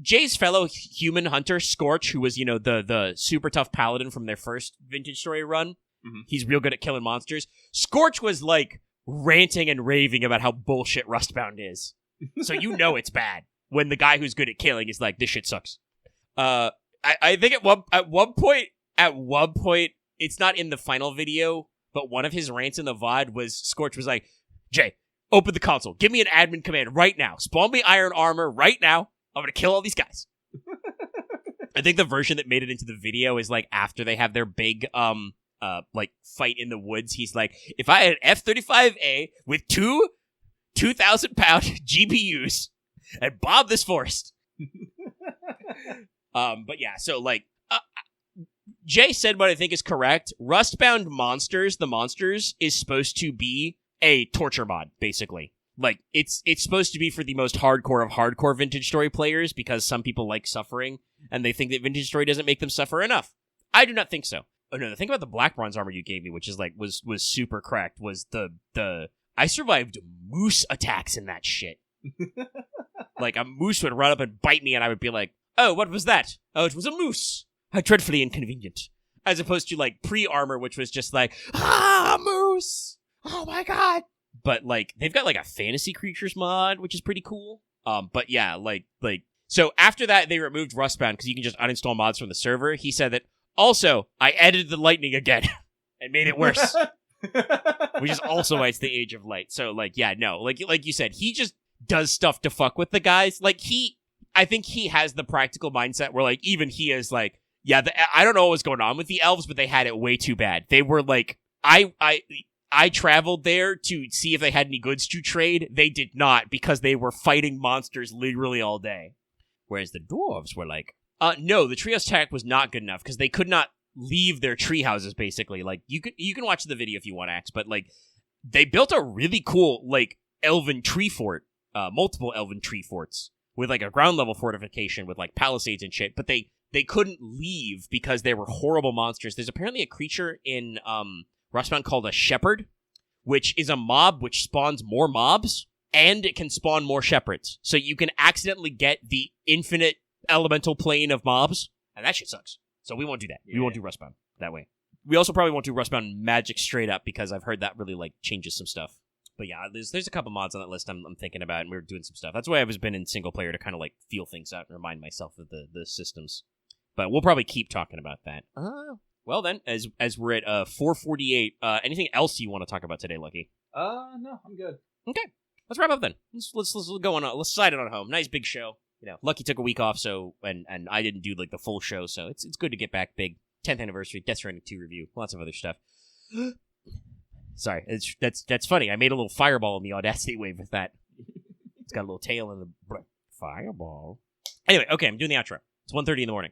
Jay's fellow human hunter, Scorch, who was, the super tough paladin from their first Vintage Story run. Mm-hmm. He's real good at killing monsters. Scorch was, ranting and raving about how bullshit Rustbound is. So it's bad when the guy who's good at killing is like, this shit sucks. I think at one point, it's not in the final video, but one of his rants in the VOD was Scorch was like, Jay, open the console. Give me an admin command right now. Spawn me iron armor right now. I'm gonna kill all these guys. I think the version that made it into the video is after they have their big fight in the woods. He's like, if I had an F-35A with two 2,000-pound GPUs and bomb this forest. But yeah, so Jay said what I think is correct. Rustbound Monsters, the monsters, is supposed to be a torture mod, basically. It's supposed to be for the most hardcore of hardcore Vintage Story players because some people like suffering, and they think that Vintage Story doesn't make them suffer enough. I do not think so. Oh no, the thing about the black bronze armor you gave me, which is was super cracked, was the I survived moose attacks in that shit. A moose would run up and bite me, and I would be like, oh, what was that? Oh, it was a moose. How dreadfully inconvenient. As opposed to, pre-armor, which was just moose! Oh my god! But, they've got, a fantasy creatures mod, which is pretty cool. But yeah, so after that, they removed Rustbound, because you can just uninstall mods from the server. He said that, also, I edited the lightning again, and made it worse. Which is also why it's the Age of Light. So, yeah, no. Like you said, he just does stuff to fuck with the guys. I think he has the practical mindset where, even he is yeah, I don't know what was going on with the elves, but they had it way too bad. They were I traveled there to see if they had any goods to trade. They did not, because they were fighting monsters literally all day. Whereas the dwarves were no, the trios tactic was not good enough, because they could not leave their tree houses, basically. You can watch the video if you want, Axe, but they built a really cool elven tree fort, multiple elven tree forts with a ground level fortification with palisades and shit, but they couldn't leave because they were horrible monsters. There's apparently a creature in Rustbound called a shepherd, which is a mob which spawns more mobs, and it can spawn more shepherds. So you can accidentally get the infinite elemental plane of mobs, and that shit sucks. So we won't do that. Yeah. We won't do Rustbound that way. We also probably won't do Rustbound Magic straight up, because I've heard that really changes some stuff. But yeah, there's a couple mods on that list I'm thinking about, and we're doing some stuff. That's why I've been in single player, to kind of feel things out and remind myself of the systems. But we'll probably keep talking about that. Well then, as we're at 4:48, anything else you want to talk about today, Lucky? No, I'm good. Okay, let's wrap up then. Let's go on. Let's slide it on home. Nice big show. Lucky took a week off, so and I didn't do the full show, so it's good to get back. Big 10th anniversary, Death Stranding 2 review, lots of other stuff. Sorry, that's funny. I made a little fireball in the Audacity wave with that. It's got a little tail in the fireball. Anyway, okay, I'm doing the outro. It's 1:30 in the morning.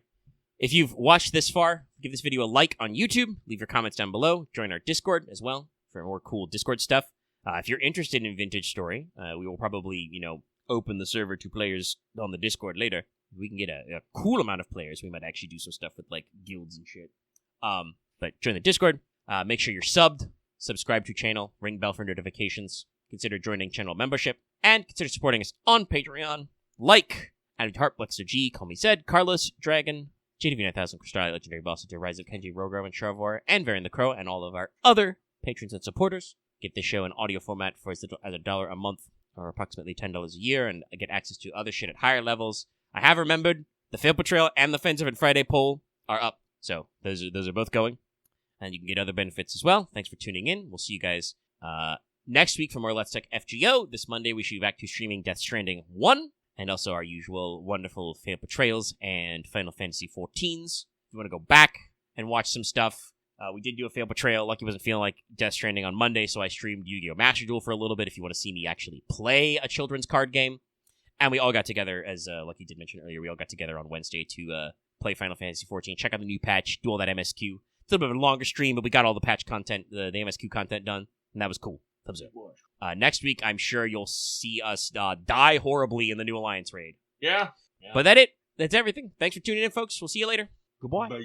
If you've watched this far, give this video a like on YouTube, leave your comments down below, join our Discord as well for more cool Discord stuff. If you're interested in Vintage Story, we will probably, open the server to players on the Discord later. If we can get a cool amount of players, we might actually do some stuff with guilds and shit. But join the Discord, make sure you're subbed, subscribe to channel, ring bell for notifications, consider joining channel membership, and consider supporting us on Patreon. Added Heart, Blexter G, Call Me Zed, Carlos, Dragon, JDV9000, Crystal, Legendary Boss, Rise of Kenji, Rogo, and Charvor, and Varian the Crow, and all of our other patrons and supporters. get this show in audio format for as little as $1 a month, or approximately $10 a year, and get access to other shit at higher levels. I have remembered the Fail Patrol and the Fans of It Friday poll are up, so those are both going, and you can get other benefits as well. Thanks for tuning in. We'll see you guys next week for more Let's Talk FGO. This Monday we should be back to streaming Death Stranding 1, and also our usual wonderful Fail Portrayals and Final Fantasy 14s. If you want to go back and watch some stuff, we did do a Fail Portrayal. Lucky wasn't feeling like Death Stranding on Monday, so I streamed Yu-Gi-Oh! Master Duel for a little bit if you want to see me actually play a children's card game. And we all got together, as Lucky did mention earlier, we all got together on Wednesday to play Final Fantasy 14, check out the new patch, do all that MSQ. It's a little bit of a longer stream, but we got all the patch content, the MSQ content done, and that was cool. Thumbs up. Next week, I'm sure you'll see us die horribly in the New Alliance raid. Yeah. But that's everything. Thanks for tuning in, folks. We'll see you later. Goodbye. Bye.